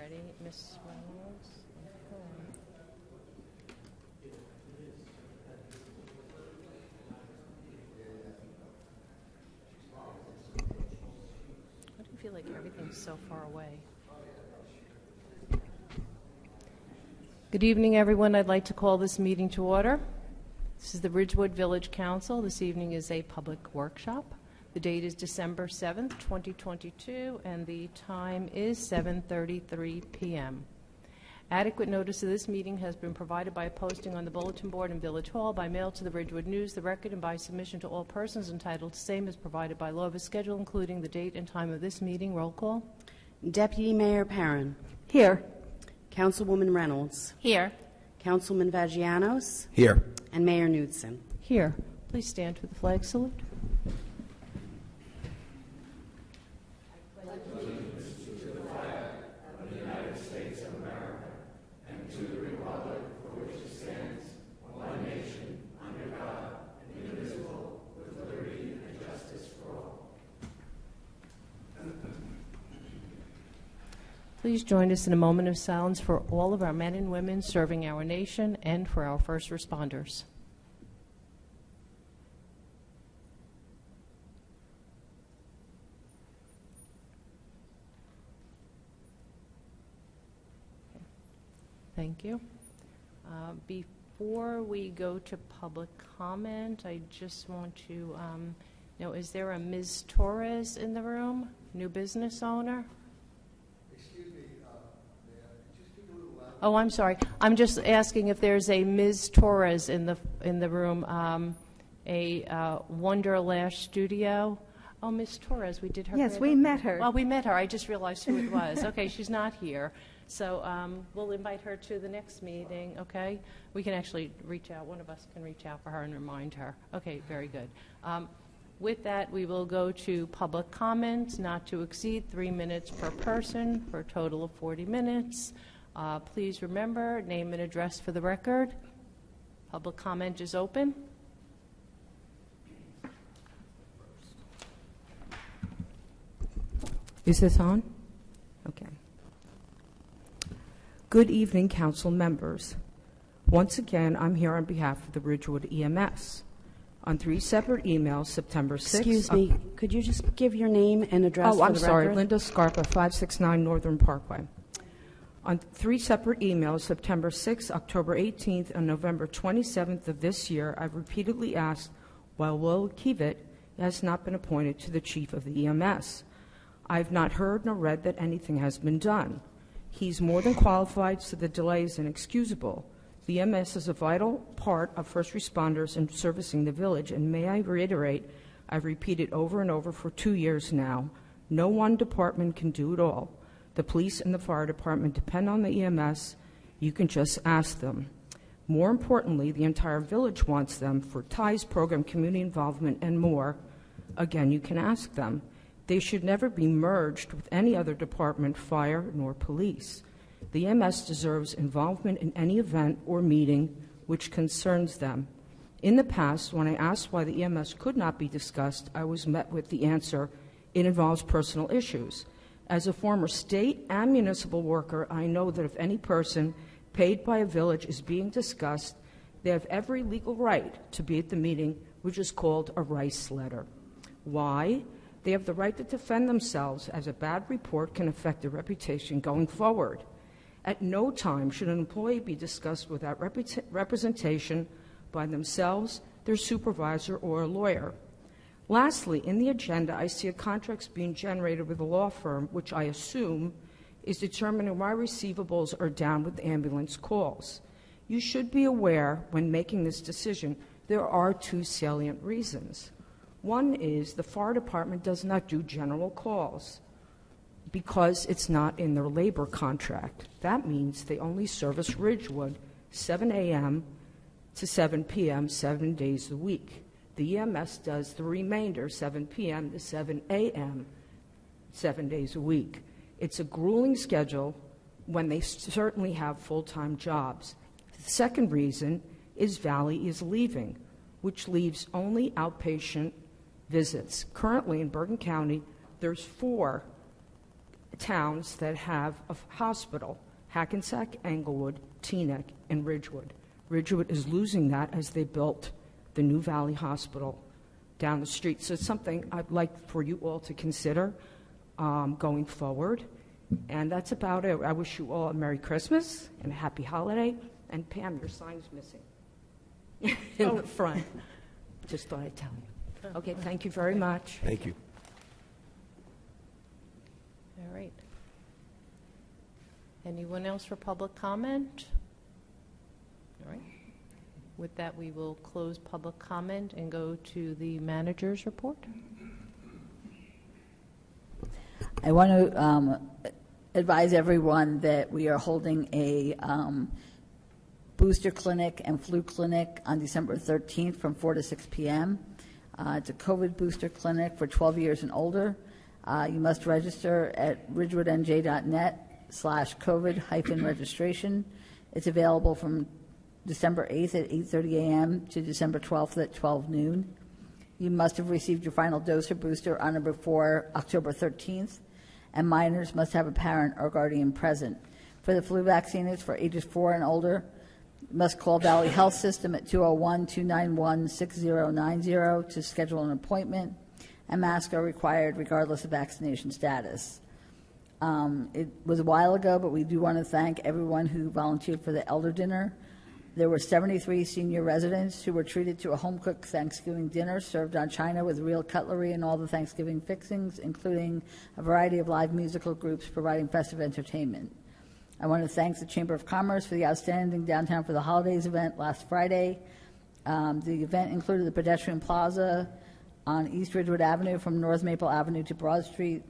ready. Miss Reynolds? Why do you feel like everything's so far away? Good evening, everyone. I'd like to call this meeting to order. This is the Ridgewood Village Council. This evening is a public workshop. The date is December 7th, 2022, and the time is 7:33 p.m. Adequate notice of this meeting has been provided by posting on the bulletin board in Village Hall, by mail to the Ridgewood News, the Record, and by submission to all persons entitled to same as provided by law of a schedule, including the date and time of this meeting. Roll call. Deputy Mayor Perrin. Here. Councilwoman Reynolds. Here. Councilman Vagianos. Here. And Mayor Knudsen. Here. Please stand for the flag salute. Please join us in a moment of silence for all of our men and women serving our nation and for our first responders. Thank you. Before we go to public comment, I just want to know, is there a Ms. Torres in the room, new business owner? Oh, I'm sorry. I'm just asking if there's a Ms. Torres in the room, a Wonderlash Studio. Oh, Ms. Torres, we did her. Yes, we met her. Well, we met her. I just realized who it was. Okay, she's not here. So we'll invite her to the next meeting, okay? We can actually reach out. One of us can reach out for her and remind her. Okay, very good. With that, we will go to public comments, not to exceed 3 minutes per person, for a total of 40 minutes. Please remember, name and address for the record. Public comment is open. Is this on? Okay. Good evening, council members. Once again, I'm here on behalf of the Ridgewood EMS. On 3 separate emails, September 6th... Excuse me, could you just give your name and address for the record? Oh, I'm sorry, Linda Scarpa, 569 Northern Parkway. On 3 separate emails, September 6th, October 18th, and November 27th of this year, I've repeatedly asked why Will Kievit has not been appointed to the chief of the EMS. I've not heard nor read that anything has been done. He's more than qualified, so the delay is inexcusable. The EMS is a vital part of first responders in servicing the village, and may I reiterate, I've repeated over and over for 2 years now, no one department can do it all. The police and the fire department depend on the EMS. You can just ask them. More importantly, the entire village wants them for ties, program, community involvement, and more. Again, you can ask them. They should never be merged with any other department, fire nor police. The EMS deserves involvement in any event or meeting which concerns them. In the past, when I asked why the EMS could not be discussed, I was met with the answer, it involves personal issues. As a former state and municipal worker, I know that if any person paid by a village is being discussed, they have every legal right to be at the meeting, which is called a Rice letter. Why? They have the right to defend themselves, as a bad report can affect their reputation going forward. At no time should an employee be discussed without representation by themselves, their supervisor, or a lawyer. Lastly, in the agenda, I see a contract being generated with a law firm, which I assume is determining why receivables are down with ambulance calls. You should be aware, when making this decision, there are 2 salient reasons. One is the fire department does not do general calls because it's not in their labor contract. That means they only service Ridgewood 7 a.m. to 7 p.m. 7 days a week. The EMS does the remainder, 7 p.m. to 7 a.m., 7 days a week. It's a grueling schedule when they certainly have full-time jobs. The second reason is Valley is leaving, which leaves only outpatient visits. Currently in Bergen County, there's 4 towns that have a hospital: Hackensack, Englewood, Teaneck, and Ridgewood. Ridgewood is losing that as they built the New Valley Hospital down the street. So it's something I'd like for you all to consider going forward. And that's about it. I wish you all a Merry Christmas and a Happy Holiday. And Pam, your sign's missing in the front. Just thought I'd tell you. Okay, thank you very much. Thank you. All right. Anyone else for public comment? All right. With that, we will close public comment and go to the manager's report. I want to advise everyone that we are holding a booster clinic and flu clinic on December 13th from 4 to 6 p.m. It's a COVID booster clinic for 12 years and older. You must register at ridgewoodnj.net/COVID-registration. It's available from December 8th at 8:30 a.m. to December 12th at 12 noon. You must have received your final dose or booster on or before October 13th, and minors must have a parent or guardian present. For the flu vaccine, it's for ages 4 and older. You must call Valley Health System at 201-291-6090 to schedule an appointment, and masks are required regardless of vaccination status. It was a while ago, but we do want to thank everyone who volunteered for the elder dinner. There were 73 senior residents who were treated to a home-cooked Thanksgiving dinner served on china with real cutlery and all the Thanksgiving fixings, including a variety of live musical groups providing festive entertainment. I want to thank the Chamber of Commerce for the outstanding Downtown for the Holidays event last Friday. The event included the pedestrian plaza on East Ridgewood Avenue from North Maple Avenue to Broad Street.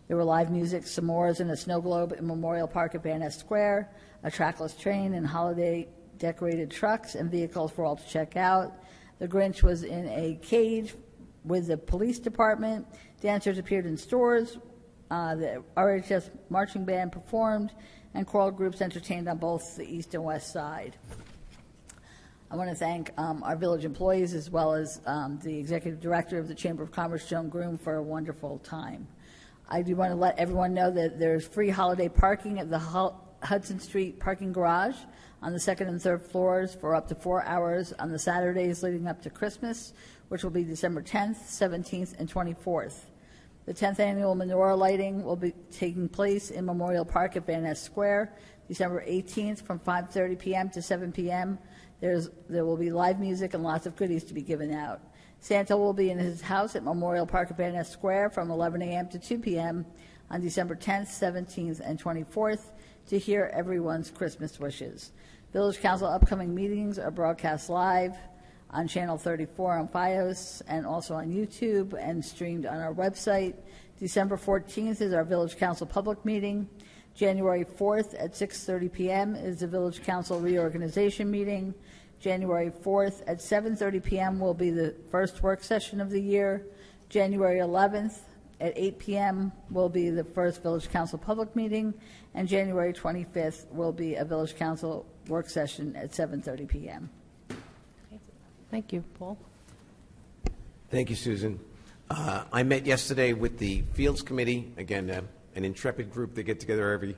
There were live music, s'mores, and a snow globe in Memorial Park at Van Ness Square, a trackless train, and holiday decorated trucks and vehicles for all to check out. The Grinch was in a cage with the police department. Dancers appeared in stores. The RHS marching band performed, and choral groups entertained on both the east and west side. I want to thank our village employees as well as the executive director of the Chamber of Commerce, Joan Groom, for a wonderful time. I do want to let everyone know that there's free holiday parking at the Hudson Street parking garage on the second and third floors for up to 4 hours on the Saturdays leading up to Christmas, which will be December 10th, 17th, and 24th. The 10th annual menorah lighting will be taking place in Memorial Park at Van Ness Square, December 18th from 5:30 p.m. to 7 p.m. There will be live music and lots of goodies to be given out. Santa will be in his house at Memorial Park at Van Ness Square from 11 a.m. to 2 p.m. on December 10th, 17th, and 24th to hear everyone's Christmas wishes. Village Council upcoming meetings are broadcast live on Channel 34 on FiOS and also on YouTube and streamed on our website. December 14th is our Village Council public meeting. January 4th at 6:30 p.m. is the Village Council reorganization meeting. January 4th at 7:30 p.m. will be the first work session of the year. January 11th at 8 p.m. will be the first Village Council public meeting, and January 25th will be a Village Council work session at 7:30 p.m. Thank you. Paul? Thank you, Susan. I met yesterday with the Fields Committee, again, an intrepid group that get together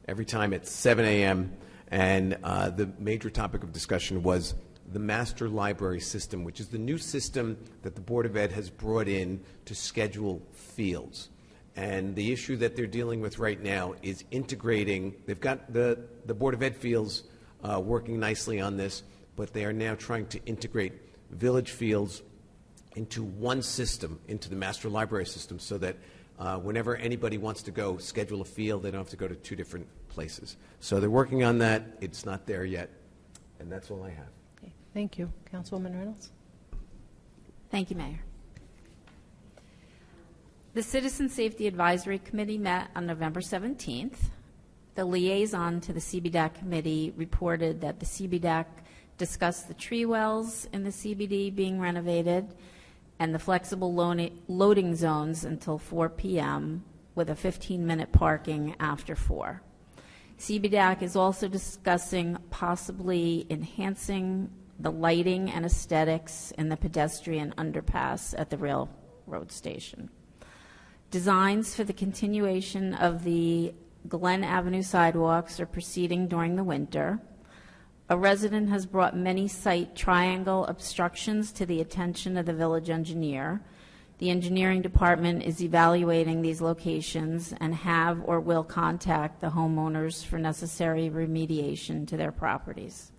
every time at 7 a.m., and the major topic of discussion was the master library system, which is the new system that the Board of Ed has brought in to schedule fields. And the issue that they're dealing with right now is integrating. They've got the Board of Ed fields working nicely on this, but they are now trying to integrate village fields into one system, into the master library system, so that whenever anybody wants to go schedule a field, they don't have to go to two different places. So they're working on that. It's not there yet. And that's all I have. Okay. Thank you. Councilwoman Reynolds? Thank you, Mayor. The Citizen Safety Advisory Committee met on November 17th. The liaison to the CBDAC committee reported that the CBDAC discussed the tree wells in the CBD being renovated and the flexible loading zones until 4 p.m. with a 15-minute parking after 4. CBDAC is also discussing possibly enhancing the lighting and aesthetics in the pedestrian underpass at the railroad station. Designs for the continuation of the Glen Avenue sidewalks are proceeding during the winter. A resident has brought many site triangle obstructions to the attention of the village engineer. The engineering department is evaluating these locations and have or will contact the homeowners for necessary remediation to their properties.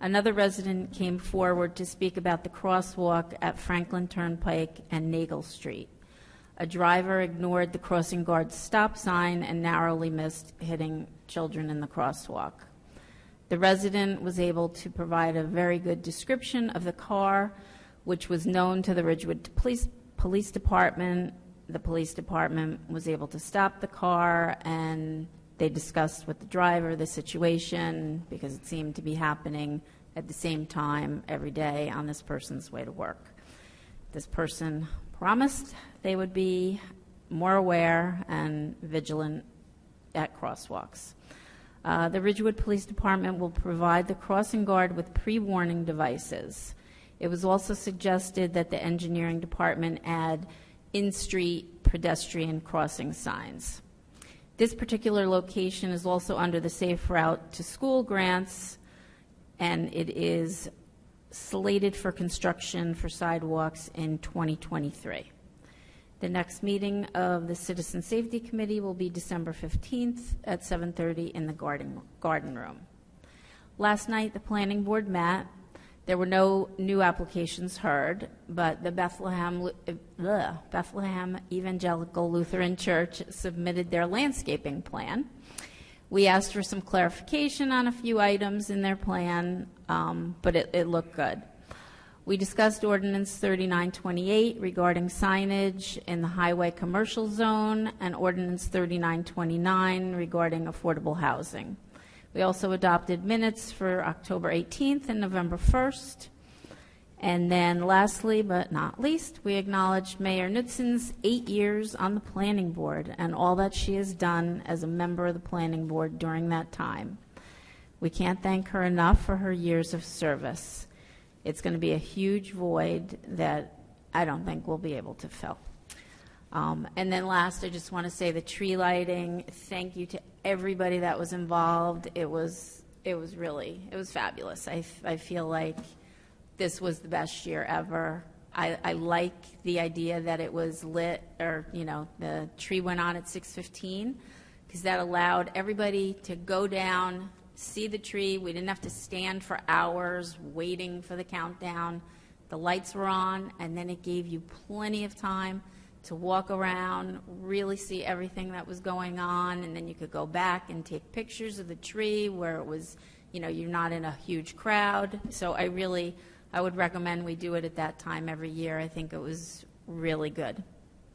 Another resident came forward to speak about the crosswalk at Franklin Turnpike and Nagel Street. A driver ignored the crossing guard's stop sign and narrowly missed hitting children in the crosswalk. The resident was able to provide a very good description of the car, which was known to the Ridgewood Police Department. The police department was able to stop the car, and they discussed with the driver the situation because it seemed to be happening at the same time every day on this person's way to work. This person promised they would be more aware and vigilant at crosswalks. The Ridgewood Police Department will provide the crossing guard with pre-warning devices. It was also suggested that the engineering department add in-street pedestrian crossing signs. This particular location is also under the Safe Route to School grants, and it is slated for construction for sidewalks in 2023. The next meeting of the Citizen Safety Committee will be December 15th at 7:30 in the garden room. Last night, the Planning Board met. There were no new applications heard, but the Bethlehem Evangelical Lutheran Church submitted their landscaping plan. We asked for some clarification on a few items in their plan, but it looked good. We discussed Ordinance 3928 regarding signage in the highway commercial zone and Ordinance 3929 regarding affordable housing. We also adopted minutes for October 18th and November 1st. And then lastly, but not least, we acknowledged Mayor Knudsen's 8 years on the Planning Board and all that she has done as a member of the Planning Board during that time. We can't thank her enough for her years of service. It's going to be a huge void that I don't think we'll be able to fill. And then last, I just want to say the tree lighting, thank you to everybody that was involved. It was fabulous. I feel like this was the best year ever. I like the idea that it was lit, or, the tree went on at 6:15, because that allowed everybody to go down, see the tree. We didn't have to stand for hours waiting for the countdown. The lights were on, and then it gave you plenty of time to walk around, really see everything that was going on, and then you could go back and take pictures of the tree where it was, you're not in a huge crowd. So I would recommend we do it at that time every year. I think it was really good.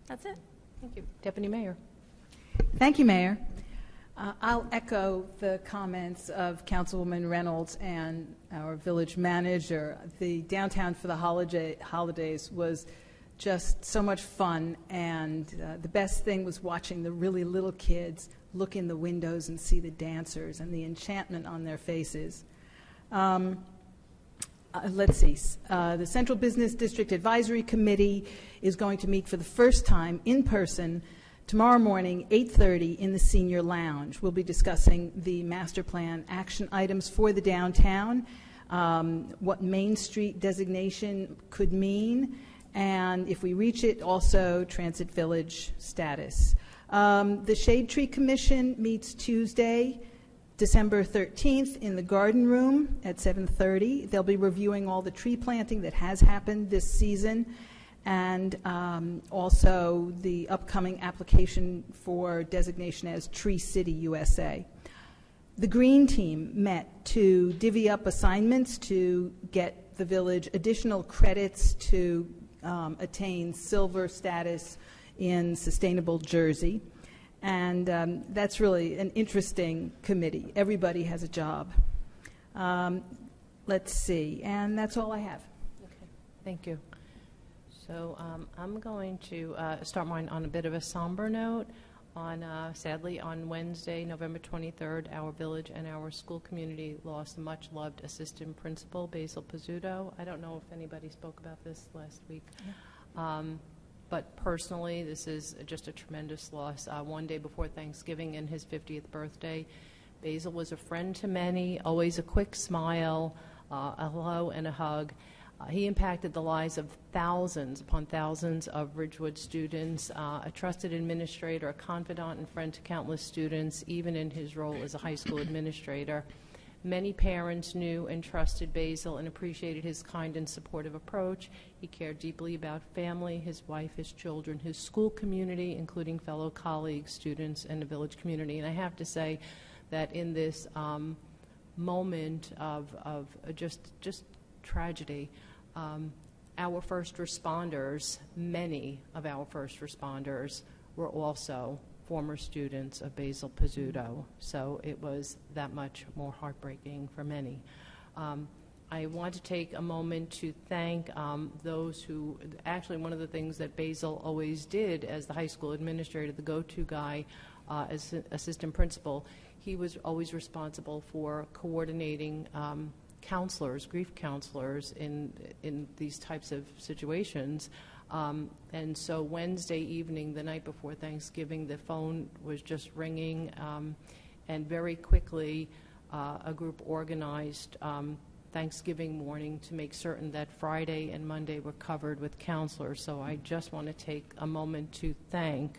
That's it. Thank you. Deputy Mayor. Thank you, Mayor. I'll echo the comments of Councilwoman Reynolds and our village manager. The downtown for the holidays was just so much fun, and the best thing was watching the really little kids look in the windows and see the dancers and the enchantment on their faces. Let's see. The Central Business District Advisory Committee is going to meet for the first time in person tomorrow morning, 8:30, in the Senior Lounge. We'll be discussing the master plan action items for the downtown, what Main Street designation could mean, and if we reach it, also Transit Village status. The Shade Tree Commission meets Tuesday, December 13th, in the Garden Room at 7:30. They'll be reviewing all the tree planting that has happened this season, and also the upcoming application for designation as Tree City USA. The Green Team met to divvy up assignments to get the village additional credits to attain silver status in Sustainable Jersey. And that's really an interesting committee. Everybody has a job. Let's see, and that's all I have. Okay, thank you. So I'm going to start mine on a bit of a somber note. Sadly, on Wednesday, November 23rd, our village and our school community lost a much-loved assistant principal, Basil Pizzuto. I don't know if anybody spoke about this last week. But personally, this is just a tremendous loss. One day before Thanksgiving and his 50th birthday, Basil was a friend to many, always a quick smile, a hello and a hug. He impacted the lives of thousands upon thousands of Ridgewood students, a trusted administrator, a confidant and friend to countless students, even in his role as a high school administrator. Many parents knew and trusted Basil and appreciated his kind and supportive approach. He cared deeply about family, his wife, his children, his school community, including fellow colleagues, students, and the village community. And I have to say that in this moment of just tragedy, our first responders, many of our first responders, were also former students of Basil Pizzuto, so it was that much more heartbreaking for many. I want to take a moment to thank those who, actually one of the things that Basil always did as the high school administrator, the go-to guy as assistant principal, he was always responsible for coordinating counselors, grief counselors in these types of situations. And so Wednesday evening, the night before Thanksgiving, the phone was just ringing, and very quickly a group organized Thanksgiving morning to make certain that Friday and Monday were covered with counselors. So I just want to take a moment to thank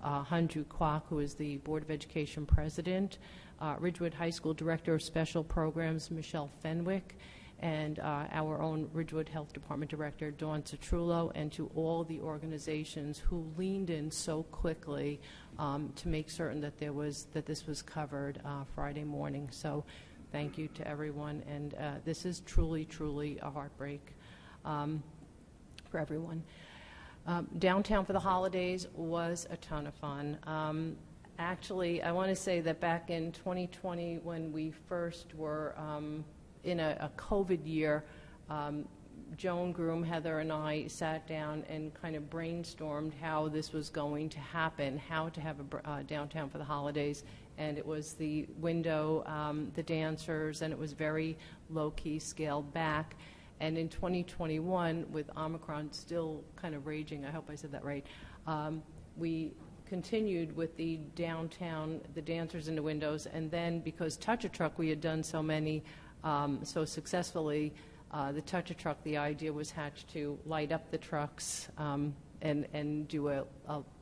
Hanju Kwok, who is the Board of Education President, Ridgewood High School Director of Special Programs, Michelle Fenwick, and our own Ridgewood Health Department Director, Dawn Citrullo, and to all the organizations who leaned in so quickly to make certain that this was covered Friday morning. So thank you to everyone, and this is truly, truly a heartbreak for everyone. Downtown for the holidays was a ton of fun. Actually, I want to say that back in 2020, when we first were in a COVID year, Joan Groom, Heather, and I sat down and kind of brainstormed how this was going to happen, how to have a downtown for the holidays. And it was the window, the dancers, and it was very low-key, scaled back. And in 2021, with Omicron still kind of raging, I hope I said that right, we continued with the downtown, the dancers in the windows, and then because Touch-a-Truck, we had done so many so successfully, the Touch-a-Truck, the idea was hatched to light up the trucks and do a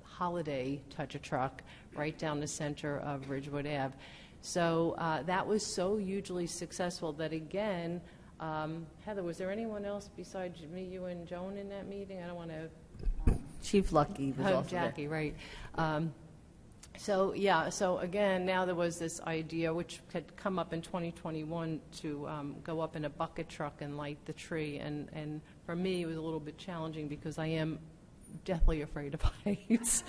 holiday Touch-a-Truck right down the center of Ridgewood Ave. So that was so hugely successful that, again, Heather, was there anyone else besides me, you, and Joan in that meeting? I don't want to... Chief Lucky was also Jackie, there. right. So, yeah, so again, now there was this idea, which had come up in 2021, to go up in a bucket truck and light the tree. And for me, it was a little bit challenging because I am deathly afraid of heights.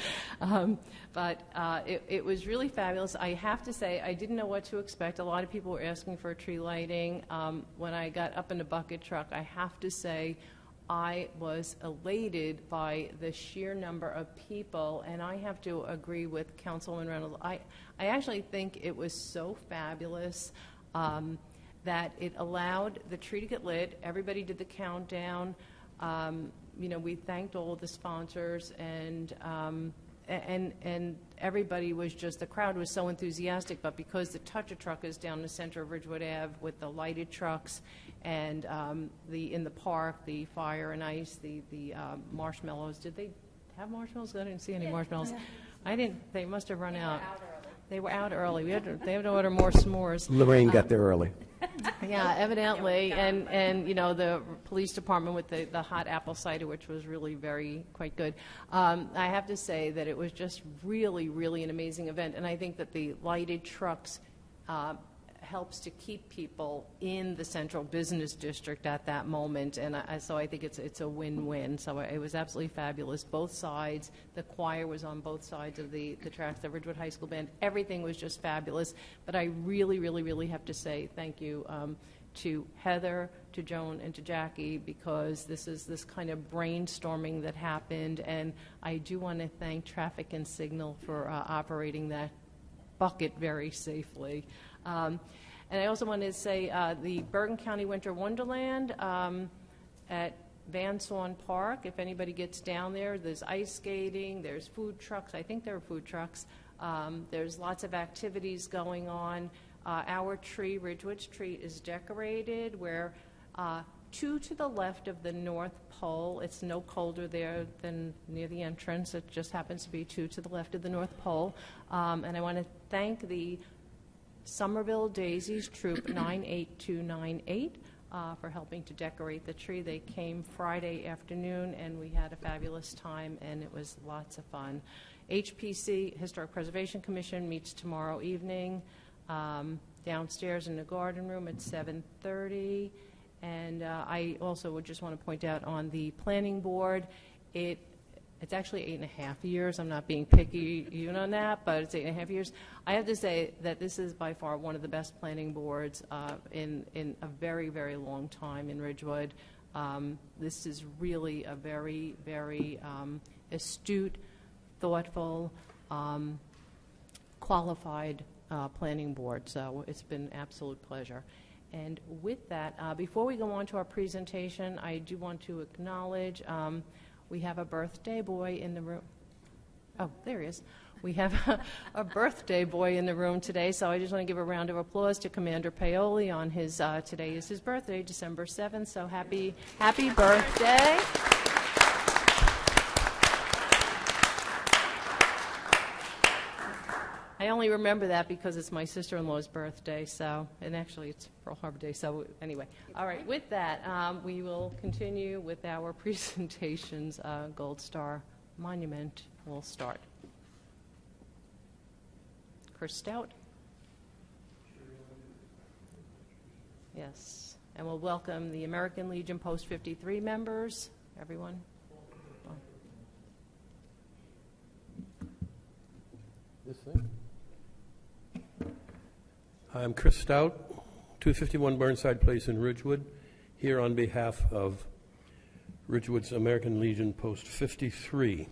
But it was really fabulous. I have to say, I didn't know what to expect. A lot of people were asking for tree lighting. When I got up in the bucket truck, I have to say, I was elated by the sheer number of people, and I have to agree with Councilwoman Reynolds. I actually think it was so fabulous that it allowed the tree to get lit. Everybody did the countdown. You know, we thanked all of the sponsors, and everybody was just, the crowd was so enthusiastic, but because the Touch-a-Truck is down the center of Ridgewood Ave with the lighted trucks, and in the park, the fire and ice, the marshmallows. Did they have marshmallows? I didn't see any marshmallows. I didn't. They must have run out. They were out early. They had to order more s'mores. Lorraine got there early. Yeah, evidently, and you know, the police department with the hot apple cider, which was really quite good. I have to say that it was just really, really an amazing event, and I think that the lighted trucks helps to keep people in the central business district at that moment, and so I think it's a win-win. So it was absolutely fabulous. Both sides, the choir was on both sides of the tracks, the Ridgewood High School Band, everything was just fabulous. But I really, really, really have to say thank you to Heather, to Joan, and to Jackie, because this is this kind of brainstorming that happened, and I do want to thank Traffic and Signal for operating that bucket very safely. And I also wanted to say the Bergen County Winter Wonderland at Van Saun Park. If anybody gets down there, there's ice skating, there's food trucks. I think there are food trucks. There's lots of activities going on. Our tree, Ridgewood's tree, is decorated. We're 2 to the left of the North Pole. It's no colder there than near the entrance. It just happens to be 2 to the left of the North Pole. And I want to thank the Somerville Daisies Troop 98298 for helping to decorate the tree. They came Friday afternoon, and we had a fabulous time, and it was lots of fun. HPC, Historic Preservation Commission, meets tomorrow evening downstairs in the garden room at 7:30. And I also would just want to point out on the planning board, it's actually 8.5 years. I'm not being picky even on that, but it's 8.5 years. I have to say that this is by far one of the best planning boards in a very, very long time in Ridgewood. This is really a very, very astute, thoughtful, qualified planning board. So it's been an absolute pleasure. And with that, before we go on to our presentation, I do want to acknowledge we have a birthday boy in the room. Oh, there he is. We have a birthday boy in the room today, so I just want to give a round of applause to Commander Paoli on his, today is his birthday, December 7th, so happy birthday. I only remember that because it's my sister-in-law's birthday, so, and actually it's Pearl Harbor Day, so anyway. All right, with that, we will continue with our presentations. Gold Star Monument will start. Chris Stout. Yes, and we'll welcome the American Legion Post 53 members, everyone. This thing? I'm Chris Stout, 251 Burnside Place in Ridgewood, here on behalf of Ridgewood's American Legion Post 53.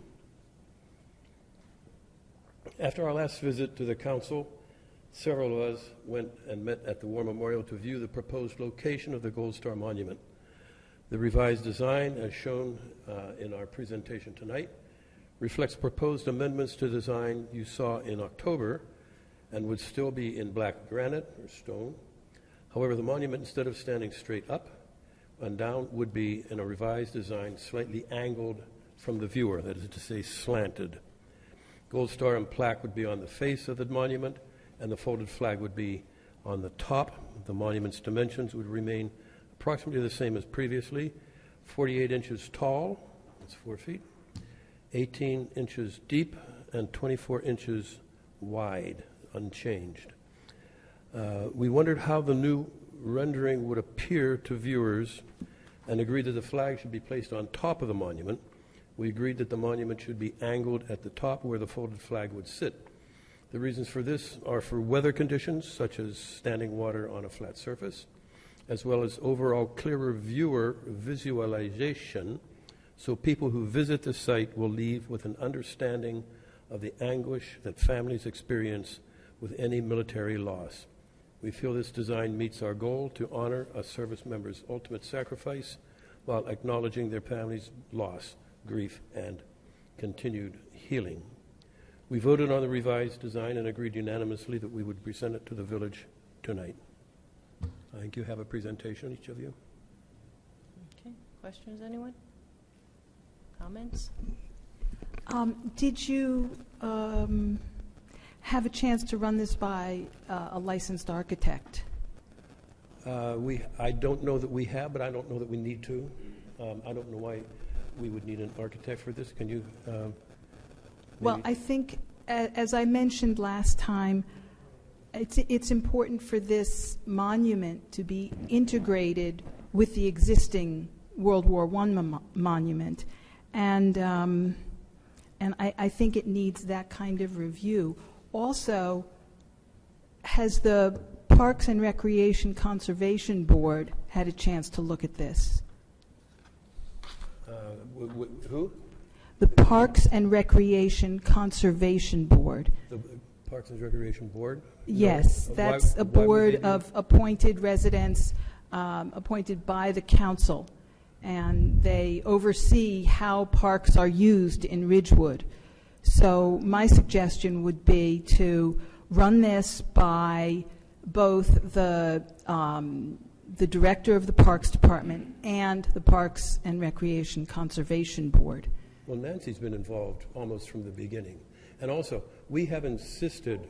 After our last visit to the council, several of us went and met at the War Memorial to view the proposed location of the Gold Star Monument. The revised design, as shown in our presentation tonight, reflects proposed amendments to design you saw in October and would still be in black granite or stone. However, the monument, instead of standing straight up and down, would be in a revised design slightly angled from the viewer, that is to say, slanted. Gold star and plaque would be on the face of the monument, and the folded flag would be on the top. The monument's dimensions would remain approximately the same as previously, 48 inches tall, that's 4 feet, 18 inches deep, and 24 inches wide, unchanged. We wondered how the new rendering would appear to viewers and agreed that the flag should be placed on top of the monument. We agreed that the monument should be angled at the top where the folded flag would sit. The reasons for this are for weather conditions, such as standing water on a flat surface, as well as overall clearer viewer visualization, so people who visit the site will leave with an understanding of the anguish that families experience with any military loss. We feel this design meets our goal to honor a service member's ultimate sacrifice while acknowledging their family's loss, grief, and continued healing. We voted on the revised design and agreed unanimously that we would present it to the village tonight. I think you have a presentation, each of you. Okay, questions, anyone? Comments? Did you have a chance to run this by a licensed architect? I don't know that we have, but I don't know that we need to. I don't know why we would need an architect for this. Can you? Well, I think, as I mentioned last time, it's important for this monument to be integrated with the existing World War I monument, and I think it needs that kind of review. Also, has the Parks and Recreation Conservation Board had a chance to look at this? Who? The Parks and Recreation Conservation Board. The Parks and Recreation Board? Yes, No. that's a board of appointed residents appointed by the council. and they oversee how parks are used in Ridgewood. So my suggestion would be to run this by both the director of the Parks Department and the Parks and Recreation Conservation Board. Well, Nancy's been involved almost from the beginning. And also, we have insisted,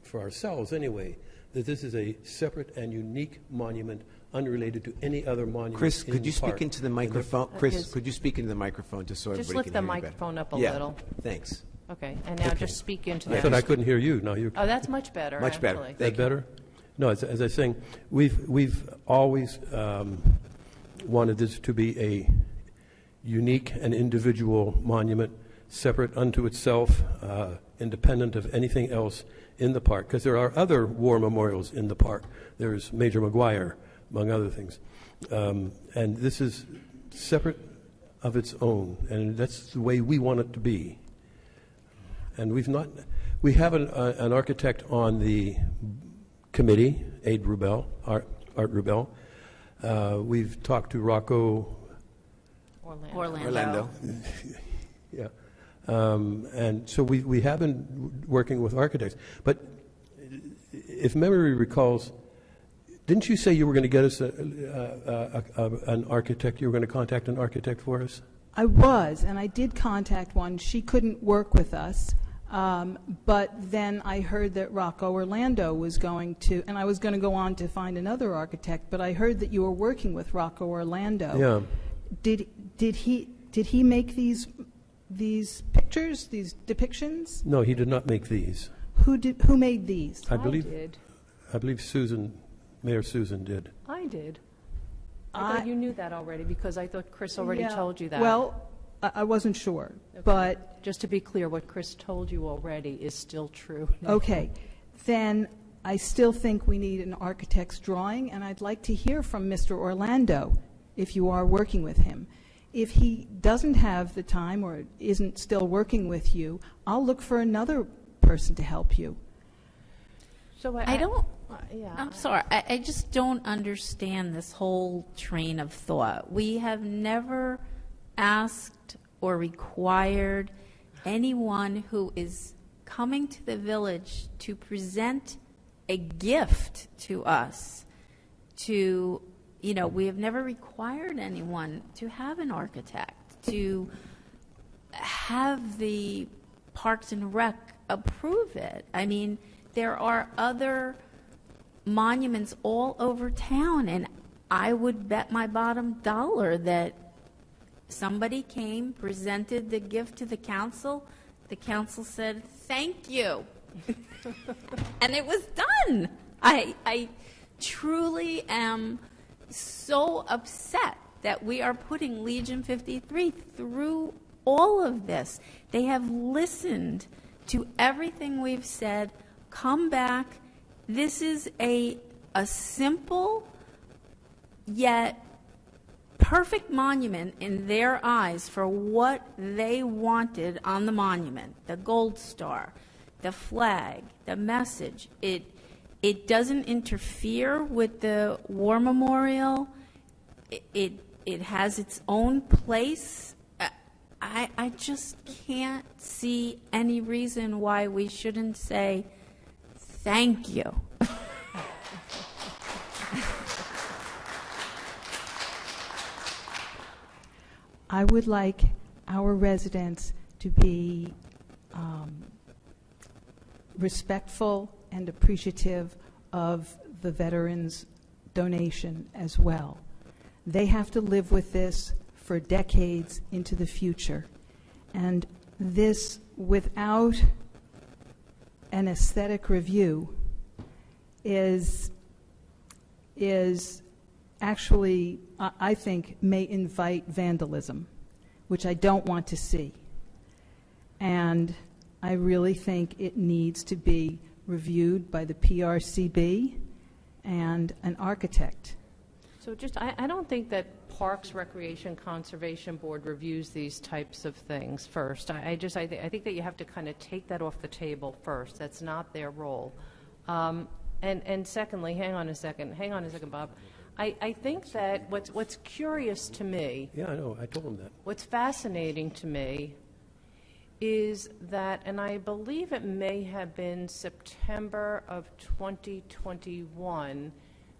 for ourselves anyway, that this is a separate and unique monument unrelated to any other monument Chris, in could you the park. speak into the microphone? Chris, could you speak into the microphone just so Just everybody lift can the hear you better? microphone up a Yeah, little. thanks. Okay, and now just speak into I the... thought I couldn't hear you. Now you're... Oh, that's much better, Much better. actually. Is that better? No, as I was saying, we've always wanted this to be a unique and individual monument, separate unto itself, independent of anything else in the park, because there are other war memorials in the park. There's Major McGuire, among other things. And this is separate of its own, and that's the way we want it to be. And we have an architect on the committee, Art Rubel. We've talked to Rocco. Orlando. Yeah. And so we have been working with architects. But if memory recalls, didn't you say you were going to get us an architect? You were going to contact an architect for us? I was, and I did contact one. She couldn't work with us, but then I heard that Rocco Orlando was going to, and I was going to go on to find another architect, but I heard that you were working with Rocco Orlando. Yeah. Did he make these pictures, these depictions? No, he did not make these. Who made these? I believe did. Mayor Susan did. I did. I thought you knew that already because I thought Chris already Yeah. told you that. Well, I wasn't sure, Okay. but Just to be clear, what Chris told you already is still true. okay. Then I still think we need an architect's drawing, and I'd like to hear from Mr. Orlando if you are working with him. If he doesn't have the time or isn't still working with you, I'll look for another person to help you. So I don't, yeah. I'm sorry, I just don't understand this whole train of thought. We have never asked or required anyone who is coming to the village to present a gift to us to, we have never required anyone to have an architect, to have the Parks and Rec approve it. I mean, there are other monuments all over town, and I would bet my bottom dollar that somebody came, presented the gift to the council said, "Thank you." And it was done. I truly am so upset that we are putting Legion 53 through all of this. They have listened to everything we've said, come back. This is a simple yet perfect monument in their eyes for what they wanted on the monument. The gold star, the flag, the message. It doesn't interfere with the war memorial. It has its own place. I just can't see any reason why we shouldn't say thank you. I would like our residents to be respectful and appreciative of the veterans' donation as well. They have to live with this for decades into the future. And this, without an aesthetic review, is actually, I think, may invite vandalism, which I don't want to see. And I really think it needs to be reviewed by the PRCB and an architect. So just, I don't think that Parks, Recreation, Conservation Board reviews these types of things first. I think that you have to kind of take that off the table first. That's not their role. And secondly, hang on a second, Bob. I think that what's curious to me, Yeah, I know, I told him that. what's fascinating to me is that, and I believe it may have been September of 2021,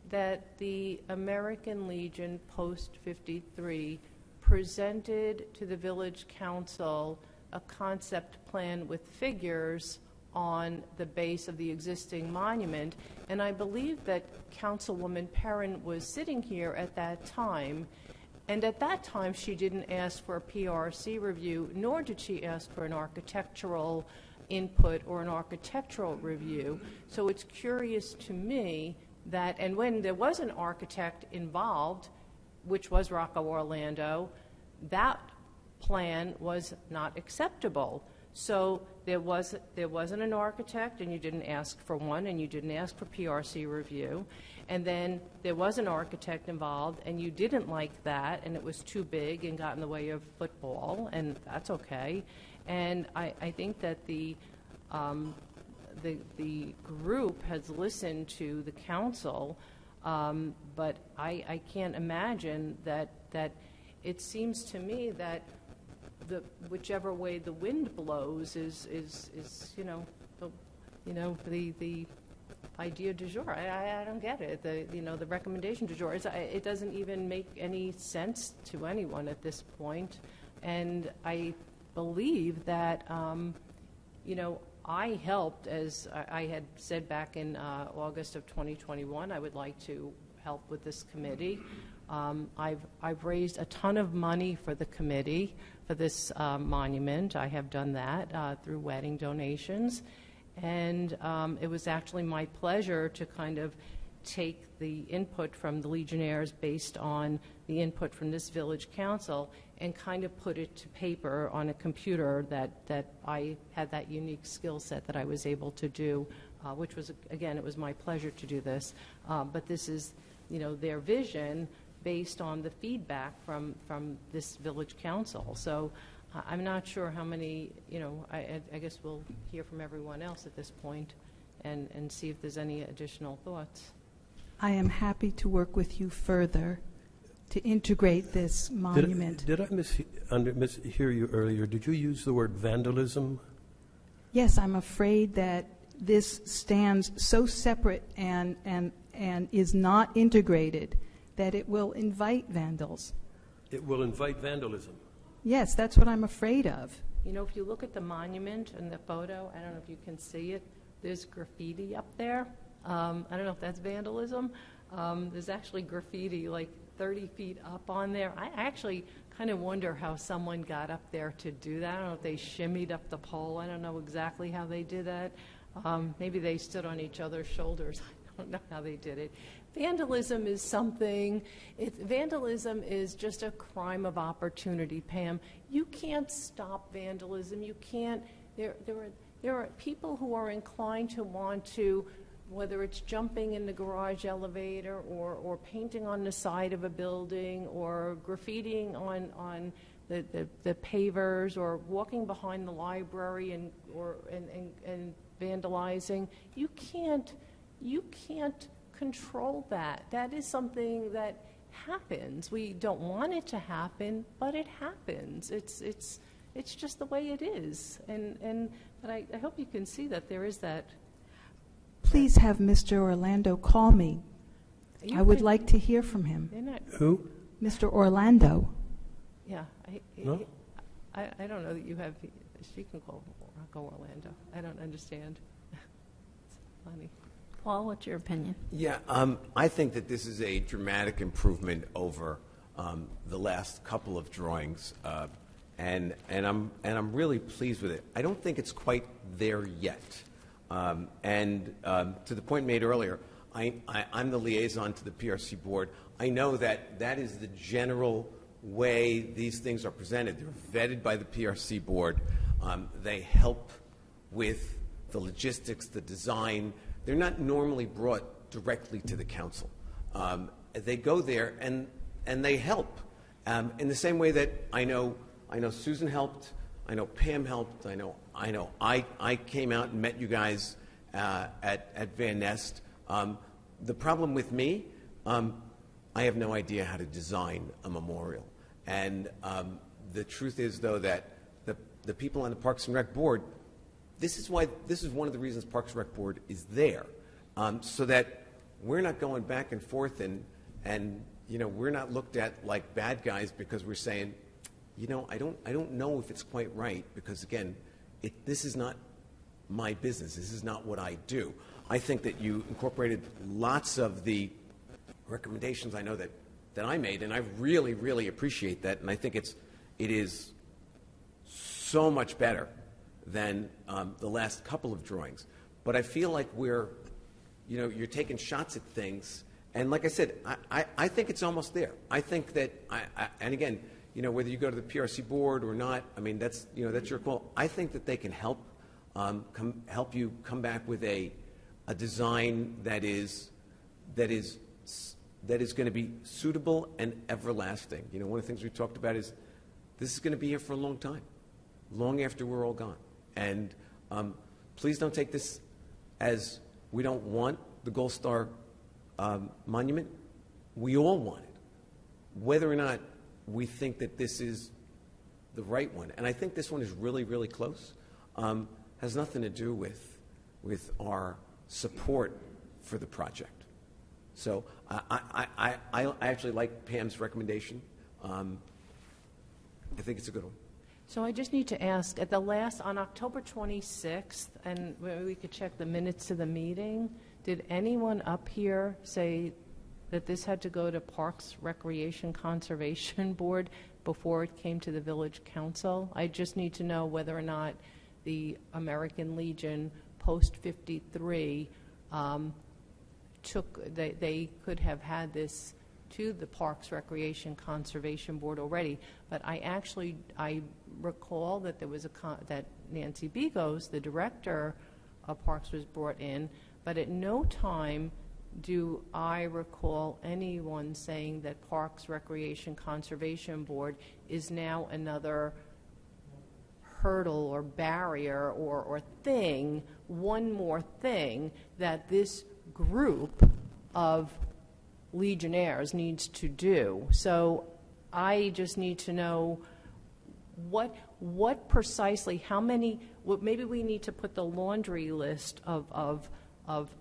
that the American Legion Post 53 presented to the Village Council a concept plan with figures on the base of the existing monument. And I believe that Councilwoman Perrin was sitting here at that time. And at that time, she didn't ask for a PRC review, nor did she ask for an architectural input or an architectural review. So it's curious to me that, and when there was an architect involved, which was Rocco Orlando, that plan was not acceptable. So there wasn't an architect, and you didn't ask for one, and you didn't ask for PRC review. And then there was an architect involved, and you didn't like that, and it was too big and got in the way of football, and that's okay. And I think that the group has listened to the council, but I can't imagine that it seems to me that whichever way the wind blows is the idea du jour. I don't get it. The recommendation du jour it doesn't even make any sense to anyone at this point. And I believe that I helped, as I had said back in August of 2021. I would like to help with this committee. I've raised a ton of money for the committee for this monument. I have done that through wedding donations. And it was actually my pleasure to kind of take the input from the Legionnaires based on the input from this village council and kind of put it to paper on a computer that I had that unique skill set that I was able to do, which was, again, it was my pleasure to do this. But this is, their vision based on the feedback from this village council. So I'm not sure how many, I guess we'll hear from everyone else at this point and see if there's any additional thoughts. I am happy to work with you further to integrate this monument. Did I mishear you earlier? Did you use the word vandalism? Yes, I'm afraid that this stands so separate and is not integrated that it will invite vandals. It will invite vandalism. Yes, that's what I'm afraid of. If you look at the monument in the photo, I don't know if you can see it, there's graffiti up there. I don't know if that's vandalism. There's actually graffiti like 30 feet up on there. I actually kind of wonder how someone got up there to do that. I don't know if they shimmied up the pole. I don't know exactly how they did that. Maybe they stood on each other's shoulders. I don't know how they did it. Vandalism is something, vandalism is just a crime of opportunity, Pam. You can't stop vandalism. You can't, there are people who are inclined to want to, whether it's jumping in the garage elevator or painting on the side of a building or graffitiing on the pavers or walking behind the library and vandalizing. You can't control that. That is something that happens. We don't want it to happen, but it happens. It's just the way it is. But I hope you can see that there is that. Please have Mr. Orlando call me. I would like to hear from him. Who? Mr. Orlando. Yeah. No? I don't know that you have, she can call Rocco Orlando. I don't understand. It's funny. Paul, what's your opinion? Yeah, I think that this is a dramatic improvement over the last couple of drawings, and I'm really pleased with it. I don't think it's quite there yet. To the point made earlier, I'm the liaison to the PRC board. I know that is the general way these things are presented. They're vetted by the PRC board. They help with the logistics, the design. They're not normally brought directly to the council. They go there and they help in the same way that I know Susan helped. I know Pam helped. I know I came out and met you guys at Van Nest. The problem with me, I have no idea how to design a memorial. And the truth is, though, that the people on the Parks and Rec Board, this is one of the reasons Parks and Rec Board is there, so that we're not going back and forth and we're not looked at like bad guys because we're saying, I don't know if it's quite right, because again, this is not my business. This is not what I do. I think that you incorporated lots of the recommendations I know that I made, and I really, really appreciate that, and I think it is so much better than the last couple of drawings. But I feel like you're taking shots at things, and like I said, I think it's almost there. I think that, and again, whether you go to the PRC board or not, I mean, that's your call. I think that they can help you come back with a design that is going to be suitable and everlasting. One of the things we talked about is this is going to be here for a long time, long after we're all gone. And please don't take this as we don't want the Gold Star monument. We all want it, whether or not we think that this is the right one. And I think this one is really, really close. Has nothing to do with our support for the project. So I actually like Pam's recommendation. I think it's a good one. So I just need to ask, on October 26th, and we could check the minutes of the meeting, did anyone up here say that this had to go to Parks, Recreation, Conservation Board before it came to the Village Council? I just need to know whether or not the American Legion Post 53 they could have had this to the Parks, Recreation, Conservation Board already. But I recall that there was that Nancy Begos, the director of Parks, was brought in, but at no time do I recall anyone saying that Parks, Recreation, Conservation Board is now another hurdle or barrier or thing, one more thing that this group of Legionnaires needs to do. So I just need to know what precisely, how many, maybe we need to put the laundry list of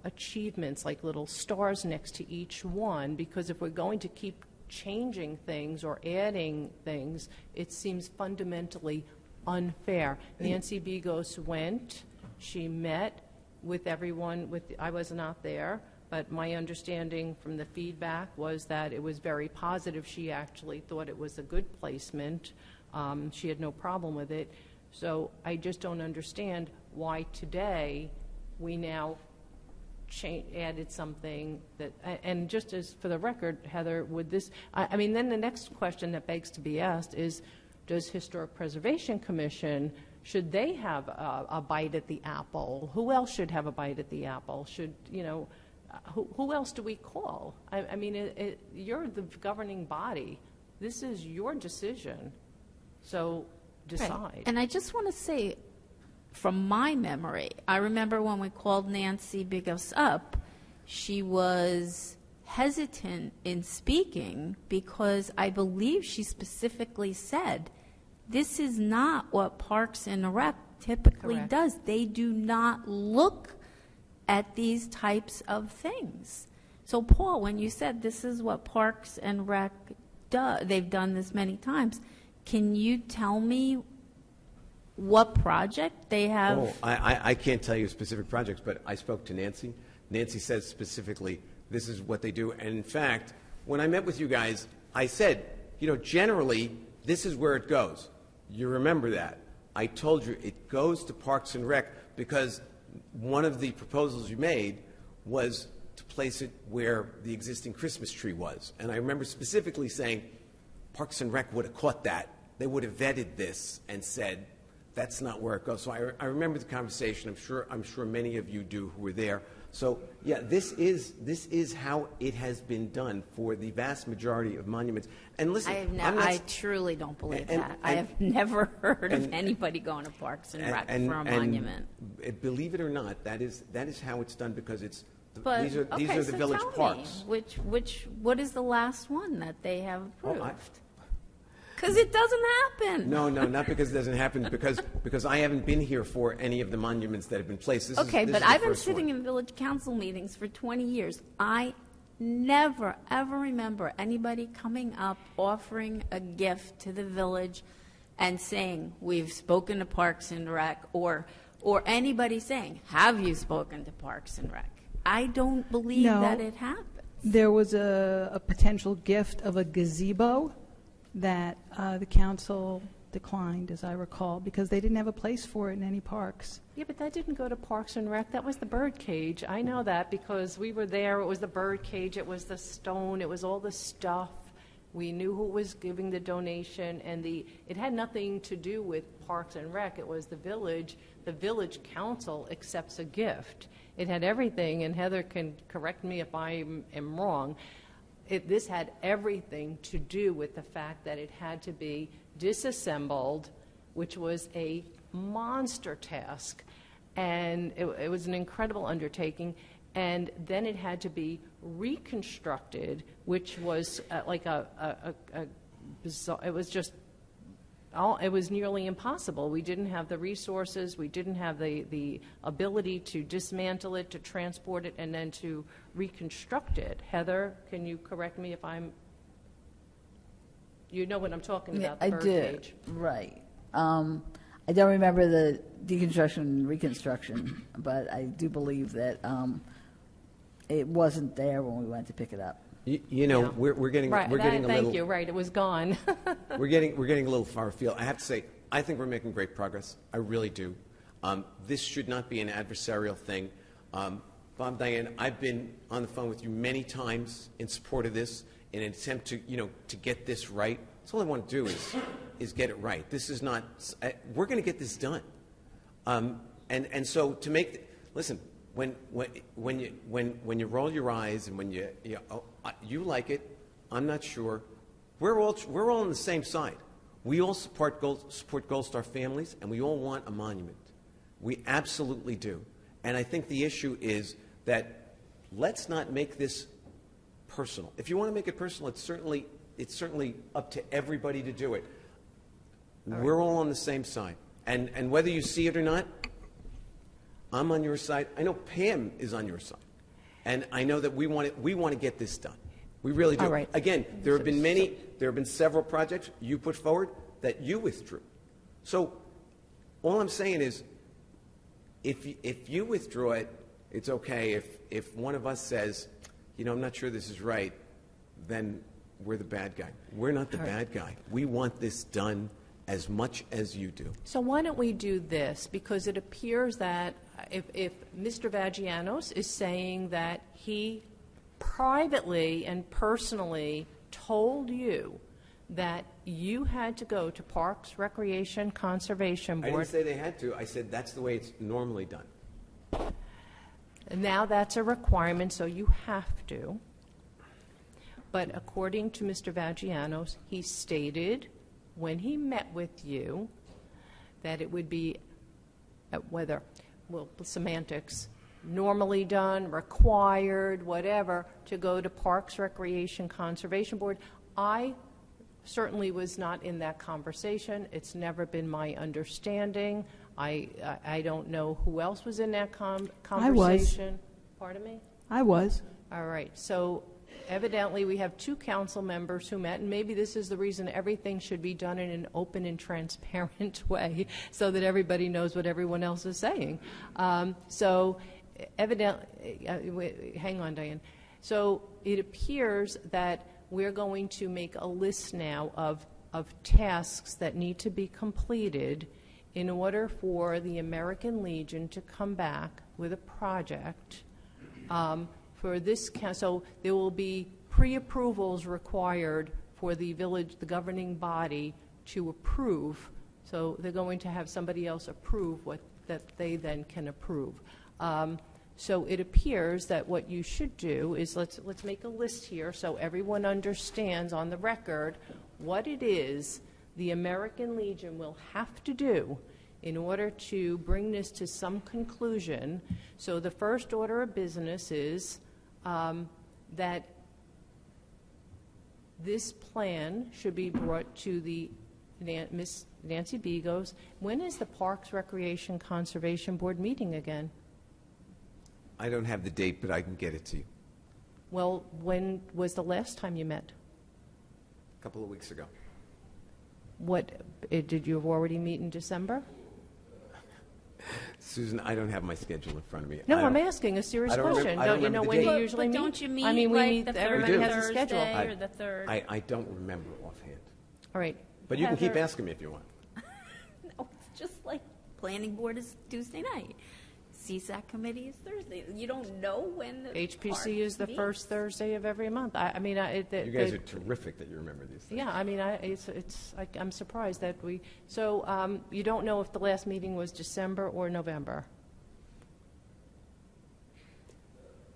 achievements, like little stars next to each one, because if we're going to keep changing things or adding things, it seems fundamentally unfair. Nancy Begos went, she met with everyone, I was not there, but my understanding from the feedback was that it was very positive. She actually thought it was a good placement. She had no problem with it. So I just don't understand why today we now added something that, and just as for the record, Heather, would this, I mean, then the next question that begs to be asked is, does Historic Preservation Commission, should they have a bite at the apple? Who else should have a bite at the apple? Should, who else do we call? I mean, you're the governing body. This is your decision. So decide. Right. And I just want to say, from my memory, I remember when we called Nancy Begos up, she was hesitant in speaking because I believe she specifically said, this is not what Parks and Rec typically Correct. does. They do not look at these types of things. So, Paul, when you said this is what Parks and Rec does, they've done this many times, can you tell me what project they have? Oh, I can't tell you specific projects, but I spoke to Nancy. Nancy says specifically, this is what they do. And in fact, when I met with you guys, I said, generally, this is where it goes. You remember that. I told you it goes to Parks and Rec because one of the proposals you made was to place it where the existing Christmas tree was. And I remember specifically saying, Parks and Rec would have caught that. They would have vetted this and said, that's not where it goes. So I remember the conversation. I'm sure many of you do who were there. So yeah, this is how it has been done for the vast majority of monuments. And listen, I truly don't believe that. I have never heard of anybody going to Parks and Rec for a monument. Believe it or not, that is how it's done because it's But, These are okay, the so village tell me, parks. what is the last one that they have Oh, approved? Because it doesn't happen. No, not because it doesn't happen, because I haven't been here for any of the monuments that have been placed. This Okay, is but the I've been first one. sitting in village council meetings for 20 years. I never, ever remember anybody coming up, offering a gift to the village and saying, we've spoken to Parks and Rec, or anybody saying, have you spoken to Parks and Rec? I don't believe No. that it happened. There was a potential gift of a gazebo that the council declined, as I recall, because they didn't have a place for it in any parks. Yeah, but that didn't go to Parks and Rec. That was the bird cage. I know that because we were there. It was the bird cage. It was the stone. It was all the stuff. We knew who was giving the donation, and it had nothing to do with Parks and Rec. It was the village. The village council accepts a gift. It had everything, and Heather can correct me if I am wrong. This had everything to do with the fact that it had to be disassembled, which was a monster task, and it was an incredible undertaking. And then it had to be reconstructed, which was like a bizarre, it was just, it was nearly impossible. We didn't have the resources, we didn't have the ability to dismantle it, to transport it, and then to reconstruct it. Heather, can you correct me if you know what I'm talking about, the I bird do. cage. Right. I don't remember the deconstruction and reconstruction, but I do believe that it wasn't there when we went to pick it up. You know, Yeah. we're getting Right, a little. thank you, right, it was gone. We're getting a little far afield. I have to say, I think we're making great progress. I really do. This should not be an adversarial thing. Bob, Diane, I've been on the phone with you many times in support of this, in an attempt to get this right. That's all I want to do is get it right. This is not. We're going to get this done. And so to make, listen, when you roll your eyes and when you like it, I'm not sure. We're all on the same side. We all support Gold Star families, and we all want a monument. We absolutely do. And I think the issue is that let's not make this personal. If you want to make it personal, it's certainly up to everybody to do it. We're all on the same side, and whether you see it or not, I'm on your side. I know Pam is on your side, and I know that we want to get this done. We really do. All right. Again, there have been several projects you put forward that you withdrew. So all I'm saying is, if you withdraw it, it's okay. If one of us says, I'm not sure this is right, then we're the bad guy. We're not the bad guy. We want this done as much as you do. So why don't we do this? Because it appears that if Mr. Vagianos is saying that he privately and personally told you that you had to go to Parks, Recreation, Conservation I Board. didn't say they had to. I said that's the way it's normally done. And now that's a requirement, so you have to. But according to Mr. Vagianos, he stated when he met with you that it would be semantics, normally done, required, whatever, to go to Parks, Recreation, Conservation Board. I certainly was not in that conversation. It's never been my understanding. I don't know who else was in that conversation. Pardon me? I was. All right. So evidently we have two council members who met, and maybe this is the reason everything should be done in an open and transparent way so that everybody knows what everyone else is saying. So evidently, hang on, Diane. So it appears that we're going to make a list now of tasks that need to be completed in order for the American Legion to come back with a project for this. So there will be pre-approvals required for the village, the governing body, to approve. So they're going to have somebody else approve what that they then can approve. So it appears that what you should do is let's make a list here so everyone understands on the record what it is the American Legion will have to do in order to bring this to some conclusion. So the first order of business is that this plan should be brought to the Miss Nancy Begos. When is the Parks Recreation Conservation Board meeting again? I don't have the date, but I can get it to you. Well, when was the last time you met? A couple of weeks ago. Did you already meet in December? Susan, I don't have my schedule in front of me. No, I I'm don't- asking a serious I don't remember- question. I don't Don't you know remember the when you date. usually meet? Don't you meet I mean, we like meet, the everybody third has a schedule. Thursday or the third? I don't remember offhand. All right. But you can keep Heather- asking me if you want. No, it's just like planning board is Tuesday night. CSAC committee is Thursday. You don't know when the HPC is the park first Thursday of every month. You You guys are terrific that you remember these things. Yeah, I mean, I'm surprised that so you don't know if the last meeting was December or November?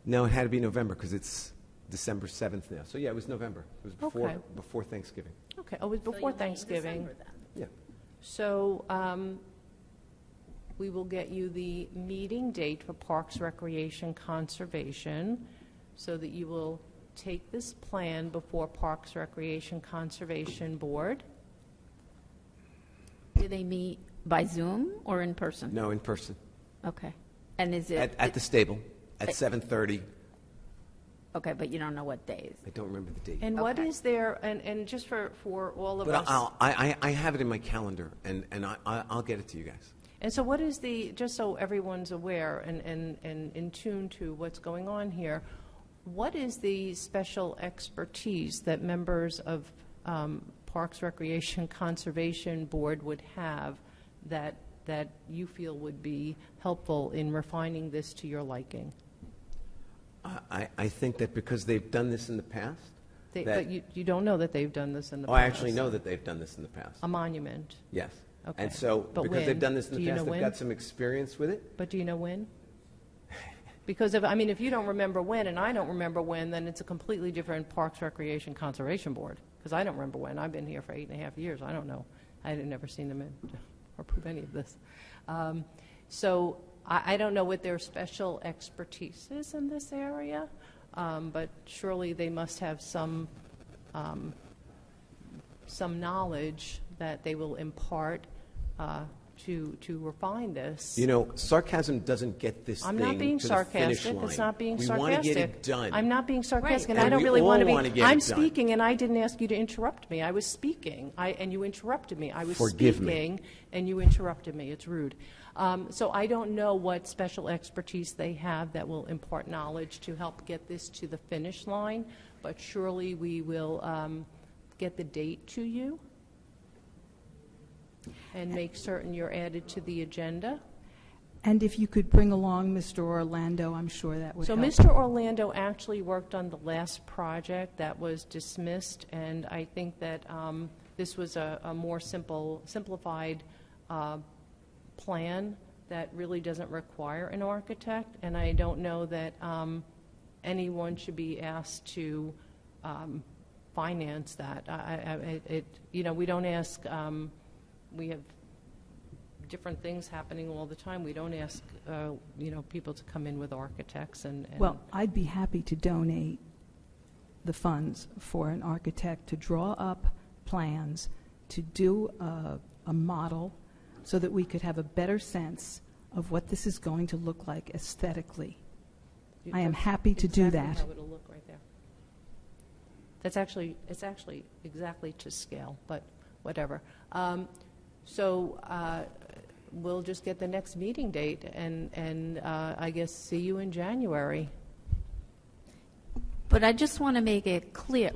No, it had to be November because it's December 7th now. So yeah, it was November. It was Okay. before Thanksgiving. Okay, it was meeting. So before you'll meet in Thanksgiving. December then. Yeah. So we will get you the meeting date for Parks, Recreation, Conservation, so that you will take this plan before Parks, Recreation, Conservation Board. Do they meet by Zoom or in person? No, in person. Okay. And is it? At the stable at 7:30. Okay, but you don't know what days. I don't remember the date. And what Okay. is there, and just for all of But us. I have it in my calendar, and I'll get it to you guys. And so what is just so everyone's aware and in tune to what's going on here, what is the special expertise that members of Parks, Recreation, Conservation Board would have that you feel would be helpful in refining this to your liking? I think that because they've done this in the past. But you don't know that they've done this in the past. I actually know that they've done this in the past. A monument. Yes. Okay. And so, But because when? they've done this in Do the you past, know they've when? got some experience with it. But do you know when? Because if you don't remember when and I don't remember when, then it's a completely different Parks, Recreation, Conservation Board. Because I don't remember when. I've been here for 8.5 years. I don't know. I had never seen them approve any of this. So I don't know what their special expertise is in this area, but surely they must have some knowledge that they will impart to refine this. You know, sarcasm doesn't get this I'm thing not being to the finish sarcastic. line. It's not being we sarcastic. want to get it done. I'm not being sarcastic, Right. and I And don't we really want to all be. wanna get I'm it done. speaking, and I didn't ask you to interrupt me. I was speaking, and you interrupted me. I was Forgive me. speaking, and you interrupted me. It's rude. So I don't know what special expertise they have that will impart knowledge to help get this to the finish line, but surely we will get the date to you and make certain you're added to the agenda. And if you could bring along Mr. Orlando, I'm sure that would So help. Mr. Orlando actually worked on the last project that was dismissed, and I think that this was a more simplified plan that really doesn't require an architect, and I don't know that anyone should be asked to finance that. We don't ask, we have different things happening all the time. We don't ask, people to come in with architects and. Well, I'd be happy to donate the funds for an architect to draw up plans, to do a model, so that we could have a better sense of what this is going to look like aesthetically. I am happy to do that. Exactly how it'll look right there. It's actually exactly to scale, but whatever. So we'll just get the next meeting date and I guess see you in January. But I just want to make it clear,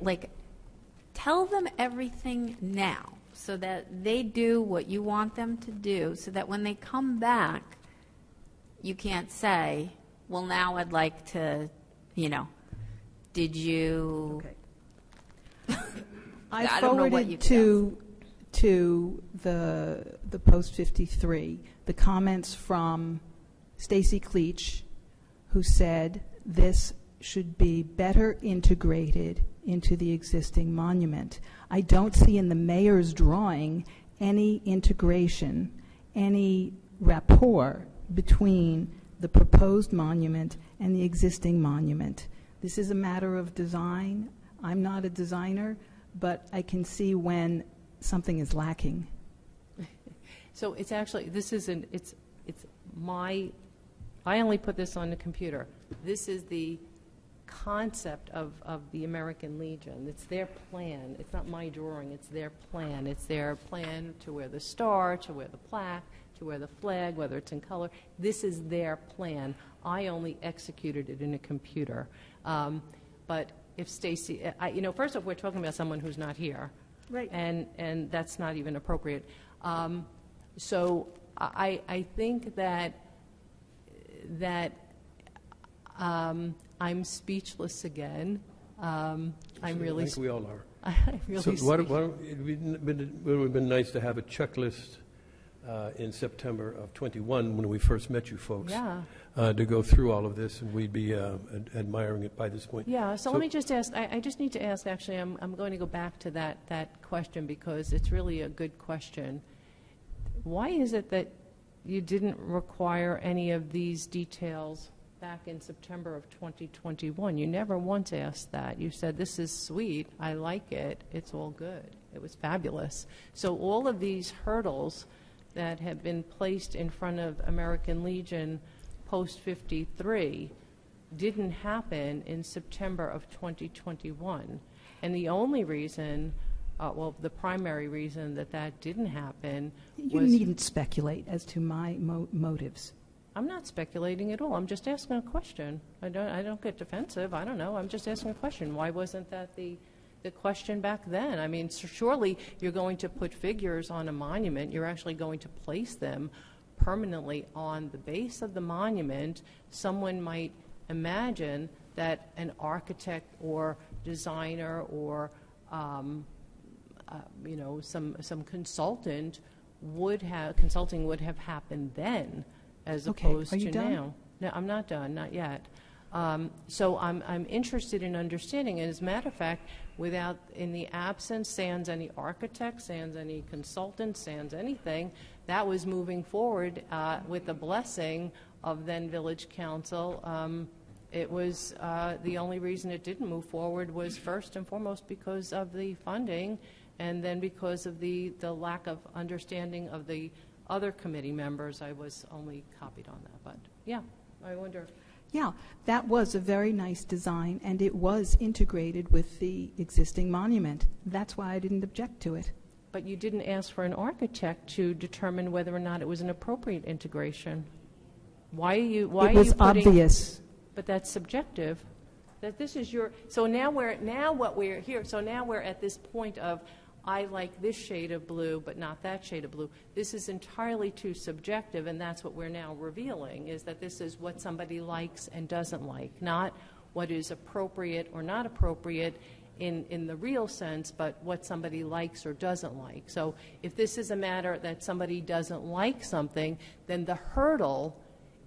tell them everything now so that they do what you want them to do, so that when they come back, you can't say, well, now I'd like to, did you? Okay. I I don't know what forwarded you to the Post 53 the comments from Stacy Cleach, who said this should be better integrated into the existing monument. I don't see in the mayor's drawing any integration, any rapport between the proposed monument and the existing monument. This is a matter of design. I'm not a designer, but I can see when something is lacking. So it's actually, this isn't, it's my, I only put this on the computer. This is the concept of the American Legion. It's their plan. It's not my drawing, it's their plan. It's their plan to wear the star, to wear the plaque, to wear the flag, whether it's in color. This is their plan. I only executed it in a computer. But if Stacy, you know, first off, we're talking about someone who's not here. Right. And that's not even appropriate. So I think that I'm speechless again. I'm really. I think we all are. I really. So it would have been nice to have a checklist in September of '21 when we first met you folks. Yeah. To go through all of this, and we'd be admiring it by this point. Yeah, so let me just ask, I just need to ask, actually, I'm going to go back to that question because it's really a good question. Why is it that you didn't require any of these details back in September of 2021? You never once asked that. You said, this is sweet, I like it, it's all good. It was fabulous. So all of these hurdles that have been placed in front of American Legion post-53 didn't happen in September of 2021. And the only reason, well, the primary reason that didn't happen You was... needn't speculate as to my motives. I'm not speculating at all. I'm just asking a question. I don't get defensive. I don't know. I'm just asking a question. Why wasn't that the question back then? I mean, surely you're going to put figures on a monument. You're actually going to place them permanently on the base of the monument. Someone might imagine that an architect or designer or you know, some consulting would have happened then, as opposed are you to done? now. No, I'm not done, not yet. So I'm interested in understanding, and as a matter of fact, in the absence, sans any architect, sans any consultant, sans anything, that was moving forward with the blessing of then Village Council. It was the only reason it didn't move forward was first and foremost because of the funding, and then because of the lack of understanding of the other committee members. I was only copied on that, but yeah, I wonder. Yeah, that was a very nice design, and it was integrated with the existing monument. That's why I didn't object to it. But you didn't ask for an architect to determine whether or not it was an appropriate integration. Why are you? Why It was are you putting, obvious. But that's subjective. That this is your. So now we're here. So now we're at this point of, I like this shade of blue, but not that shade of blue. This is entirely too subjective, and that's what we're now revealing, is that this is what somebody likes and doesn't like, not what is appropriate or not appropriate in the real sense, but what somebody likes or doesn't like. So if this is a matter that somebody doesn't like something, then the hurdle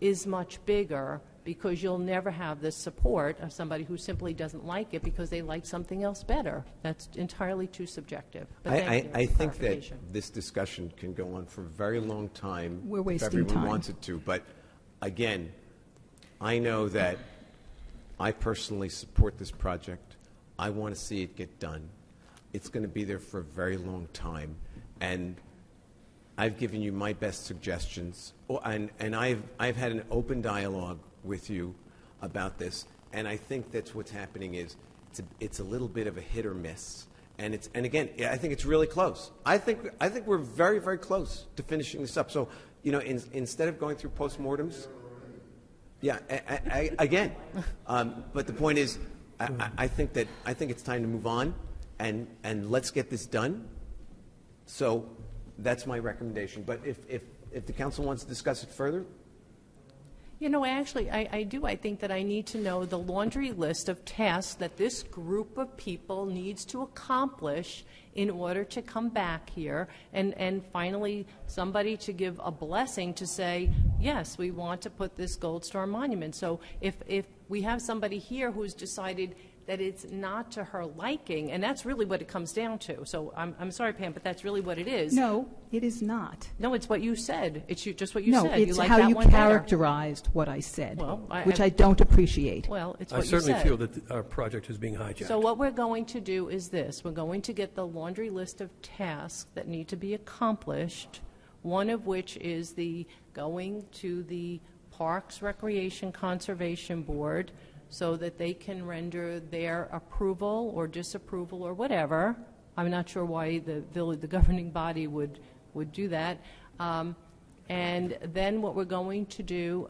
is much bigger, because you'll never have the support of somebody who simply doesn't like it because they like something else better. That's entirely too subjective. But thank you I for think that clarification. this discussion can go on for a very long time. We're wasting if everyone time. wants it to. But again, I know that I personally support this project. I want to see it get done. It's going to be there for a very long time. And I've given you my best suggestions. And I've had an open dialogue with you about this, and I think that's what's happening is it's a little bit of a hit or miss, and again, I think it's really close. I think we're very, very close to finishing this up. So, you know, instead of going through postmortems, yeah, again, but the point is, I think it's time to move on, and let's get this done. So that's my recommendation. But if the council wants to discuss it further. You know, actually, I do. I think that I need to know the laundry list of tasks that this group of people needs to accomplish in order to come back here, and finally somebody to give a blessing to say, yes, we want to put this Gold Star monument. So if we have somebody here who's decided that it's not to her liking, and that's really what it comes down to. So I'm sorry, Pam, but that's really what it is. No, it is not. No, it's what you said. It's just what you No, said. it's like how that you one better. characterized what I said, Well, which I don't appreciate. Well, it's I what you said. certainly feel that our project is being hijacked. So what we're going to do is this. We're going to get the laundry list of tasks that need to be accomplished, one of which is the going to the Parks Recreation Conservation Board so that they can render their approval or disapproval or whatever. I'm not sure why the governing body would do that. And then what we're going to do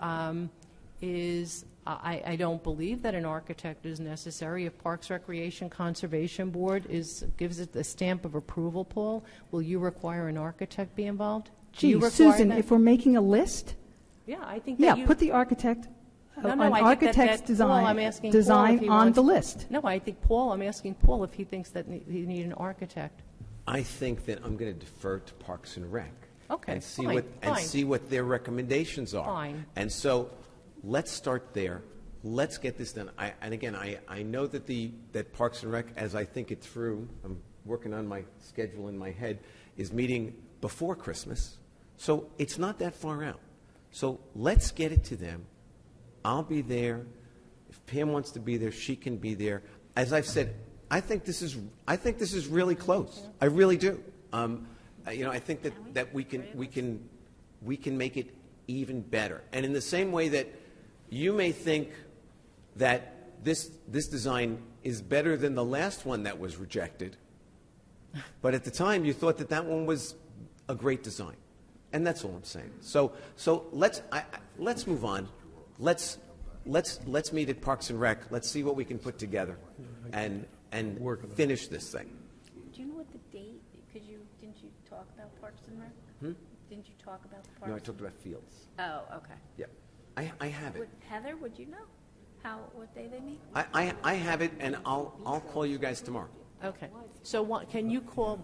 is, I don't believe that an architect is necessary. If Parks Recreation Conservation Board gives it the stamp of approval, Paul, will you require an architect be involved? Do you Gee, require Susan, that? if we're making a list, Yeah, I think yeah, that you... put the architect, No, an I think architect's Paul, I'm asking Paul if design he on wants- the list. No, I think Paul, I'm asking Paul if he thinks that you need an architect. I think that I'm going to defer to Parks and Rec. Okay, And see fine, and fine. see what their recommendations are. Fine. And so, let's start there. Let's get this done. And again, I know that Parks and Rec, as I think it through, I'm working on my schedule in my head, is meeting before Christmas. So it's not that far out. So let's get it to them. I'll be there. If Pam wants to be there, she can be there. As I've said, I think this is really close. I really do. I think that we can make it even better. And in the same way that you may think that this design is better than the last one that was rejected, but at the time you thought that one was a great design. And that's all I'm saying. So let's move on. Let's meet at Parks and Rec. Let's see what we can put together and finish this thing. Do you know what the date, didn't you talk about Parks and Rec? Didn't you talk about the Parks? No, I talked about Fields. Oh, okay. Yeah, I have it. Heather, would you know what day they meet? I have it, and I'll call you guys tomorrow. Okay. So can you call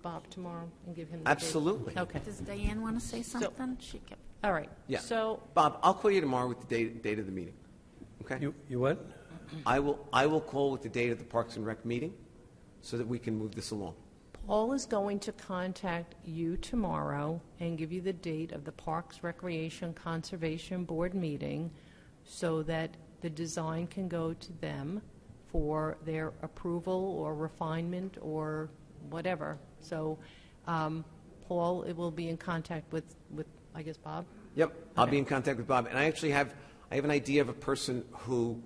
Bob tomorrow and give him the date? Absolutely. Okay. Does Diane want to say something? She kept. All right. Yeah. So Bob, I'll call you tomorrow with the date of the meeting. Okay. You what? I will call with the date of the Parks and Rec meeting, so that we can move this along. Paul is going to contact you tomorrow and give you the date of the Parks Recreation Conservation Board meeting so that the design can go to them for their approval or refinement or whatever. So Paul will be in contact with I guess, Bob? Yep, I'll Okay. be in contact with Bob. And I actually have an idea of a person who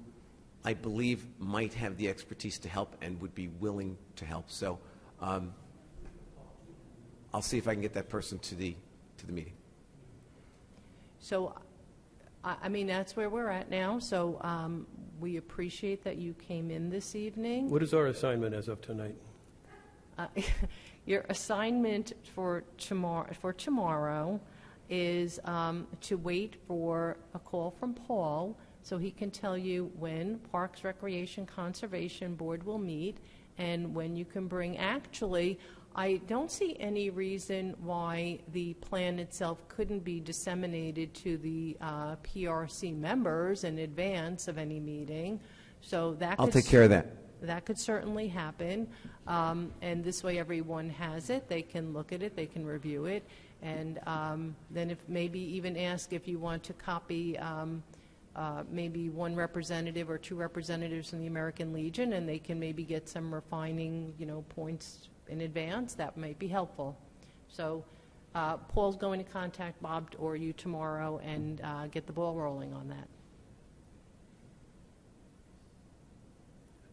I believe might have the expertise to help and would be willing to help. So I'll see if I can get that person to the meeting. So, I mean, that's where we're at now. So we appreciate that you came in this evening. What is our assignment as of tonight? Your assignment for tomorrow is to wait for a call from Paul so he can tell you when Parks Recreation Conservation Board will meet and when you can bring. Actually, I don't see any reason why the plan itself couldn't be disseminated to the PRC members in advance of any meeting. So that I'll could take care of that. That could certainly happen, and this way everyone has it. They can look at it, they can review it, and then if maybe even ask if you want to copy maybe one representative or two representatives from the American Legion, and they can maybe get some refining, points in advance. That might be helpful. So Paul's going to contact Bob or you tomorrow and get the ball rolling on that.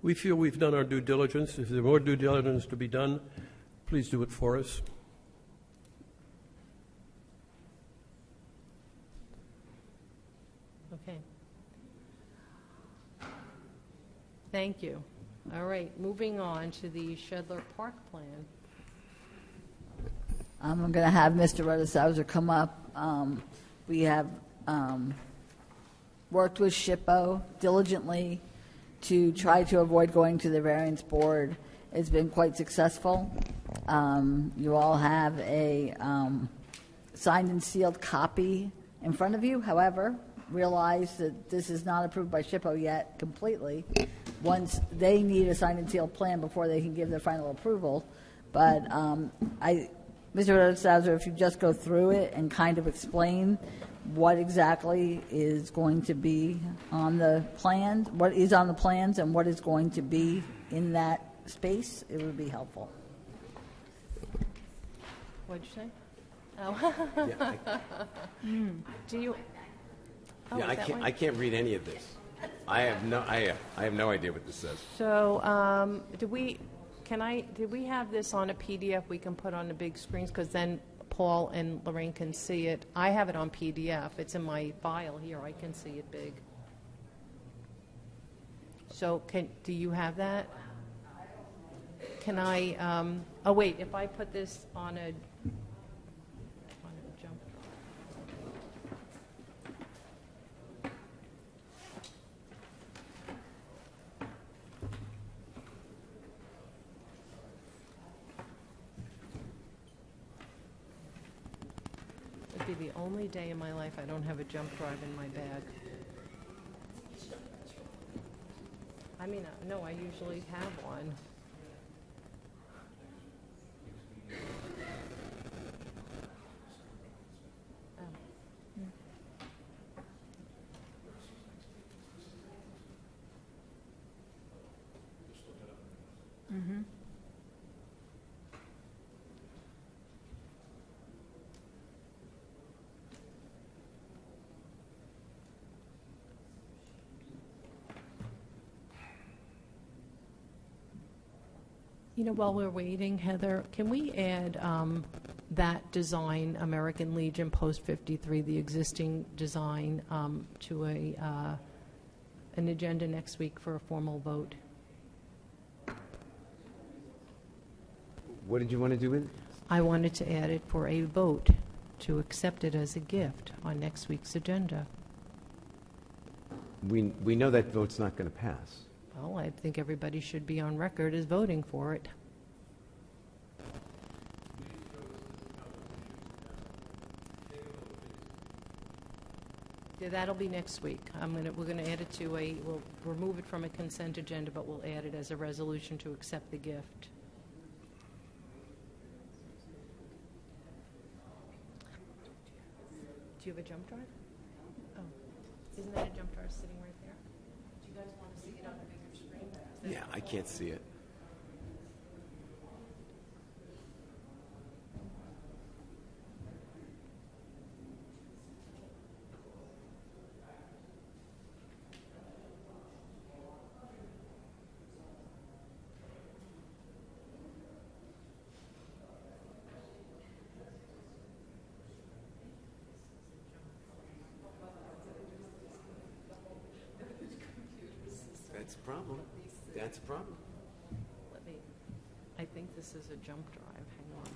We feel we've done our due diligence. If there's more due diligence to be done, please do it for us. Okay. Thank you. All right, moving on to the Shedler Park plan. I'm going to have Mr. Rudisauser come up. We have worked with SHPO diligently to try to avoid going to the variance board. It's been quite successful. You all have a signed and sealed copy in front of you. However, realize that this is not approved by SHPO yet completely, once they need a signed and sealed plan before they can give their final approval. But Mr. Rhodesauer, if you just go through it and kind of explain what exactly is going to be on the plan, what is on the plans and what is going to be in that space, it would be helpful. What'd you say? Oh. Do you? Oh, Yeah, is that one? I can't read any of this. I have no idea what this says. So, did we have this on a PDF we can put on the big screens? Because then Paul and Lorraine can see it. I have it on PDF. It's in my file here. I can see it big. So, do you have that? Can I, oh wait, if I put this on a jump It'd be the only day in my life I don't have a jump drive in my bag. I mean, no, I usually have one. You know, while we're waiting, Heather, can we add that design, American Legion Post 53, the existing design, to an agenda next week for a formal vote? What did you want to do with it? I wanted to add it for a vote to accept it as a gift on next week's agenda. We know that vote's not going to pass. Well, I think everybody should be on record as voting for it. Yeah, that'll be next week. We're gonna add it to we'll remove it from a consent agenda, but we'll add it as a resolution to accept the gift. Do you have a jump drive? Oh, isn't that a jump drive sitting right there? Do you guys want to see it on a bigger screen? Yeah, I can't see it. That's a problem. That's a problem. I think this is a jump drive. Hang on.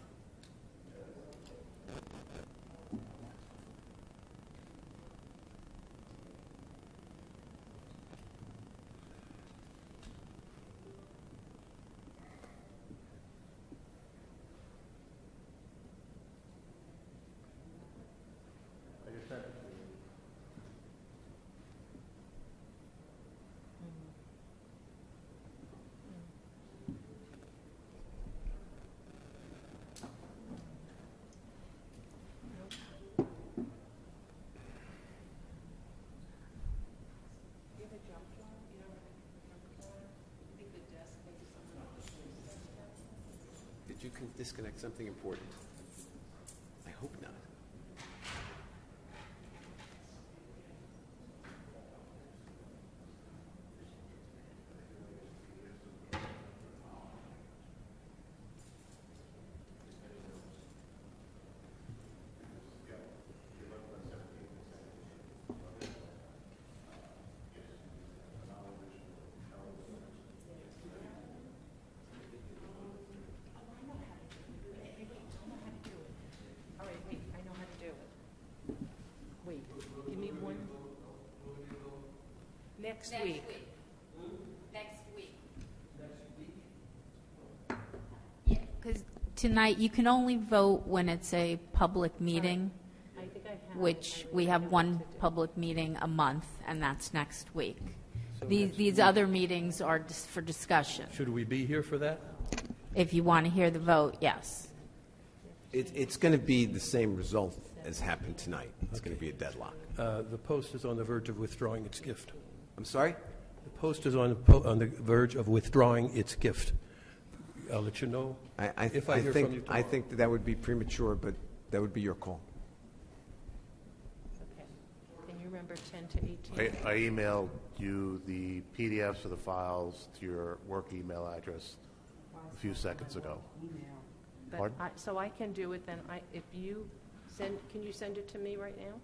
Did you disconnect something important? I hope not. All right, wait, I know how to do it. Wait, give me one. Next week. Next week. Yeah, because tonight, you can only vote when it's a public meeting, I think I have. which we have one public meeting a month, and that's next week. So These other meetings are just for discussion. Should we be here for that? If you want to hear the vote, yes. It's going to be the same result as happened tonight. It's going to be a deadlock. The Post is on the verge of withdrawing its gift. I'm sorry? The Post is on the verge of withdrawing its gift. I'll let you know if I hear from you tomorrow. I think that would be premature, but that would be your call. Okay. Can you remember 10 to 18? I emailed you the PDFs of the files to your work email address a few seconds ago. But Pardon? so I can do it then, if you can you send it to me right now,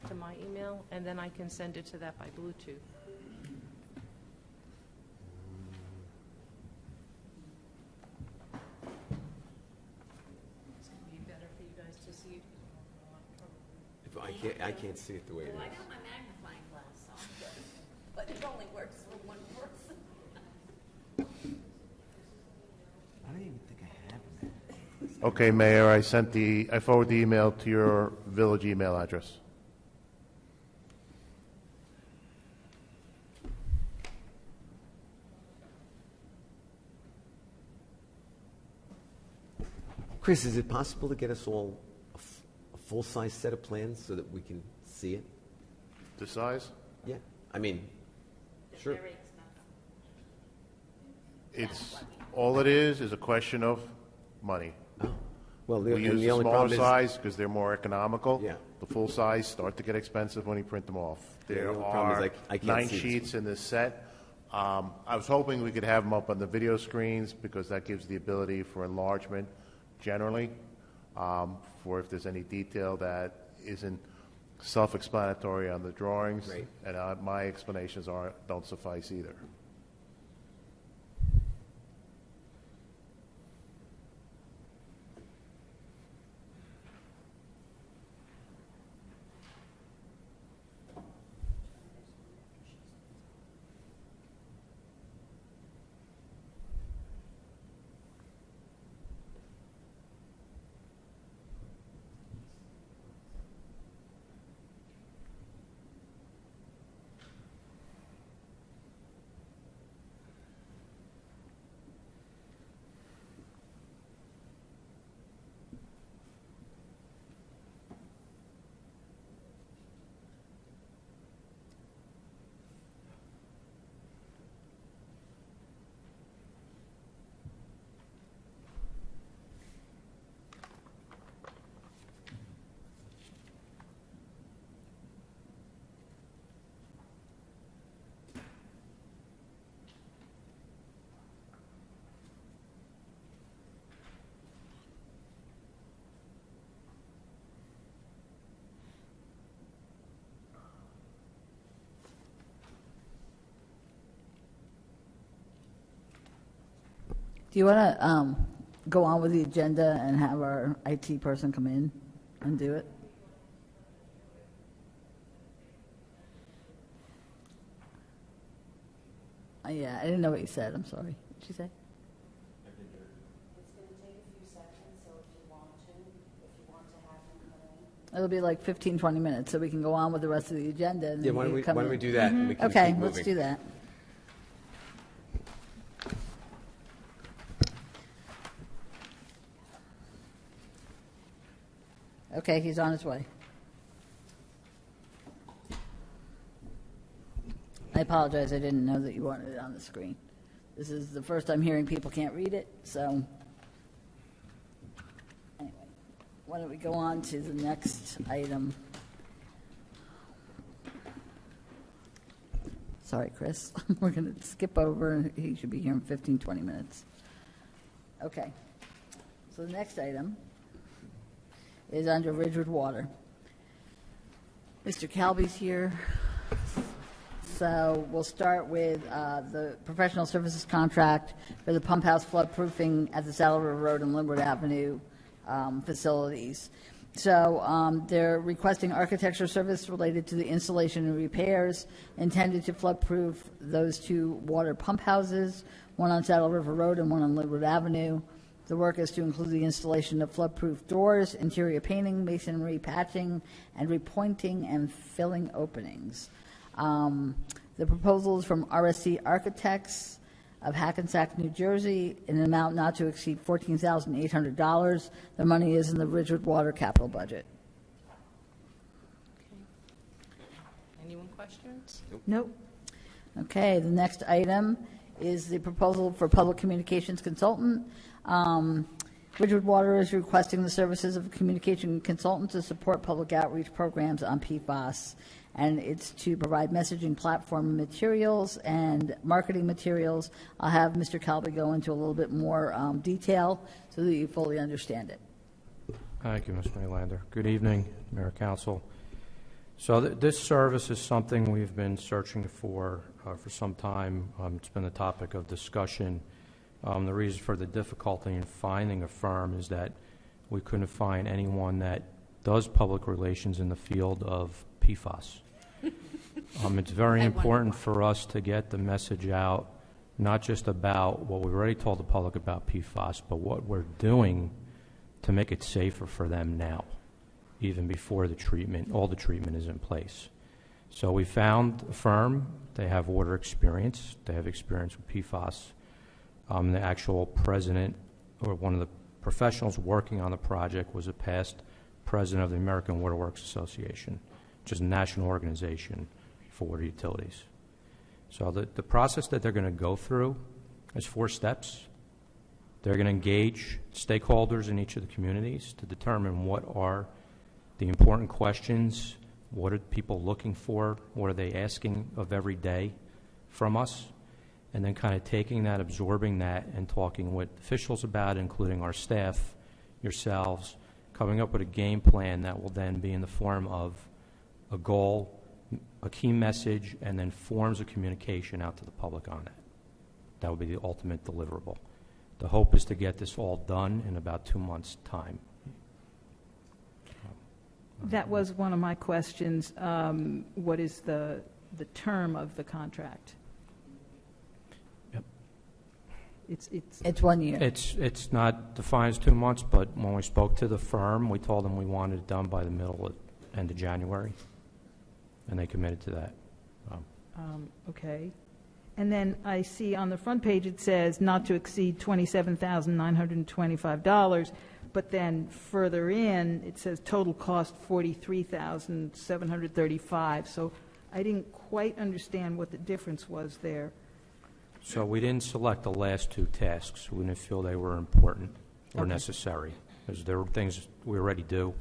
to my email, and then I can send it to that by Bluetooth? It's going to be better for you guys to see it. If I can't see it the way it is. my magnifying glass, so I'm good. But it only works for one person. I don't even think I have it. Okay, Mayor, I forwarded the email to your village email address. Chris, is it possible to get us all a full-size set of plans so that we can see it? The size? Yeah. I mean, sure. It's, all it is a question of money. Well, We use the the only smaller problem is, size because they're more economical. Yeah. The full size start to get expensive when you print them off. Yeah, the There only problem is are I can't 9 see this. sheets in this set. I was hoping we could have them up on the video screens because that gives the ability for enlargement generally, for if there's any detail that isn't self-explanatory on the drawings. Right. And my explanations don't suffice either. Do you want to go on with the agenda and have our IT person come in and do it? Yeah, I didn't know what you said. I'm sorry. What did you say? It's going to take a few seconds, so if you want to have him come in. It'll be like 15, 20 minutes, so we can go on with the rest of the agenda. And yeah, then why you come don't in. we do that? And we can Okay, keep let's moving. do that. Okay, he's on his way. I apologize, I didn't know that you wanted it on the screen. This is the first I'm hearing people can't read it, so. Anyway, why don't we go on to the next item? Sorry, Chris. We're going to skip over. He should be here in 15, 20 minutes. Okay. So the next item is under Ridgewood Water. Mr. Calby's here. So we'll start with the professional services contract for the pump house floodproofing at the Saddle River Road and Linwood Avenue facilities. So they're requesting architecture service related to the installation and repairs intended to floodproof those two water pump houses, one on Saddle River Road and one on Linwood Avenue. The work is to include the installation of floodproof doors, interior painting, masonry patching, and repointing and filling openings. The proposal is from RSC Architects of Hackensack, New Jersey, in an amount not to exceed $14,800. The money is in the Ridgewood Water capital budget. Anyone questions? Nope. Okay, the next item is the proposal for public communications consultant. Ridgewood Water is requesting the services of a communication consultant to support public outreach programs on PFAS, and it's to provide messaging platform materials and marketing materials. I'll have Mr. Calvi go into a little bit more detail so that you fully understand it. Thank you, Ms. Nylander. Good evening, Mayor Council. So this service is something we've been searching for some time. It's been a topic of discussion. The reason for the difficulty in finding a firm is that we couldn't find anyone that does public relations in the field of PFAS. It's very important for us to get the message out, not just about what we've already told the public about PFAS, but what we're doing to make it safer for them now, even before the treatment, all the treatment is in place. So we found a firm. They have water experience. They have experience with PFAS. The actual president, or one of the professionals working on the project, was a past president of the American Water Works Association, which is a national organization for water utilities. So the process that they're going to go through is 4 steps. They're going to engage stakeholders in each of the communities to determine what are the important questions, what are people looking for, what are they asking of every day from us, and then kind of taking that, absorbing that, and talking with officials about it, including our staff, yourselves, coming up with a game plan that will then be in the form of a goal, a key message, and then forms of communication out to the public on it. That would be the ultimate deliverable. The hope is to get this all done in about 2 months' time. That was one of my questions. What is the term of the contract? Yep. It's 1 year. It's not defined as 2 months, but when we spoke to the firm, we told them we wanted it done by the end of January, and they committed to that. Okay. And then I see on the front page it says not to exceed $27,925, but then further in it says total cost $43,735. So I didn't quite understand what the difference was there. So we didn't select the last 2 tasks. We didn't feel they were important or necessary, because there were things we already do.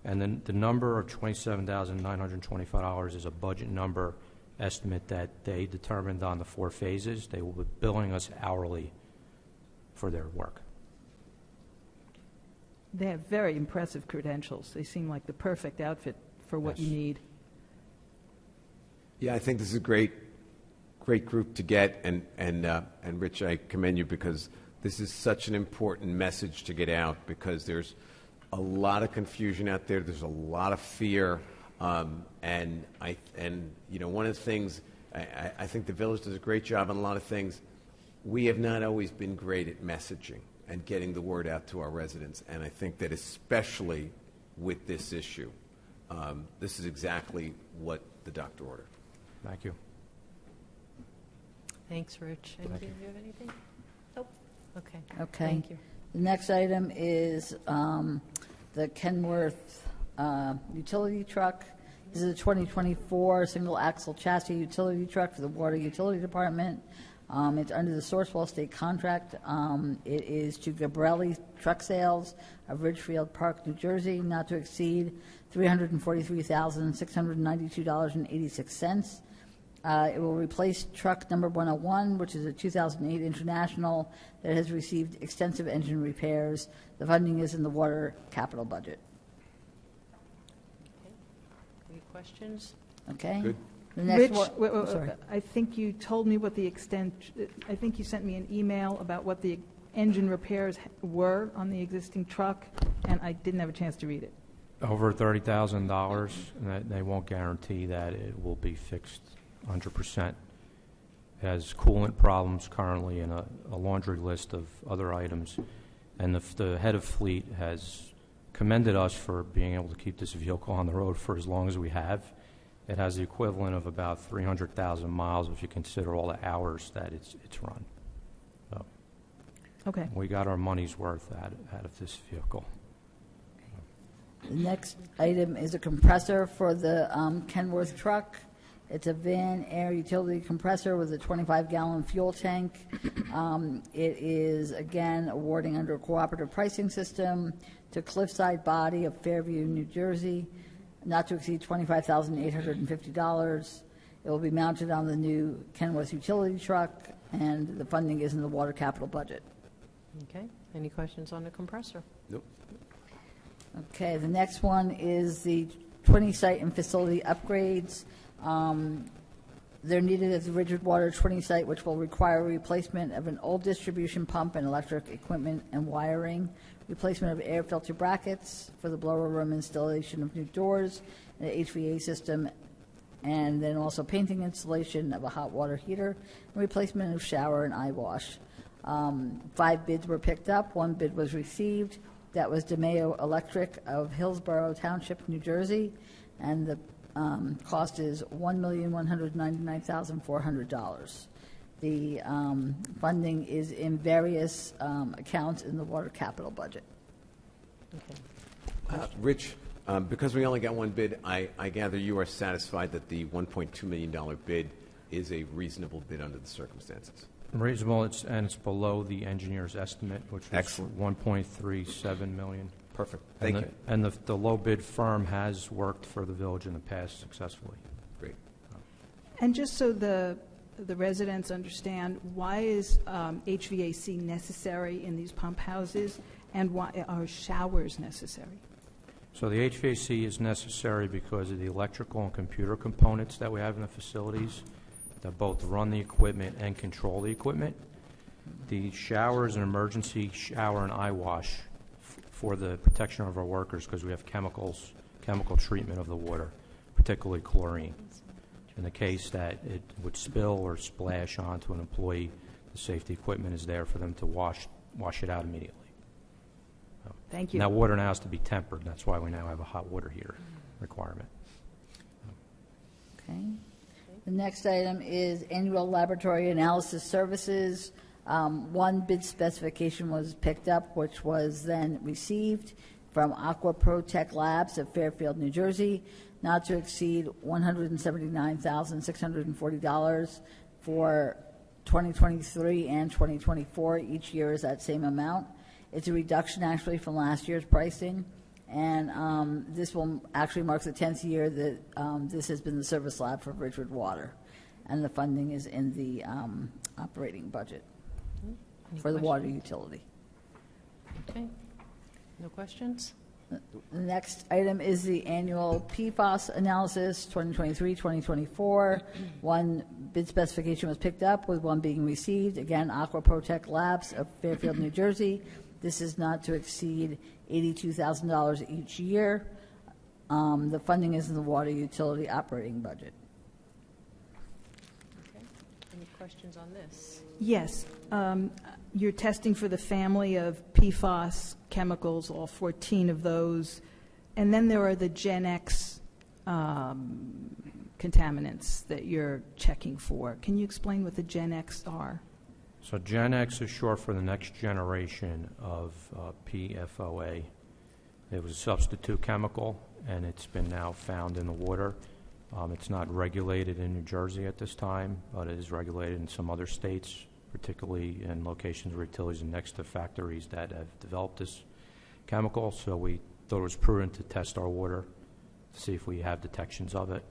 And then the number of $27,925 is a budget number estimate that they determined on the 4 phases. They will be billing us hourly for their work. They have very impressive credentials. They seem like the perfect outfit for what Yes. you need. Yeah, I think this is a great group to get, and Rich, I commend you, because this is such an important message to get out, because there's a lot of confusion out there. There's a lot of fear, and one of the things I think the village does a great job on a lot of things. We have not always been great at messaging and getting the word out to our residents, and I think that especially with this issue, this is exactly what the doctor ordered. Thank you. Thanks, Rich. Anybody, do you have anything? Nope. Okay. Okay. Thank you. The next item is the Kenworth utility truck. This is a 2024 single-axle chassis utility truck for the Water Utility Department. It's under the Sourcewell State contract. It is to Gabrelli Truck Sales of Ridgefield Park, New Jersey, not to exceed $343,692.86. It will replace truck number 101, which is a 2008 International that has received extensive engine repairs. The funding is in the water capital budget. Any questions? Okay? Good. The next Rich, one, wait, I'm sorry. I think you told me what the I think you sent me an email about what the engine repairs were on the existing truck, and I didn't have a chance to read it. Over $30,000, and they won't guarantee that it will be fixed 100%. It has coolant problems currently and a laundry list of other items. And the head of fleet has commended us for being able to keep this vehicle on the road for as long as we have. It has the equivalent of about 300,000 miles if you consider all the hours that it's run. So Okay. we got our money's worth out of this vehicle. The next item is a compressor for the Kenworth truck. It's a van air utility compressor with a 25-gallon fuel tank. It is, again, awarding under a cooperative pricing system to Cliffside Body of Fairview, New Jersey, not to exceed $25,850. It will be mounted on the new Kenworth utility truck, and the funding is in the water capital budget. Okay, any questions on the compressor? Nope. Okay, the next one is the 20 site and facility upgrades. They're needed at the Ridgewood Water 20 site, which will require replacement of an old distribution pump and electric equipment and wiring, replacement of air filter brackets for the blower room, installation of new doors, and an HVA system, and then also painting installation of a hot water heater, and replacement of shower and eye wash. 5 bids were picked up. 1 bid was received. That was DeMayo Electric of Hillsborough Township, New Jersey, and the cost is $1,199,400. The funding is in various accounts in the water capital budget. Rich, because we only got 1 bid, I gather you are satisfied that the $1.2 million bid is a reasonable bid under the circumstances. Reasonable, and it's below the engineer's estimate, which was Excellent. $1.37 million. Perfect. Thank you. And the low bid firm has worked for the village in the past successfully. Great. And just so the residents understand, why is HVAC necessary in these pump houses, and why are showers necessary? So the HVAC is necessary because of the electrical and computer components that we have in the facilities that both run the equipment and control the equipment. The shower is an emergency shower and eye wash for the protection of our workers because we have chemical treatment of the water, particularly chlorine. In the case that it would spill or splash onto an employee, the safety equipment is there for them to wash it out immediately. Thank you. Now, water now has to be tempered. That's why we now have a hot water heater requirement. Okay. The next item is annual laboratory analysis services. 1 bid specification was picked up, which was then received from Aqua Protech Labs of Fairfield, New Jersey, not to exceed $179,640 for 2023 and 2024. Each year is that same amount. It's a reduction actually from last year's pricing, and this will actually mark the 10th year that this has been the service lab for Ridgewood Water, and the funding is in the operating budget for the water utility. Okay, no questions? The next item is the annual PFAS analysis, 2023-2024. 1 bid specification was picked up, with 1 being received. Again, Aqua Protech Labs of Fairfield, New Jersey. This is not to exceed $82,000 each year. The funding is in the water utility operating budget. Okay, any questions on this? Yes. You're testing for the family of PFAS chemicals, all 14 of those. And then there are the Gen X contaminants that you're checking for. Can you explain what the Gen X are? So Gen X is short for the next generation of PFOA. It was a substitute chemical, and it's been now found in the water. It's not regulated in New Jersey at this time, but it is regulated in some other states, particularly in locations where utilities are next to factories that have developed this chemical. So we thought it was prudent to test our water to see if we have detections of it,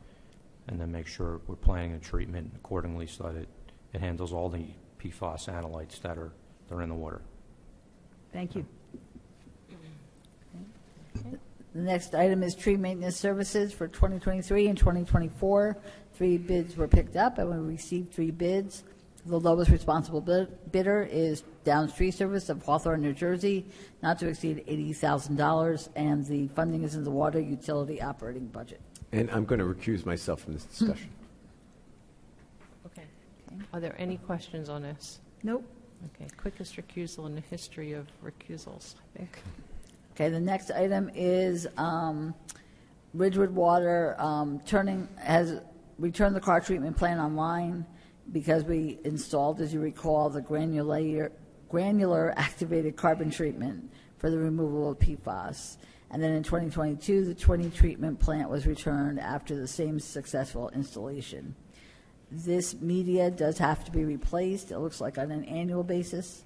and then make sure we're planning a treatment accordingly so that it handles all the PFAS analytes that are in the water. Thank you. The next item is tree maintenance services for 2023 and 2024. 3 bids were picked up, and we received 3 bids. The lowest responsible bidder is Downs Tree Service of Hawthorne, New Jersey, not to exceed $80,000, and the funding is in the water utility operating budget. And I'm going to recuse myself from this discussion. Okay. Are there any questions on this? Nope. Okay, quickest recusal in the history of recusals, I think. Okay, the next item is Ridgewood Water has returned the car treatment plant online because we installed, as you recall, the granular activated carbon treatment for the removal of PFAS. And then in 2022, the 20 treatment plant was returned after the same successful installation. This media does have to be replaced, it looks like on an annual basis,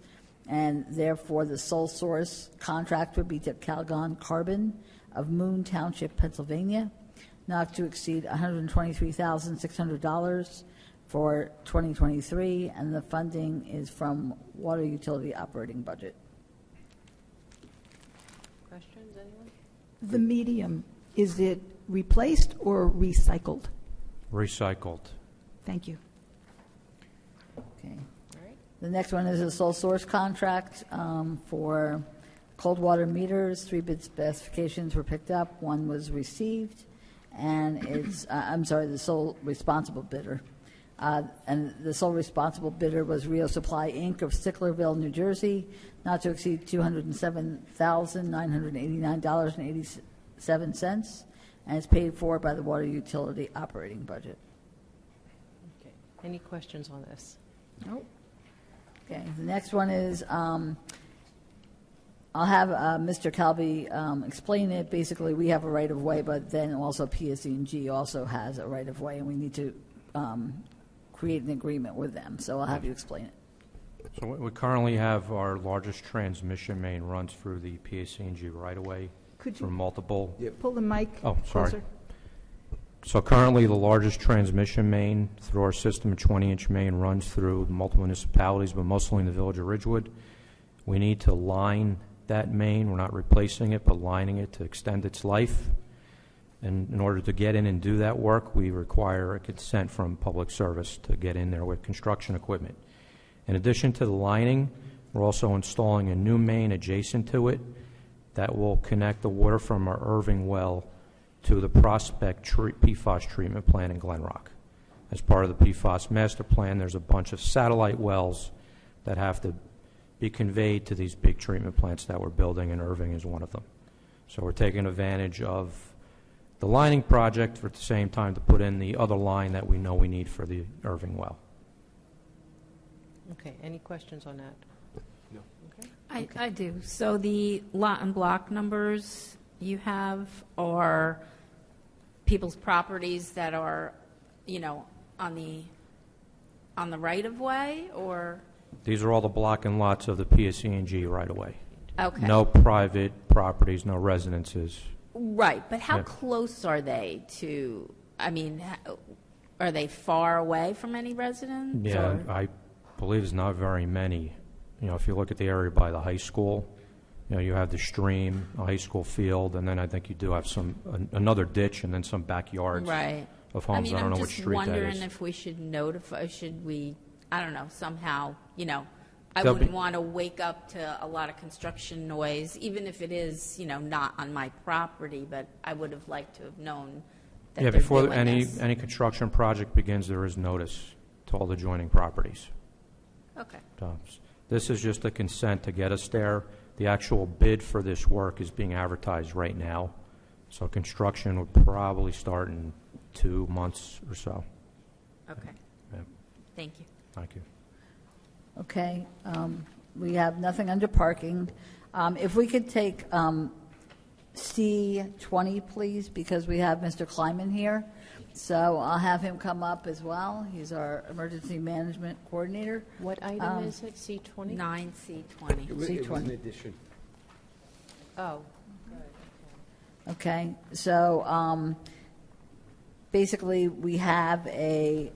and therefore the sole source contract would be to Calgon Carbon of Moon Township, Pennsylvania, not to exceed $123,600 for 2023, and the funding is from water utility operating budget. Questions, anyone? The medium, is it replaced or recycled? Recycled. Thank you. Okay. All right. The next one is a sole source contract for cold water meters. 3 bid specifications were picked up. 1 was received, and it's, the sole responsible bidder. And the sole responsible bidder was Rio Supply, Inc. of Sticklerville, New Jersey, not to exceed $207,989.87, and it's paid for by the water utility operating budget. Okay. Any questions on this? Nope. Okay, the next one is, I'll have Mr. Calvi explain it. Basically, we have a right-of-way, but then also PSE&G also has a right-of-way, and we need to create an agreement with them. So I'll have you explain it. So we currently have our largest transmission main runs through the PSE&G right-of-way Could for you multiple. pull the mic Oh, sorry. closer? So currently, the largest transmission main through our system, a 20-inch main, runs through multiple municipalities, but mostly in the village of Ridgewood. We need to line that main. We're not replacing it, but lining it to extend its life. And in order to get in and do that work, we require a consent from Public Service to get in there with construction equipment. In addition to the lining, we're also installing a new main adjacent to it that will connect the water from our Irving well to the Prospect PFAS treatment plant in Glen Rock. As part of the PFAS master plan, there's a bunch of satellite wells that have to be conveyed to these big treatment plants that we're building, and Irving is one of them. So we're taking advantage of the lining project at the same time to put in the other line that we know we need for the Irving well. Okay. Any questions on that? No. Okay. I do. So the lot and block numbers you have are people's properties that are, on the right of way, or? These are all the block and lots of the PSE&G right away. Okay. No private properties, no residences. Right, but how Yeah. close are they to, are they far away from any residents? Yeah, or- I believe there's not very many. If you look at the area by the high school, you have the stream, a high school field, and then I think you do have another ditch and then some backyards Right. of homes. I don't know which street that I'm just wondering is. if we should notify, should we, I don't know, somehow, I There'll wouldn't be- want to wake up to a lot of construction noise, even if it is, not on my property, but I would have liked to have known that Yeah, they're before doing any this. construction project begins, there is notice to all the adjoining properties. Okay. So, this is just a consent to get us there. The actual bid for this work is being advertised right now, so construction would probably start in 2 months or so. Okay. Yeah. Thank you. Thank you. Okay, we have nothing under parking. If we could take C20, please, because we have Mr. Kleiman here. So I'll have him come up as well. He's our emergency management coordinator. What item is it? C20? 9C20. It was C20. an addition. Oh. Okay, so basically, we had a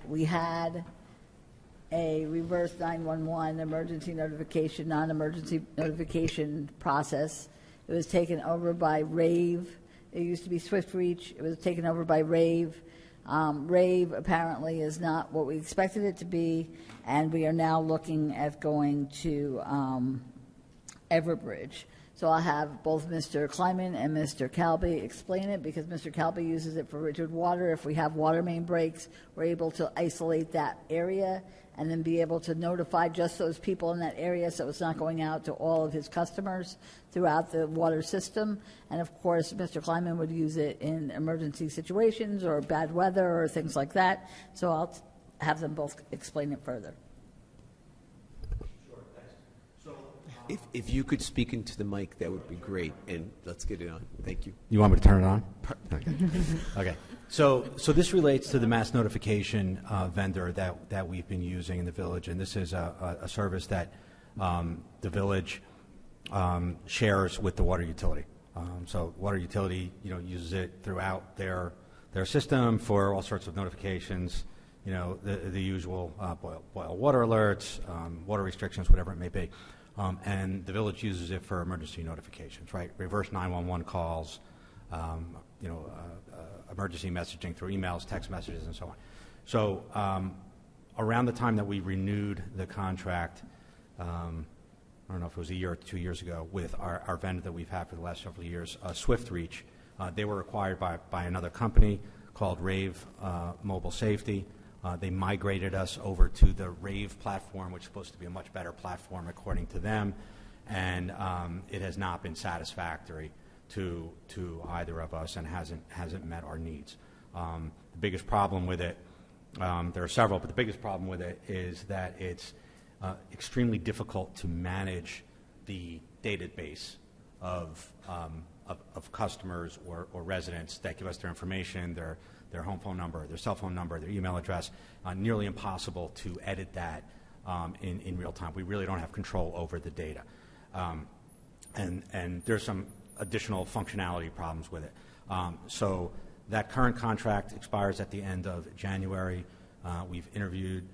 reverse 911 emergency notification, non-emergency notification process. It was taken over by Rave. It used to be Swift Reach. It was taken over by Rave. Rave apparently is not what we expected it to be, and we are now looking at going to Everbridge. So I'll have both Mr. Kleiman and Mr. Calby explain it, because Mr. Calby uses it for Ridgewood Water. If we have water main breaks, we're able to isolate that area and then be able to notify just those people in that area, so it's not going out to all of his customers throughout the water system. And of course, Mr. Kleiman would use it in emergency situations or bad weather or things like that. So I'll have them both explain it further. If you could speak into the mic, that would be great, and let's get it on. Thank you. You want me to turn it on? Okay. Okay. So this relates to the mass notification vendor that we've been using in the village, and this is a service that the village shares with the water utility. So water utility, uses it throughout their system for all sorts of notifications. The usual boil water alerts, water restrictions, whatever it may be. And the village uses it for emergency notifications, right? Reverse 911 calls, emergency messaging through emails, text messages, and so on. So around the time that we renewed the contract, I don't know if it was a year or 2 years ago, with our vendor that we've had for the last several years, SwiftReach, they were acquired by another company called Rave Mobile Safety. They migrated us over to the Rave platform, which is supposed to be a much better platform according to them, and it has not been satisfactory to either of us and hasn't met our needs. The biggest problem with it, there are several, but the biggest problem with it is that it's extremely difficult to manage the database of customers or residents that give us their information, their home phone number, their cell phone number, their email address. Nearly impossible to edit that in real time. We really don't have control over the data. And there's some additional functionality problems with it. So that current contract expires at the end of January. We've interviewed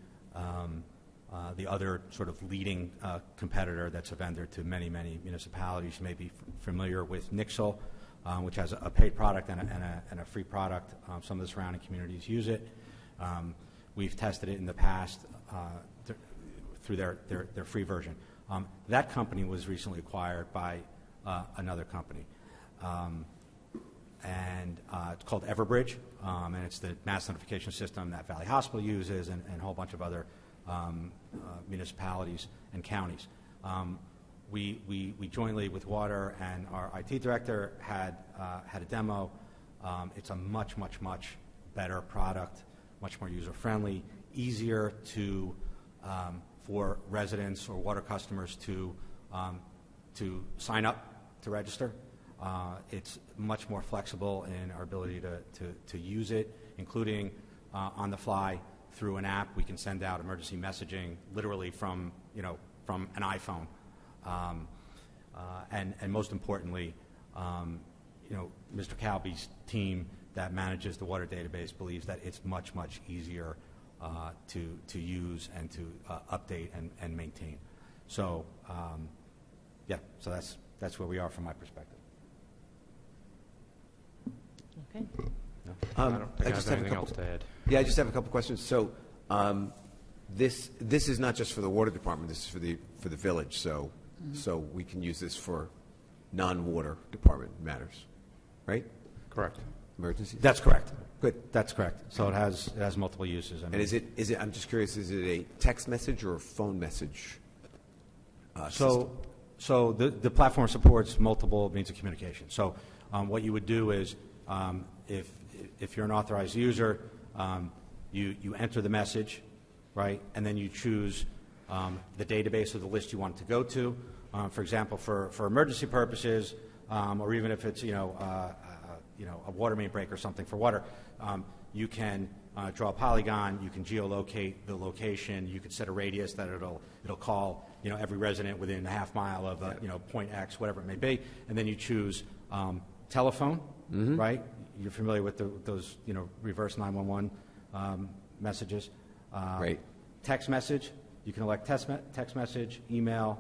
the other sort of leading competitor that's a vendor to many, many municipalities. You may be familiar with Nixle, which has a paid product and a free product. Some of the surrounding communities use it. We've tested it in the past through their free version. That company was recently acquired by another company. And it's called Everbridge, and it's the mass notification system that Valley Hospital uses and a whole bunch of other municipalities and counties. We jointly with Water and our IT director had a demo. It's a much better product, much more user-friendly, easier for residents or water customers to sign up to register. It's much more flexible in our ability to use it, including on the fly through an app. We can send out emergency messaging literally from an iPhone. And most importantly, Mr. Calby's team that manages the water database believes that it's much easier to use and to update and maintain. So, so that's where we are from my perspective. Okay. I don't think I have anything else to add. Yeah, I just have a couple questions. So, this is not just for the water department. This is for the village. So, so we can use this for non-water department matters, right? Correct. Emergencies. That's correct. Good. That's correct. So it has multiple uses. And is it? I'm just curious. Is it a text message or a phone message? System? So the platform supports multiple means of communication. So what you would do is, if you're an authorized user, you enter the message, right, and then you choose the database or the list you want it to go to. For example, for emergency purposes, or even if it's a water main break or something for water, you can draw a polygon. You can geolocate the location. You can set a radius that it'll call every resident within a half mile of point X, whatever it may be, and then you choose telephone, right? You're familiar with those reverse 911 messages. Right. Text message. You can elect text message, email,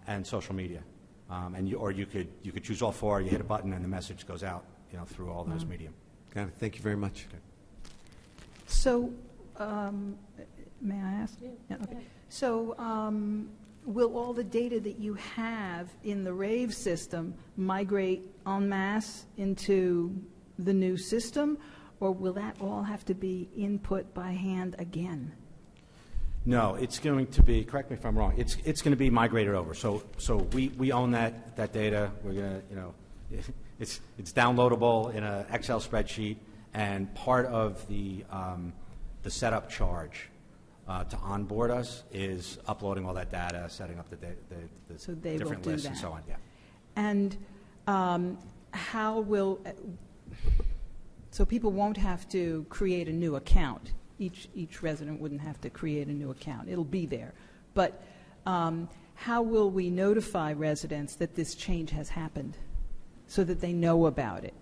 and social media. Or you could choose all four. You hit a button and the message goes out, through all those medium. Got it. Thank you very much. Okay. So, may I ask? Yeah, okay. So, will all the data that you have in the RAVE system migrate en masse into the new system, or will that all have to be input by hand again? No, it's going to be, correct me if I'm wrong, it's going to be migrated over. So we own that data. We're going to, it's downloadable in an Excel spreadsheet, and part of the setup charge to onboard us is uploading all that data, setting up the So they will different do lists and that. so on. Yeah. And how will, so people won't have to create a new account. Each resident wouldn't have to create a new account. It'll be there. But how will we notify residents that this change has happened so that they know about it?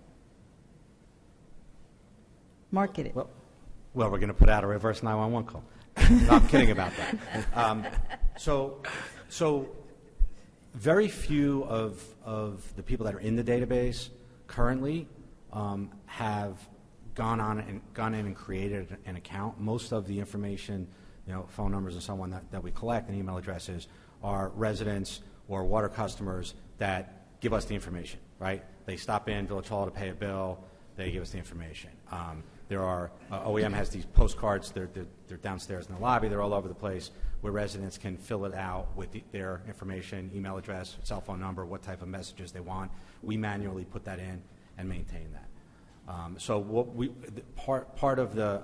Market it. Well, we're going to put out a reverse 911 call. No, I'm kidding about that. So very few of the people that are in the database currently have gone in and created an account. Most of the information, phone numbers and so on that we collect and email addresses are residents or water customers that give us the information, right? They stop in Village Hall to pay a bill, they give us the information. There are, OEM has these postcards, they're downstairs in the lobby, they're all over the place, where residents can fill it out with their information, email address, cell phone number, what type of messages they want. We manually put that in and maintain that. So what part of the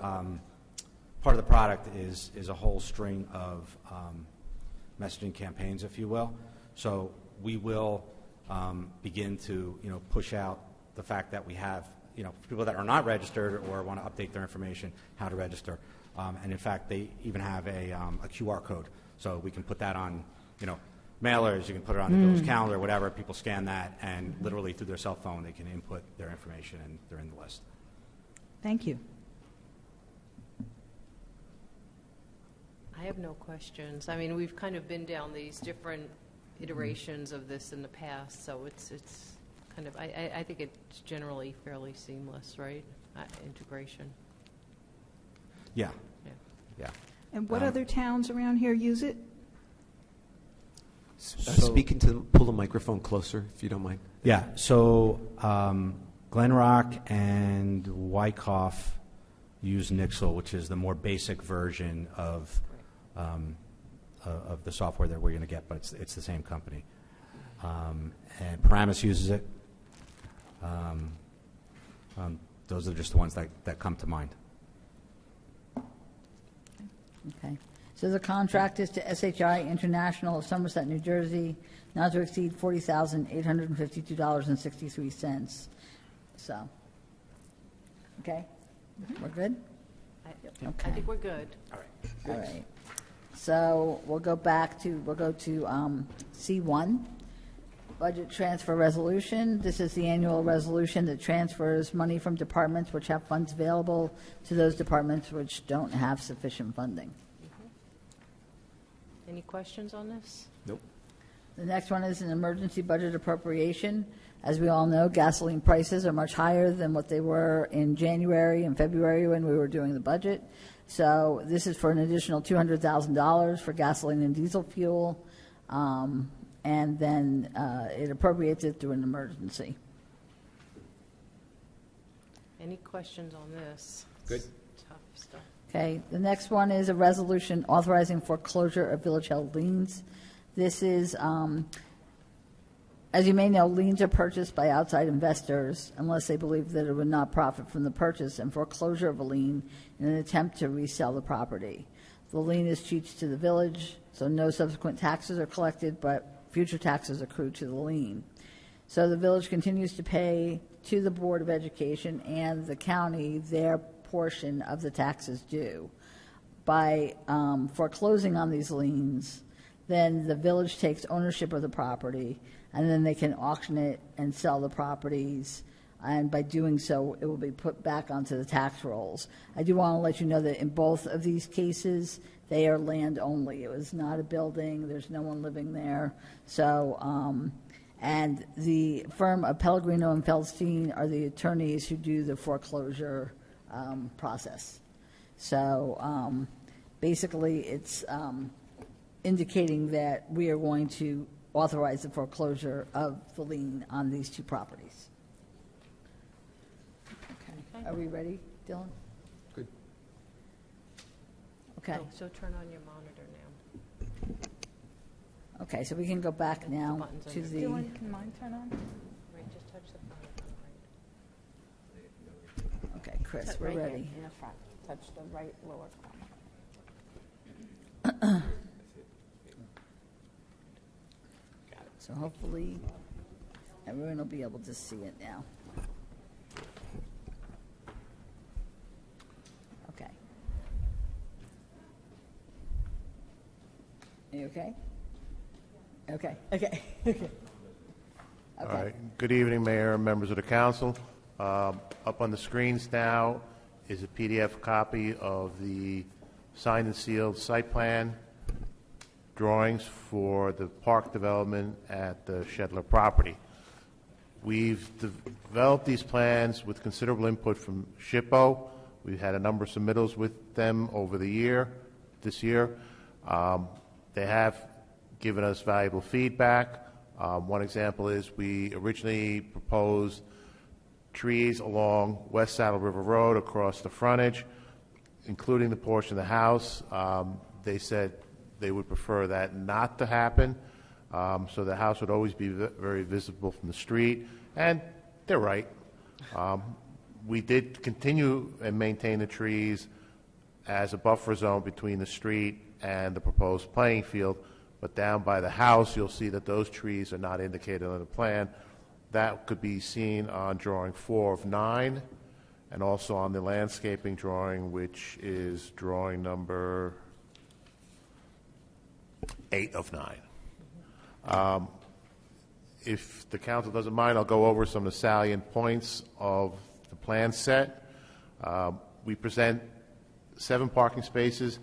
product is a whole string of messaging campaigns, if you will. So we will begin to push out the fact that we have people that are not registered or want to update their information, how to register. And in fact, they even have a QR code, so we can put that on mailers. You can put it on the village calendar, whatever. People scan that, and literally through their cell phone, they can input their information, and they're in the list. Thank you. I have no questions. I mean, we've kind of been down these different iterations of this in the past, so it's kind of, I think it's generally fairly seamless, right? Integration. Yeah. Yeah. And what other towns around here use it? Speak into, pull the microphone closer, if you don't mind. Yeah. So Glen Rock and Wyckoff use Nixle, which is the more basic version of the software that we're going to get, but it's the same company. And Paramus uses it. Those are just the ones that come to mind. Okay. So the contract is to SHI International of Somerset, New Jersey, not to exceed $40,852.63. So, okay? We're good? I Okay. think we're good. All right. All right. So we'll go to C1, budget transfer resolution. This is the annual resolution that transfers money from departments which have funds available to those departments which don't have sufficient funding. Any questions on this? Nope. The next one is an emergency budget appropriation. As we all know, gasoline prices are much higher than what they were in January and February when we were doing the budget. So this is for an additional $200,000 for gasoline and diesel fuel, and then it appropriates it through an emergency. Any questions on this? Good. Tough stuff. Okay, the next one is a resolution authorizing foreclosure of village-held liens. This is, as you may know, liens are purchased by outside investors unless they believe that it would not profit from the purchase and foreclosure of a lien in an attempt to resell the property. The lien is cheats to the village, so no subsequent taxes are collected, but future taxes accrue to the lien. So the village continues to pay to the Board of Education and the county their portion of the taxes due. By foreclosing on these liens, then the village takes ownership of the property, and then they can auction it and sell the properties, and by doing so, it will be put back onto the tax rolls. I do want to let you know that in both of these cases, they are land only. It was not a building, there's no one living there. So, and the firm of Pellegrino and Feldstein are the attorneys who do the foreclosure process. So basically, it's indicating that we are going to authorize the foreclosure of the lien on these two properties. Okay. Are we ready, Dylan? Good. Okay. Oh, so turn on your monitor now. Okay, so we can go back now buttons on to your- the, Dylan, can mine turn on? Right, just touch the button on okay, Chris, we're ready. In the front, touch the right lower corner. So hopefully, everyone will be able to see it now. Okay. Are you okay? Okay, okay, okay. All right. Good evening, Mayor and members of the council. Up on the screens now is a PDF copy of the signed and sealed site plan drawings for the park development at the Shedler property. We've developed these plans with considerable input from SHPO. We've had a number of submittals with them over the year, this year. They have given us valuable feedback. One example is we originally proposed trees along West Saddle River Road across the frontage, including the portion of the house. They said they would prefer that not to happen, so the house would always be very visible from the street, and they're right. We did continue and maintain the trees as a buffer zone between the street and the proposed playing field, but down by the house, you'll see that those trees are not indicated on the plan. That could be seen on drawing 4 of 9, and also on the landscaping drawing, which is drawing number 8 of 9. If the council doesn't mind, I'll go over some of the salient points of the plan set. We present 7 parking spaces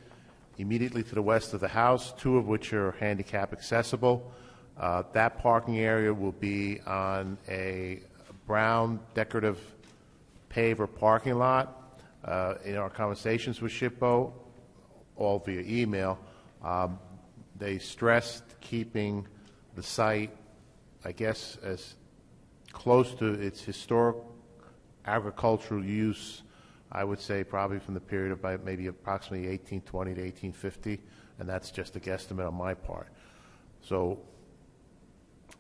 immediately to the west of the house, 2 of which are handicap accessible. That parking area will be on a brown decorative paver parking lot. In our conversations with SHPO, all via email, they stressed keeping the site, I guess, as close to its historic agricultural use, I would say probably from the period of maybe approximately 1820 to 1850, and that's just a guesstimate on my part. So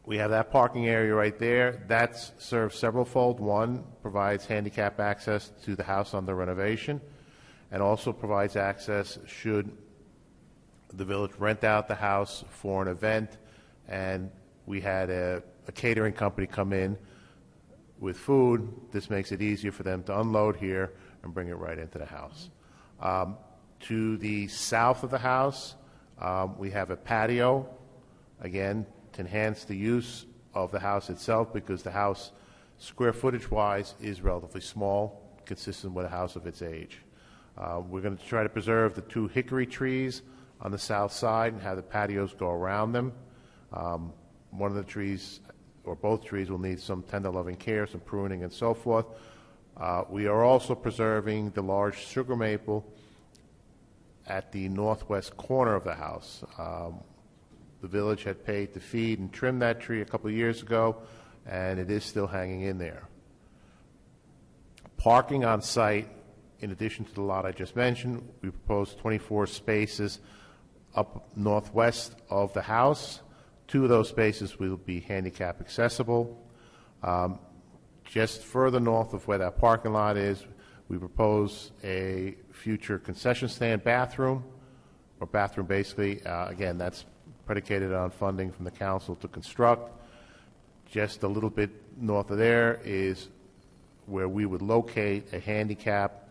we have that parking area right there. That serves several-fold. One, provides handicap access to the house under renovation, and also provides access should the village rent out the house for an event, and we had a catering company come in with food. This makes it easier for them to unload here and bring it right into the house. To the south of the house, we have a patio, again, to enhance the use of the house itself, because the house, square footage-wise, is relatively small, consistent with a house of its age. We're going to try to preserve the 2 hickory trees on the south side and have the patios go around them. One of the trees, or both trees, will need some tender loving care, some pruning and so forth. We are also preserving the large sugar maple at the northwest corner of the house. The village had paid to feed and trim that tree a couple of years ago, and it is still hanging in there. Parking on site, in addition to the lot I just mentioned, we propose 24 spaces up northwest of the house. 2 of those spaces will be handicap accessible. Just further north of where that parking lot is, we propose a future concession stand bathroom, or bathroom basically. Again, that's predicated on funding from the council to construct. Just a little bit north of there is where we would locate a handicap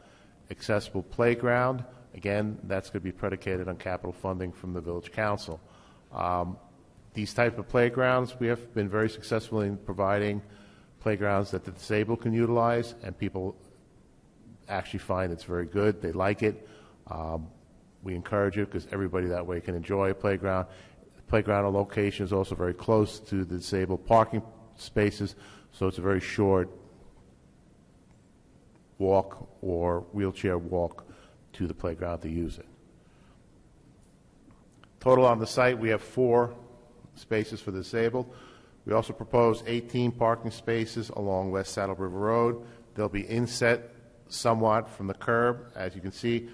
accessible playground. Again, that's going to be predicated on capital funding from the village council. These type of playgrounds, we have been very successful in providing playgrounds that the disabled can utilize, and people actually find it's very good. They like it. We encourage it because everybody that way can enjoy a playground. The playground location is also very close to the disabled parking spaces, so it's a very short walk or wheelchair walk to the playground to use it. Total on the site, we have 4 spaces for the disabled. We also propose 18 parking spaces along West Saddle River Road. They'll be inset somewhat from the curb. As you can see,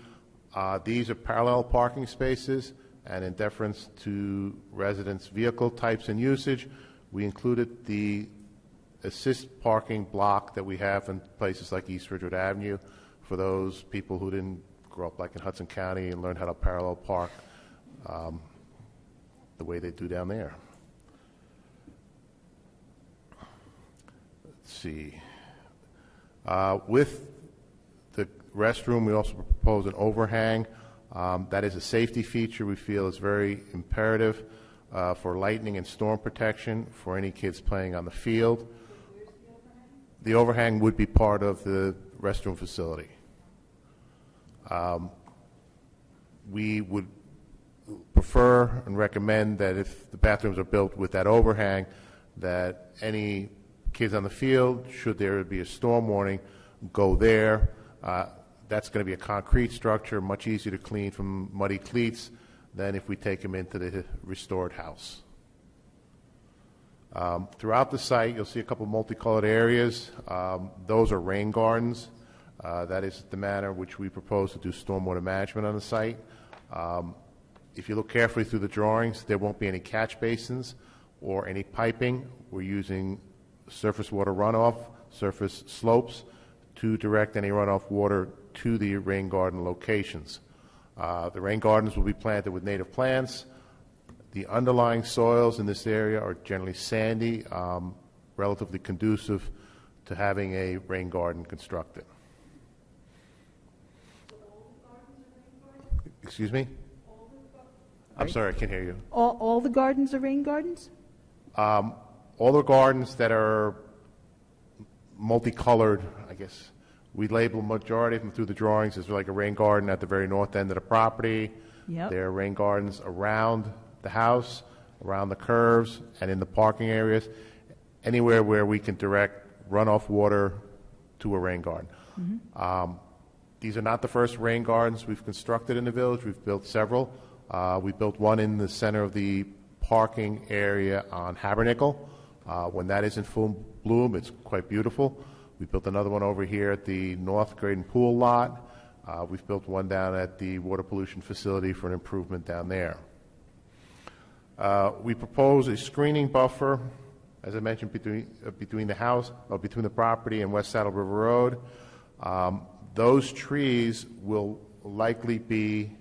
these are parallel parking spaces, and in deference to residents' vehicle types and usage, we included the assist parking block that we have in places like East Ridgewood Avenue for those people who didn't grow up like in Hudson County and learn how to parallel park the way they do down there. Let's see. With the restroom, we also propose an overhang. That is a safety feature we feel is very imperative for lightning and storm protection for any kids playing on the field. The overhang would be part of the restroom facility. We would prefer and recommend that if the bathrooms are built with that overhang, that any kids on the field, should there be a storm warning, go there. That's going to be a concrete structure, much easier to clean from muddy cleats than if we take them into the restored house. Throughout the site, you'll see a couple multicolored areas. Those are rain gardens. That is the manner in which we propose to do stormwater management on the site. If you look carefully through the drawings, there won't be any catch basins or any piping. We're using surface water runoff, surface slopes to direct any runoff water to the rain garden locations. The rain gardens will be planted with native plants. The underlying soils in this area are generally sandy, relatively conducive to having a rain garden constructed. Excuse me? I'm sorry, I can't hear you. All the gardens are rain gardens? All the gardens that are multicolored, I guess, we label majority of them through the drawings as like a rain garden at the very north end of the property. Yep. There are rain gardens around the house, around the curves, and in the parking areas, anywhere where we can direct runoff water to a rain garden. These are not the first rain gardens we've constructed in the village. We've built several. We built one in the center of the parking area on Habernickel. When that is in full bloom, it's quite beautiful. We built another one over here at the North Graden Pool lot. We've built one down at the water pollution facility for an improvement down there. We propose a screening buffer, as I mentioned, between the house, or between the property and West Saddle River Road. Those trees will likely be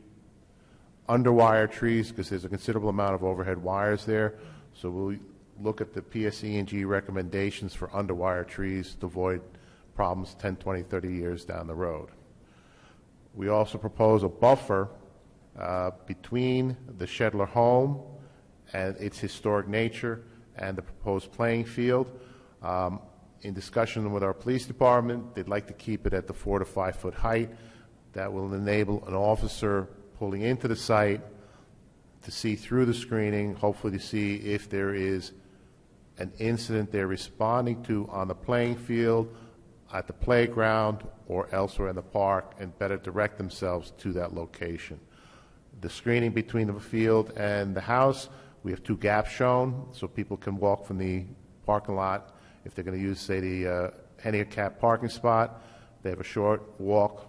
underwire trees because there's a considerable amount of overhead wires there. So we'll look at the PSE&G recommendations for underwire trees to avoid problems 10, 20, 30 years down the road. We also propose a buffer between the Shedler home and its historic nature and the proposed playing field. In discussion with our police department, they'd like to keep it at the 4 to 5 foot height. That will enable an officer pulling into the site to see through the screening, hopefully to see if there is an incident they're responding to on the playing field, at the playground, or elsewhere in the park, and better direct themselves to that location. The screening between the field and the house, we have 2 gaps shown, so people can walk from the parking lot. If they're going to use, say, the handicap parking spot, they have a short walk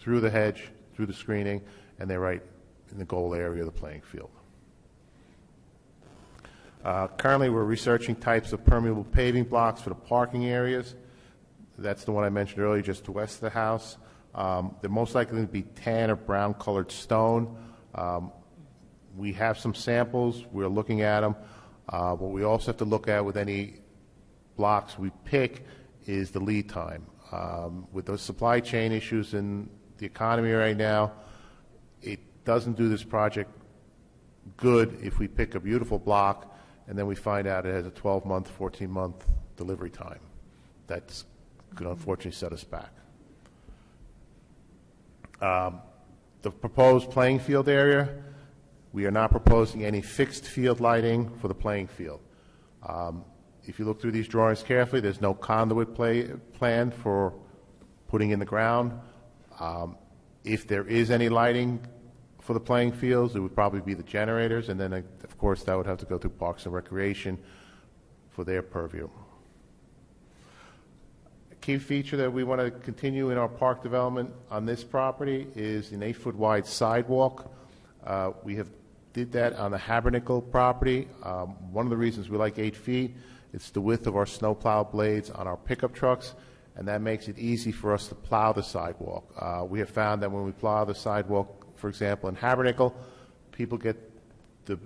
through the hedge, through the screening, and they're right in the goal area of the playing field. Currently, we're researching types of permeable paving blocks for the parking areas. That's the one I mentioned earlier, just to west of the house. They're most likely to be tan or brown-colored stone. We have some samples. We're looking at them. What we also have to look at with any blocks we pick is the lead time. With those supply chain issues in the economy right now, it doesn't do this project good if we pick a beautiful block and then we find out it has a 12-month, 14-month delivery time. That's could unfortunately set us back. The proposed playing field area, we are not proposing any fixed field lighting for the playing field. If you look through these drawings carefully, there's no conduit planned for putting in the ground. If there is any lighting for the playing fields. It would probably be the generators, and then, of course, that would have to go through Parks and Recreation for their purview. A key feature that we want to continue in our park development on this property is an 8-foot wide sidewalk. We have did that on the Habernickel property. One of the reasons we like 8 feet, it's the width of our snowplow blades on our pickup trucks, and that makes it easy for us to plow the sidewalk. We have found that when we plow the sidewalk, for example, in Habernickel, people get to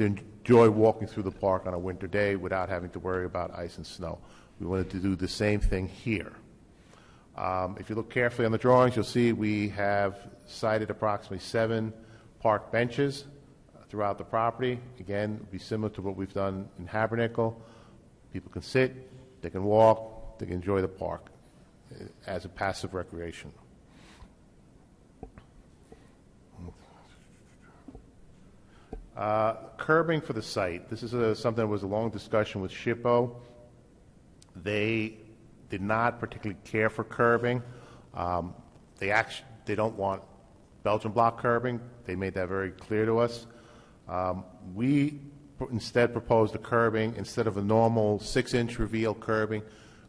enjoy walking through the park on a winter day without having to worry about ice and snow. We wanted to do the same thing here. If you look carefully on the drawings, you'll see we have cited approximately 7 park benches throughout the property. Again, it'll be similar to what we've done in Habernickel. People can sit, they can walk, they can enjoy the park as a passive recreation. Curbing for the site. This is something that was a long discussion with SHPO. They did not particularly care for curbing. They don't want Belgian block curbing. They made that very clear to us. We instead proposed a curbing, instead of a normal 6-inch reveal curbing,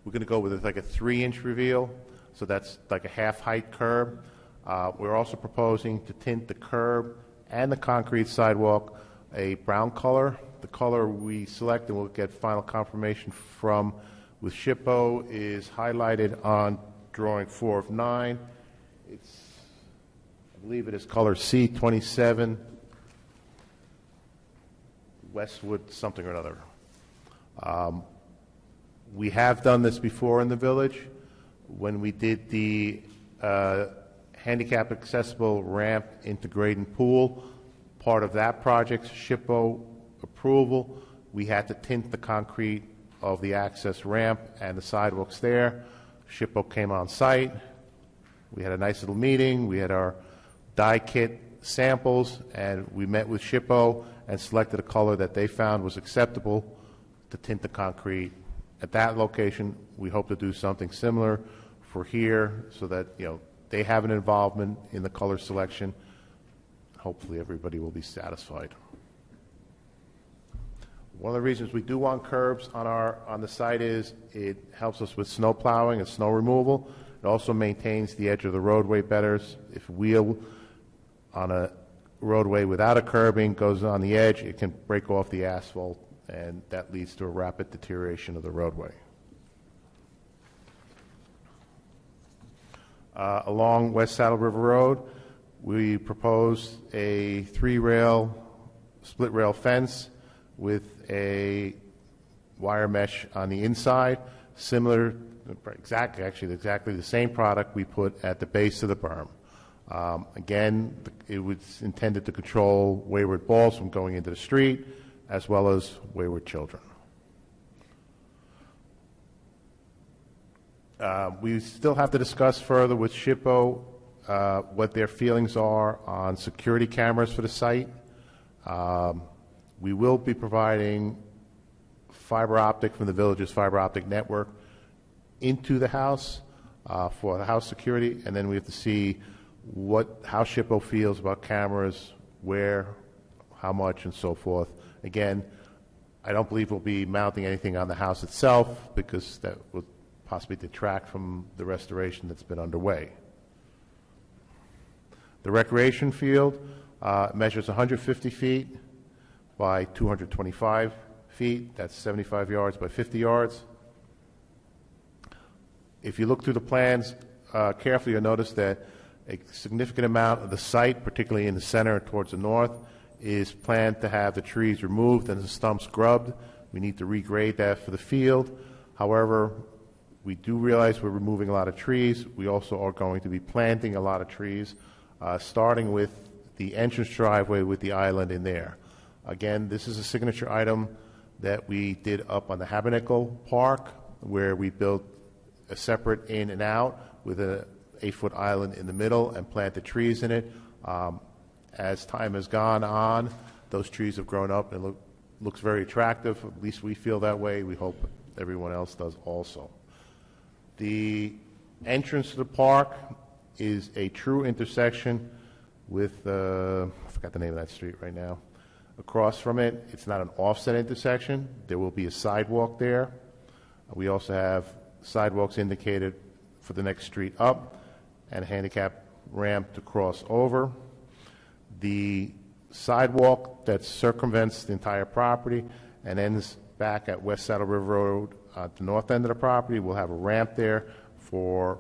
we're going to go with like a 3-inch reveal, so that's like a half-height curb. We're also proposing to tint the curb and the concrete sidewalk a brown color. The color we select, and we'll get final confirmation from with SHPO, is highlighted on drawing 4 of 9. I believe it is color C27, Westwood something or another. We have done this before in the village. When we did the handicap accessible ramp into Graydon Pool, part of that project's SHPO approval, we had to tint the concrete of the access ramp and the sidewalks there. SHPO came on site. We had a nice little meeting. We had our dye kit samples, and we met with SHPO and selected a color that they found was acceptable to tint the concrete at that location. We hope to do something similar for here, so that they have an involvement in the color selection. Hopefully everybody will be satisfied. One of the reasons we do want curbs on the site is it helps us with snow plowing and snow removal. It also maintains the edge of the roadway better. If a wheel on a roadway without a curbing goes on the edge, it can break off the asphalt, and that leads to a rapid deterioration of the roadway. Along West Saddle River Road, we propose a 3-rail split rail fence with a wire mesh on the inside, similar, exactly the same product we put at the base of the berm. Again, it was intended to control wayward balls from going into the street, as well as wayward children. We still have to discuss further with SHPO what their feelings are on security cameras for the site. We will be providing fiber optic from the village's fiber optic network into the house for the house security, and then we have to see how SHPO feels about cameras, where, how much, and so forth. Again, I don't believe we'll be mounting anything on the house itself, because that would possibly detract from the restoration that's been underway. The recreation field measures 150 feet by 225 feet. That's 75 yards by 50 yards. If you look through the plans carefully, you'll notice that a significant amount of the site, particularly in the center towards the north, is planned to have the trees removed and the stumps grubbed. We need to regrade that for the field. However, we do realize we're removing a lot of trees. We also are going to be planting a lot of trees, starting with the entrance driveway with the island in there. Again, this is a signature item that we did up on the Habernickel Park, where we built a separate in and out with an 8-foot island in the middle and planted trees in it. As time has gone on, those trees have grown up and looks very attractive. At least we feel that way. We hope everyone else does also. The entrance to the park is a true intersection with, I forgot the name of that street right now. Across from it, it's not an offset intersection. There will be a sidewalk there. We also have sidewalks indicated for the next street up and a handicap ramp to cross over. The sidewalk that circumvents the entire property and ends back at West Saddle River Road at the north end of the property will have a ramp there for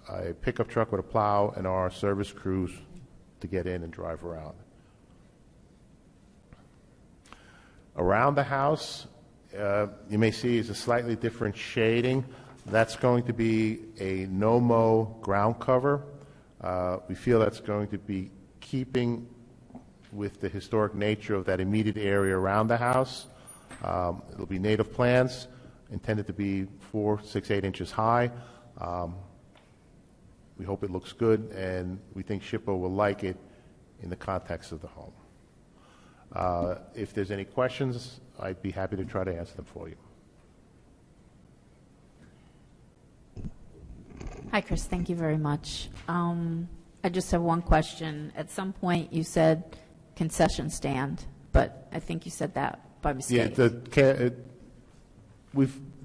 a pickup truck with a plow and our service crews to get in and drive around. Around the house, you may see is a slightly different shading. That's going to be a no-mow ground cover. We feel that's going to be keeping with the historic nature of that immediate area around the house. It'll be native plants, intended to be 4, 6, 8 inches high. We hope it looks good, and we think SHPO will like it in the context of the home. If there's any questions, I'd be happy to try to answer them for you. Hi, Chris. Thank you very much. I just have one question. At some point, you said concession stand, but I think you said that by mistake. Yeah,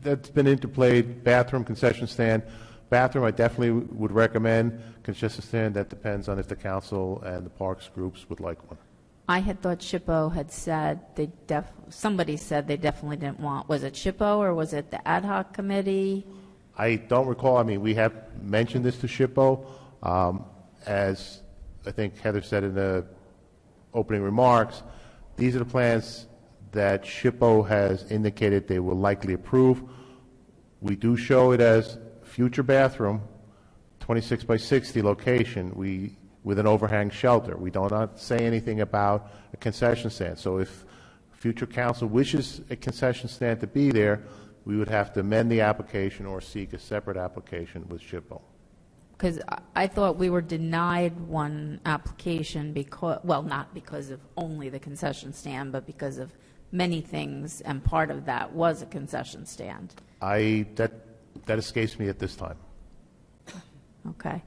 that's been interplayed, bathroom, concession stand. Bathroom, I definitely would recommend. Concession stand, that depends on if the council and the parks groups would like one. I had thought SHPO had said somebody said they definitely didn't want. Was it SHPO or was it the ad hoc committee? I don't recall. I mean, we have mentioned this to SHPO. As I think Heather said in the opening remarks, these are the plans that SHPO has indicated they will likely approve. We do show it as future bathroom, 26 by 60 location, with an overhang shelter. We do not say anything about a concession stand. So if future council wishes a concession stand to be there, we would have to amend the application or seek a separate application with SHPO. Because I thought we were denied one application because, well, not because of only the concession stand, but because of many things, and part of that was a concession stand. That escapes me at this time. Okay.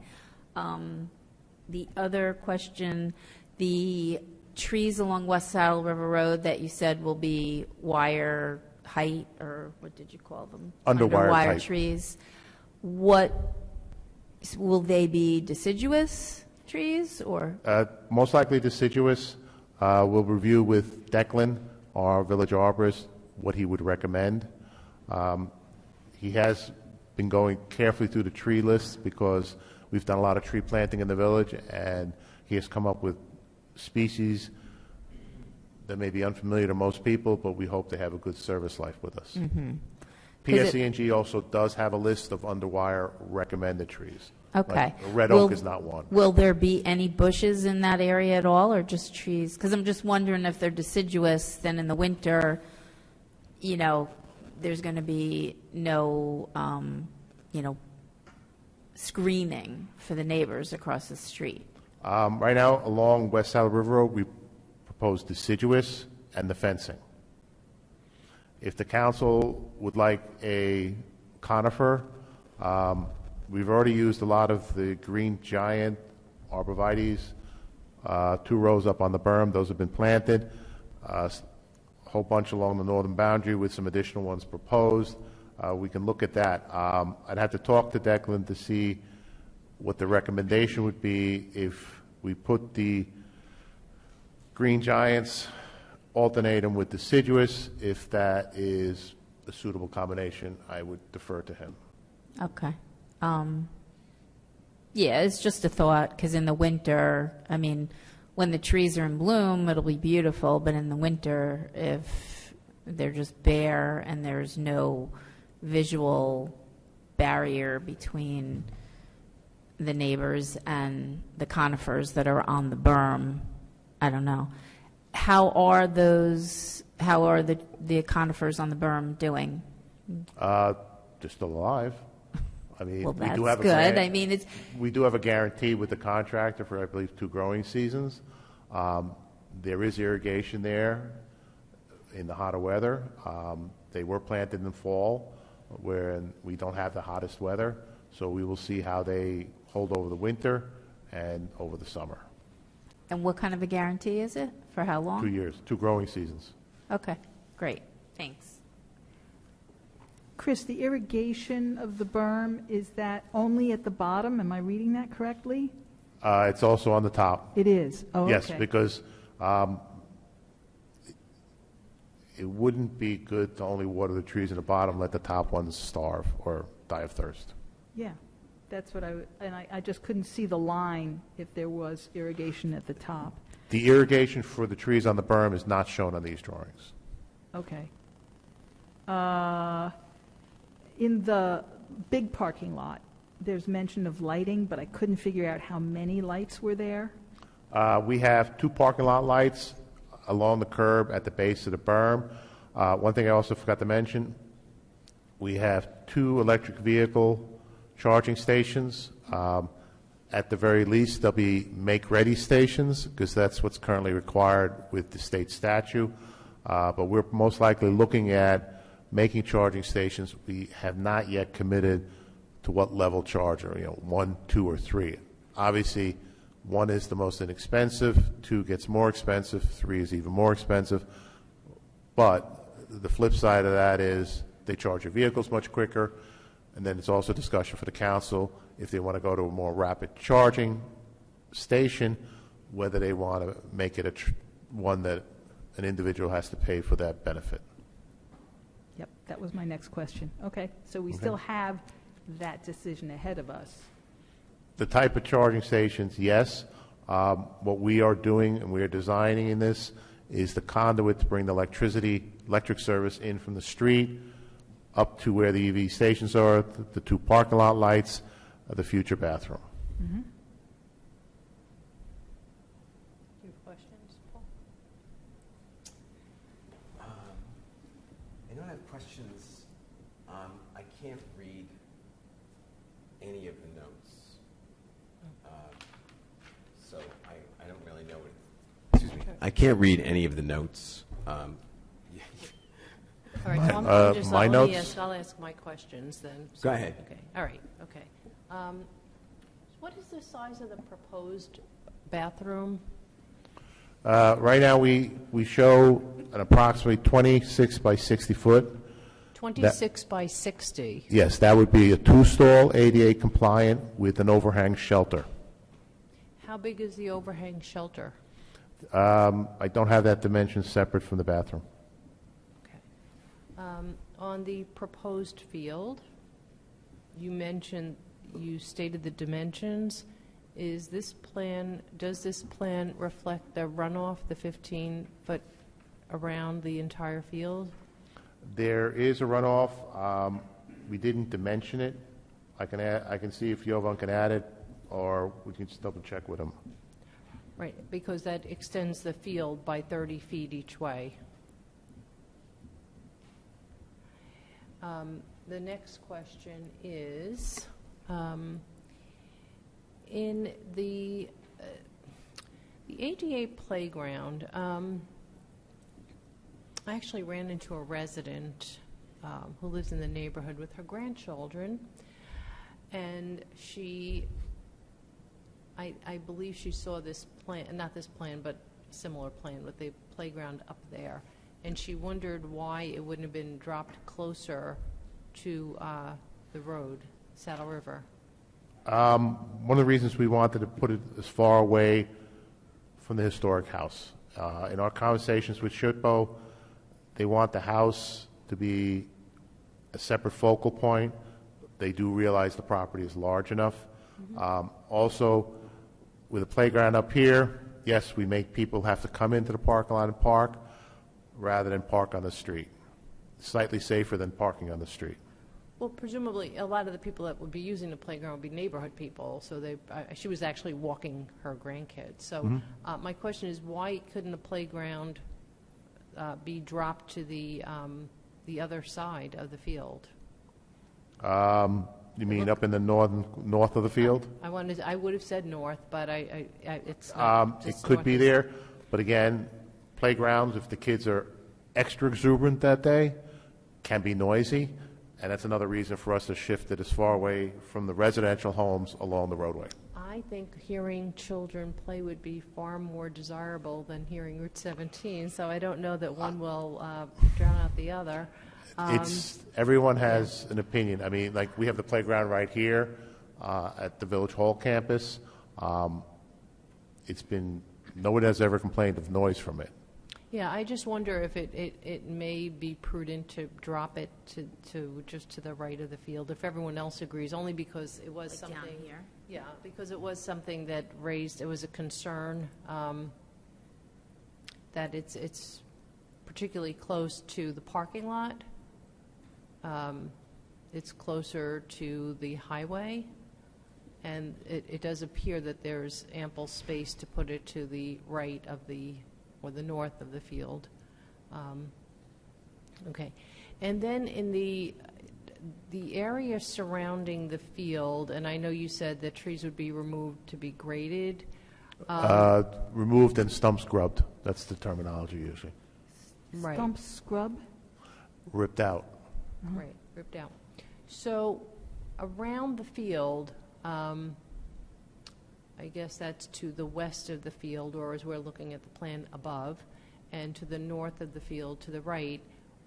The other question, the trees along West Saddle River Road that you said will be wire height, or what did you call them? Underwire height. Trees. What, will they be deciduous trees, or? Most likely deciduous. We'll review with Declan, our village arborist, what he would recommend. He has been going carefully through the tree list because we've done a lot of tree planting in the village, and he has come up with species that may be unfamiliar to most people, but we hope they have a good service life with us. Mm-hmm. PSE&G also does have a list of underwire recommended trees. Okay. Like red oak is not one. Will there be any bushes in that area at all, or just trees? Because I'm just wondering if they're deciduous, then in the winter, you know, there's going to be no, screening for the neighbors across the street. Right now, along West Saddle River Road, we propose deciduous and the fencing. If the council would like a conifer, we've already used a lot of the green giant arborvitaes, 2 rows up on the berm. Those have been planted. A whole bunch along the northern boundary with some additional ones proposed. We can look at that. I'd have to talk to Declan to see what the recommendation would be if we put the green giants, alternate them with deciduous. If that is a suitable combination, I would defer to him. Okay. Yeah, it's just a thought, because in the winter, I mean, when the trees are in bloom, it'll be beautiful, but in the winter, if they're just bare and there's no visual barrier between the neighbors and the conifers that are on the berm, I don't know. How are the conifers on the berm doing? They're still alive. I mean, Well, we that's do have good. a I mean, it's we do have a guarantee with the contractor for, I believe, 2 growing seasons. There is irrigation there in the hotter weather. They were planted in the fall, where we don't have the hottest weather, so we will see how they hold over the winter and over the summer. And what kind of a guarantee is it? For how 2 long? years, 2 growing seasons. Okay, great, thanks. Chris, the irrigation of the berm, is that only at the bottom? Am I reading that correctly? It's also on the top. It is? Oh, okay. Yes, because it wouldn't be good to only water the trees in the bottom, let the top ones starve or die of thirst. Yeah, that's what and I just couldn't see the line if there was irrigation at the top. The irrigation for the trees on the berm is not shown on these drawings. Okay. In the big parking lot, there's mention of lighting, but I couldn't figure out how many lights were there. We have 2 parking lot lights along the curb at the base of the berm. One thing I also forgot to mention, we have 2 electric vehicle charging stations. At the very least, they'll be make-ready stations, because that's what's currently required with the state statute. But we're most likely looking at making charging stations. We have not yet committed to what level charger, 1, 2, or 3. Obviously, 1 is the most inexpensive, 2 gets more expensive, 3 is even more expensive. But the flip side of that is they charge your vehicles much quicker, and then it's also a discussion for the council if they want to go to a more rapid charging station, whether they want to make it one that an individual has to pay for that benefit. Yep, that was my next question. Okay, so we still have that decision ahead of us. The type of charging stations, yes. What we are doing and we are designing in this is the conduit to bring the electric service in from the street up to where the EV stations are, the 2 parking lot lights, the future bathroom. Do you have questions, Paul? I don't have questions. I can't read any of the notes. So I don't really know what, excuse me. I can't read any of the notes. All right, so I'm just, my let me notes? I'll ask my questions then. Go ahead. Okay, all right, okay. What is the size of the proposed bathroom? Right now, we show an approximately 26 by 60 foot. 26 by 60. Yes, that would be a 2-stall, ADA compliant with an overhang shelter. How big is the overhang shelter? I don't have that dimension separate from the bathroom. Okay. On the proposed field, you stated the dimensions. Does this plan reflect the runoff, the 15-foot around the entire field? There is a runoff. We didn't dimension it. I can see if Jovan can add it, or we can just double check with him. Right, because that extends the field by 30 feet each way. The next question is, in the ADA playground, I actually ran into a resident who lives in the neighborhood with her grandchildren, and I believe she saw this plan, not this plan, but a similar plan with the playground up there, and she wondered why it wouldn't have been dropped closer to the road, Saddle River. One of the reasons we wanted to put it as far away from the historic house. In our conversations with Schutbo, they want the house to be a separate focal point. They do realize the property is large enough. Also, with a playground up here, yes, we make people have to come into the parking lot and park rather than park on the street. Slightly safer than parking on the street. Well, presumably, a lot of the people that would be using the playground would be neighborhood people, so she was actually walking her grandkids. So my question is, why couldn't the playground be dropped to the other side of the field? You mean up in the north of the field? I would have said north, but it's not. It could be there, but again, playgrounds, if the kids are extra exuberant that day, can be noisy, and that's another reason for us to shift it as far away from the residential homes along the roadway. I I think hearing children play would be far more desirable than hearing Route 17, so I don't know that one will drown out the other. Everyone has an opinion. I mean, like, we have the playground right here at the Village Hall campus. No one has ever complained of noise from it. Yeah, I just wonder if it may be prudent to drop it to just to the right of the field, if everyone else agrees, only because it was Like something. down here? Yeah, because it was something that it was a concern, that it's particularly close to the parking lot. It's closer to the highway, and it does appear that there's ample space to put it to the right of or the north of the field. Okay. And then in the area surrounding the field, and I know you said that trees would be removed to be graded. Removed and stump scrubbed. That's the terminology usually. Right. Stump scrub? Ripped out. Right, ripped out. So around the field, I guess that's to the west of the field, or as we're looking at the plan above, and to the north of the field to the right,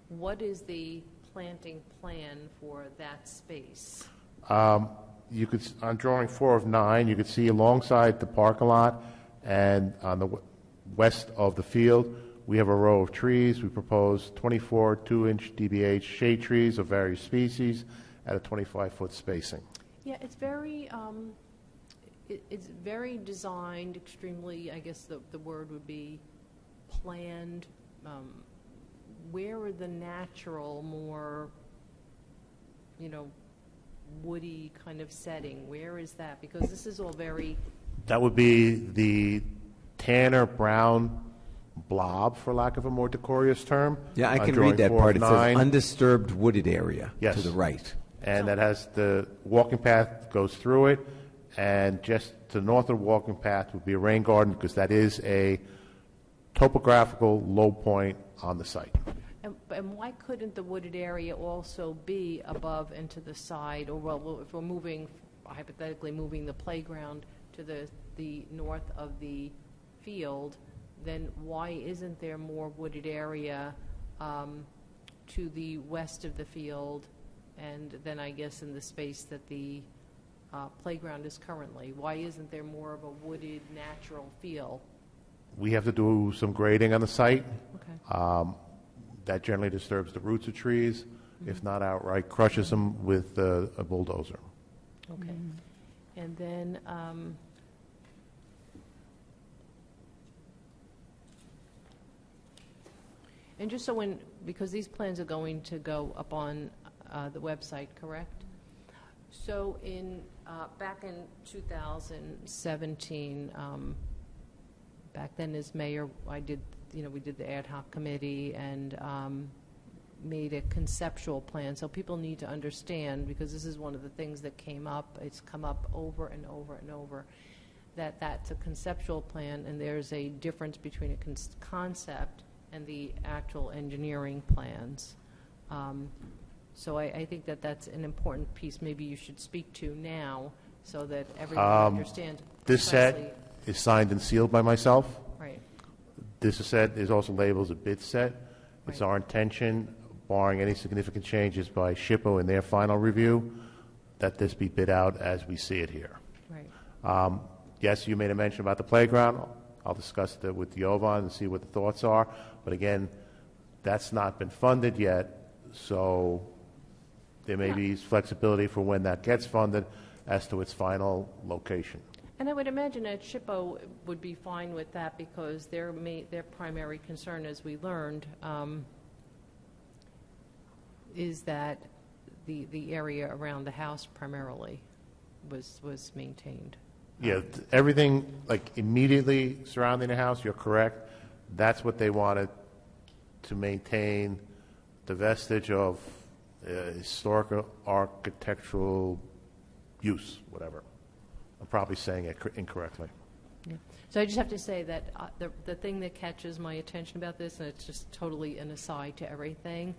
what is the planting plan for that space? You could, on drawing 4 of 9, you could see alongside the parking lot and on the west of the field, we have a row of trees. We propose 24 2-inch DBH shade trees of various species at a 25-foot spacing. Yeah, it's very, it's very designed, extremely, I guess the word would be planned. Where are the natural, more, woody kind of setting? Where is that? Because this is all very... That would be the tanner brown blob, for lack of a more decorous term. Yeah, I on can drawing read that 4 of part. It says 9. undisturbed wooded area Yes. to the right. And that has the walking path goes through it, and just to the north of the walking path would be a rain garden, because that is a topographical low point on the site. And why couldn't the wooded area also be above and to the side, or well, if we're hypothetically moving the playground to the north of the field, then why isn't there more wooded area to the west of the field, and then I guess in the space that the playground is currently? Why isn't there more of a wooded, natural feel? We have to do some grading on the site. Okay. That generally disturbs the roots of trees, if not outright crushes them with a bulldozer. Okay. And then, and just so because these plans are going to go up on the website, correct? So back in 2017, back then as mayor, we did the ad hoc committee and made a conceptual plan. So people need to understand, because this is one of the things that came up, it's come up over and over and over, that that's a conceptual plan, and there's a difference between a concept and the actual engineering plans. So I think that that's an important piece maybe you should speak to now, so that everyone understands This precisely. set is signed and sealed by myself. Right. This set is also labeled as a bid set. It's Right. our intention, barring any significant changes by SHPO in their final review, that this be bid out as we see it here. Right. Yes, you made a mention about the playground. I'll discuss that with the Ovan and see what the thoughts are. But again, that's not been funded yet, so there may be flexibility for when that gets funded as to its final location. And I would imagine that SHPO would be fine with that, because their primary concern, as we learned, is that the area around the house primarily was maintained. Yeah, everything, like, immediately surrounding the house, you're correct. That's what they wanted, to maintain the vestige of historical architectural use, whatever. I'm probably saying it incorrectly. Yeah. So I just have to say that the thing that catches my attention about this, and it's just totally an aside to everything,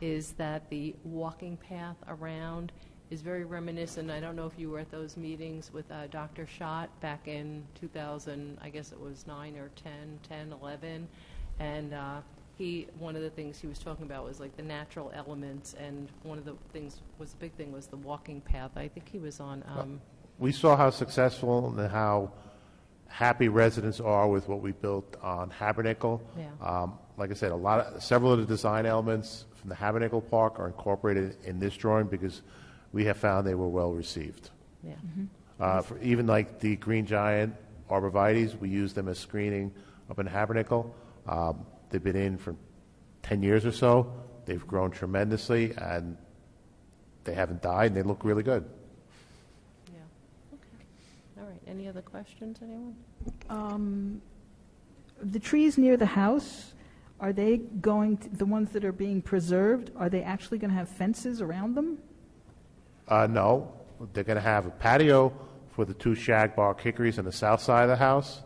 is that the walking path around is very reminiscent. I don't know if you were at those meetings with Dr. Schott back in 2000, I guess it was 9 or 10, 11. And one of the things he was talking about was like the natural elements, and one of the things was, the big thing was the walking path. I think he was on, We saw how successful and how happy residents are with what we built on Habernickel. Yeah. Like I said, several of the design elements from the Habernickel Park are incorporated in this drawing because we have found they were well received. yeah. For even like the green giant arborvitaes, we use them as screening up in Habernickel. They've been in for 10 years or so. They've grown tremendously, and they haven't died, and they look really good. Yeah. Okay. All right. Any other questions, anyone? The trees near the house, are they going, the ones that are being preserved, are they actually going to have fences around them? No, they're going to have a patio for the 2 shagbark hickories on the south side of the house.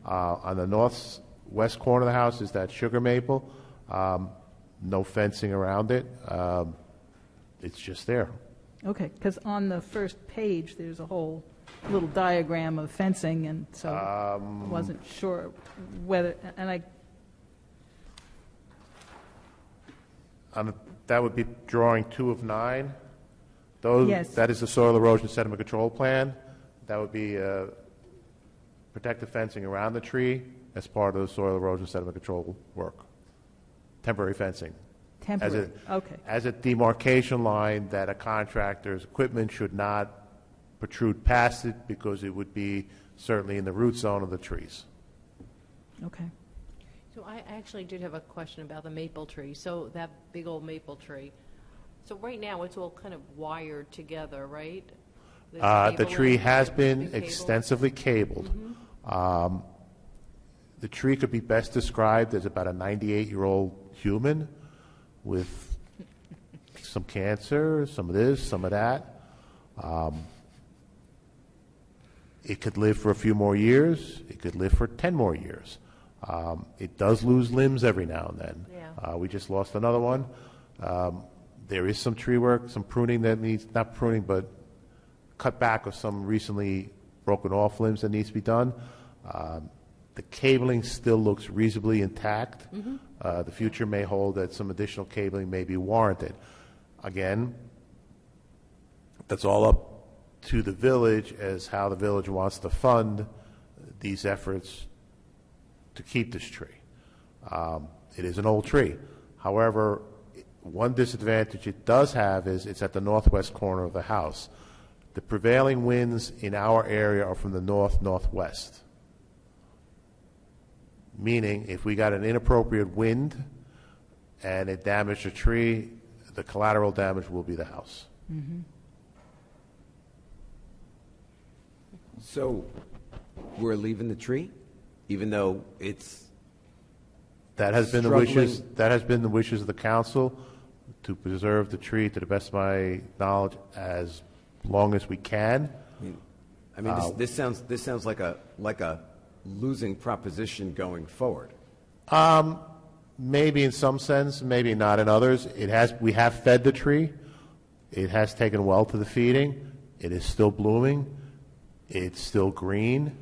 On the northwest corner of the house is that sugar maple. No fencing around it. It's just there. Okay, because on the first page, there's a whole little diagram of fencing, and so I wasn't sure whether, and that would be drawing 2 of 9. Those, Yes. That is the soil erosion sediment control plan. That would be protective fencing around the tree as part of the soil erosion sediment control work. Temporary fencing. temporary, okay. As a demarcation line that a contractor's equipment should not protrude past it because it would be certainly in the root zone of the trees. Okay. So I actually did have a question about the maple tree. So that big old maple tree. So right now, it's all kind of wired together, right? There's The cable tree and- has been big cable? extensively cabled. The tree could be best described as about a 98-year-old human with some cancer, some of this, some of that. It could live for a few more years. It could live for 10 more years. It does lose limbs every now and then. Yeah. We just lost another one. There is some tree work, some pruning that needs, not pruning, but cut back of some recently broken off limbs that needs to be done. The cabling still looks reasonably intact. The future may hold that some additional cabling may be warranted. Again, that's all up to the village as how the village wants to fund these efforts to keep this tree. It is an old tree. However, one disadvantage it does have is it's at the northwest corner of the house. The prevailing winds in our area are from the north-northwest, meaning if we got an inappropriate wind and it damaged a tree, the collateral damage will be the house. So we're leaving the tree, even though it's That has been the Struggling. wishes. That has been the wishes of the council to preserve the tree, to the best of my knowledge, as long as we can. this sounds like a losing proposition going forward. Maybe in some sense, maybe not in others. We have fed the tree. It has taken well to the feeding. It is still blooming. It's still green.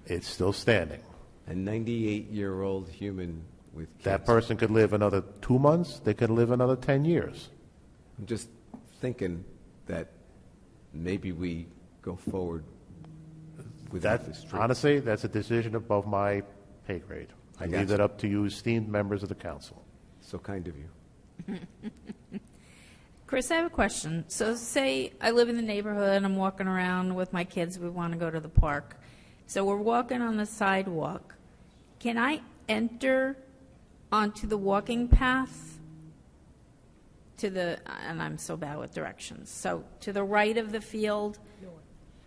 It's still standing. A 98-year-old human with kids. That person could live another 2 months. They could live another 10 years. I'm just thinking that maybe we go forward without this tree. Honestly, that's a decision above my pay grade. I got leave you. that up to you, esteemed members of the council. So kind of you. Chris, I have a question. So say I live in the neighborhood, I'm walking around with my kids, we want to go to the park. So we're walking on the sidewalk. Can I enter onto the walking path to the, and I'm so bad with directions, so to the right of the field?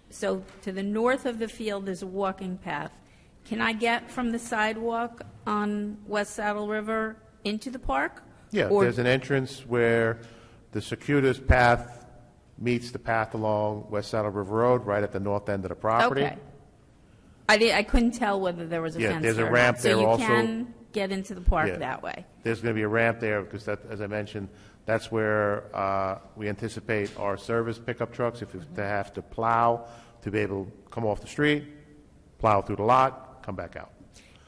So to the north of the field, there's a walking path. Can I get from the sidewalk on West Saddle River into the park? Yeah, Or- there's an entrance where the circuitous path meets the path along West Saddle River Road, right at the north end of the property. Okay. I couldn't tell whether there was a Yeah, fence there's a there or ramp not. there So you also. can get into the park Yeah. that way. There's going to be a ramp there, because that, as I mentioned, that's where we anticipate our service pickup trucks, if they have to plow, to be able to come off the street, plow through the lot, come back out.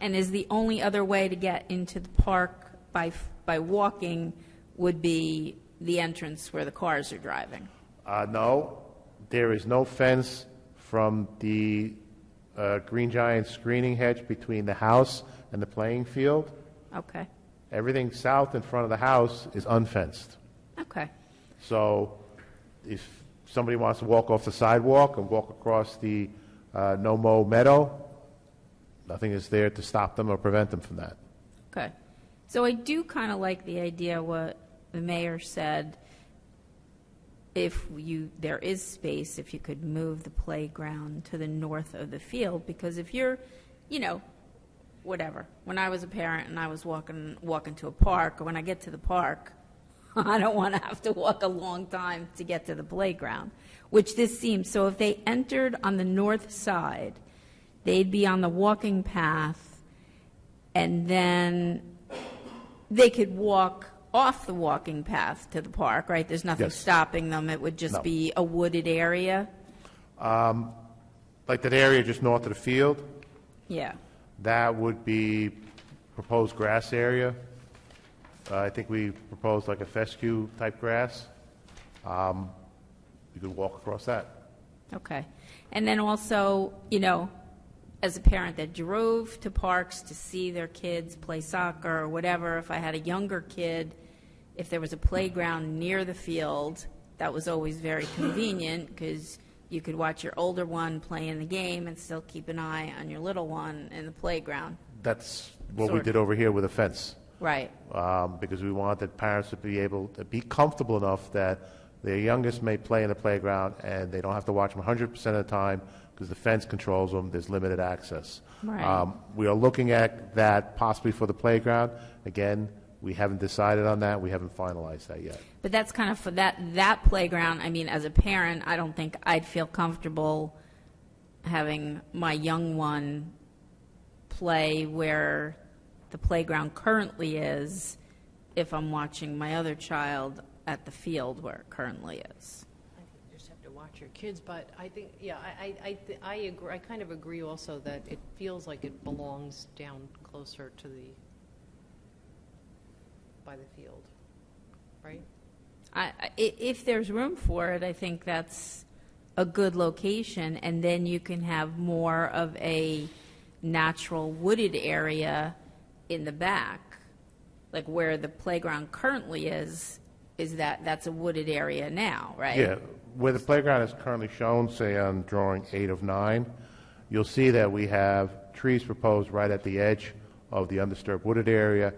And is the only other way to get into the park by walking would be the entrance where the cars are driving? No, there is no fence from the Green Giant screening hedge between the house and the playing field. Okay, Everything south in front of the house is unfenced. okay. So if somebody wants to walk off the sidewalk and walk across the no-mow meadow, nothing is there to stop them or prevent them from that. Okay. So I do kind of like the idea what the mayor said, there is space, if you could move the playground to the north of the field, because if you're, whatever, when I was a parent and I was walking to a park, or when I get to the park, I don't want to have to walk a long time to get to the playground, which this seems. So if they entered on the north side, they'd be on the walking path, and then they could walk off the walking path to the park, right? There's nothing Yes. stopping them. It would just No. be a wooded area? Like that area just north of the field, Yeah. that would be proposed grass area. I think we proposed like a fescue-type grass. You could walk across that. Okay. And then also, as a parent that drove to parks to see their kids play soccer or whatever, if I had a younger kid, if there was a playground near the field, that was always very convenient, because you could watch your older one play in the game and still keep an eye on your little one in the playground. That's what we Sort of. did over here with a fence. Right. Because we wanted parents to be able to be comfortable enough that their youngest may play in the playground and they don't have to watch them 100% of the time because the fence controls them, there's limited access. Right. We are looking at that possibly for the playground. Again, we haven't decided on that, we haven't finalized that yet. But that's kind of for that playground. I mean, as a parent, I don't think I'd feel comfortable having my young one play where the playground currently is if I'm watching my other child at the field where it currently is. I think you just have to watch your kids, but I think, yeah, I agree, I kind of agree also that it feels like it belongs down closer to by the field, right? If there's room for it, I think that's a good location, and then you can have more of a natural wooded area in the back, like where the playground currently is that's a wooded area now, right? Yeah, where the playground is currently shown, say on drawing 8 of 9, you'll see that we have trees proposed right at the edge of the undisturbed wooded area,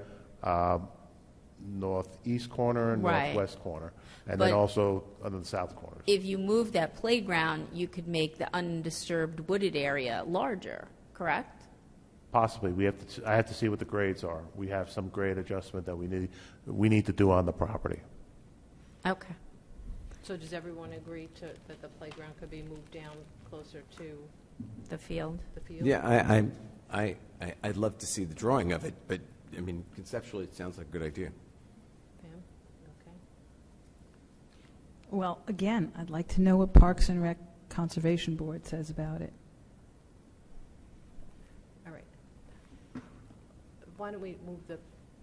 northeast corner and Right. northwest corner, and But- then also on the south corners. If you move that playground, you could make the undisturbed wooded area larger, correct? Possibly, I have to see what the grades are. We have some grade adjustment that we need to do on the property. Okay. So does everyone agree that the playground could be moved down closer to The field. the field? Yeah, I'd love to see the drawing of it, but, I mean, conceptually, it sounds like a good idea. Pam? Okay. Well, again, I'd like to know what Parks and Rec Conservation Board says about it. All right. Why don't we move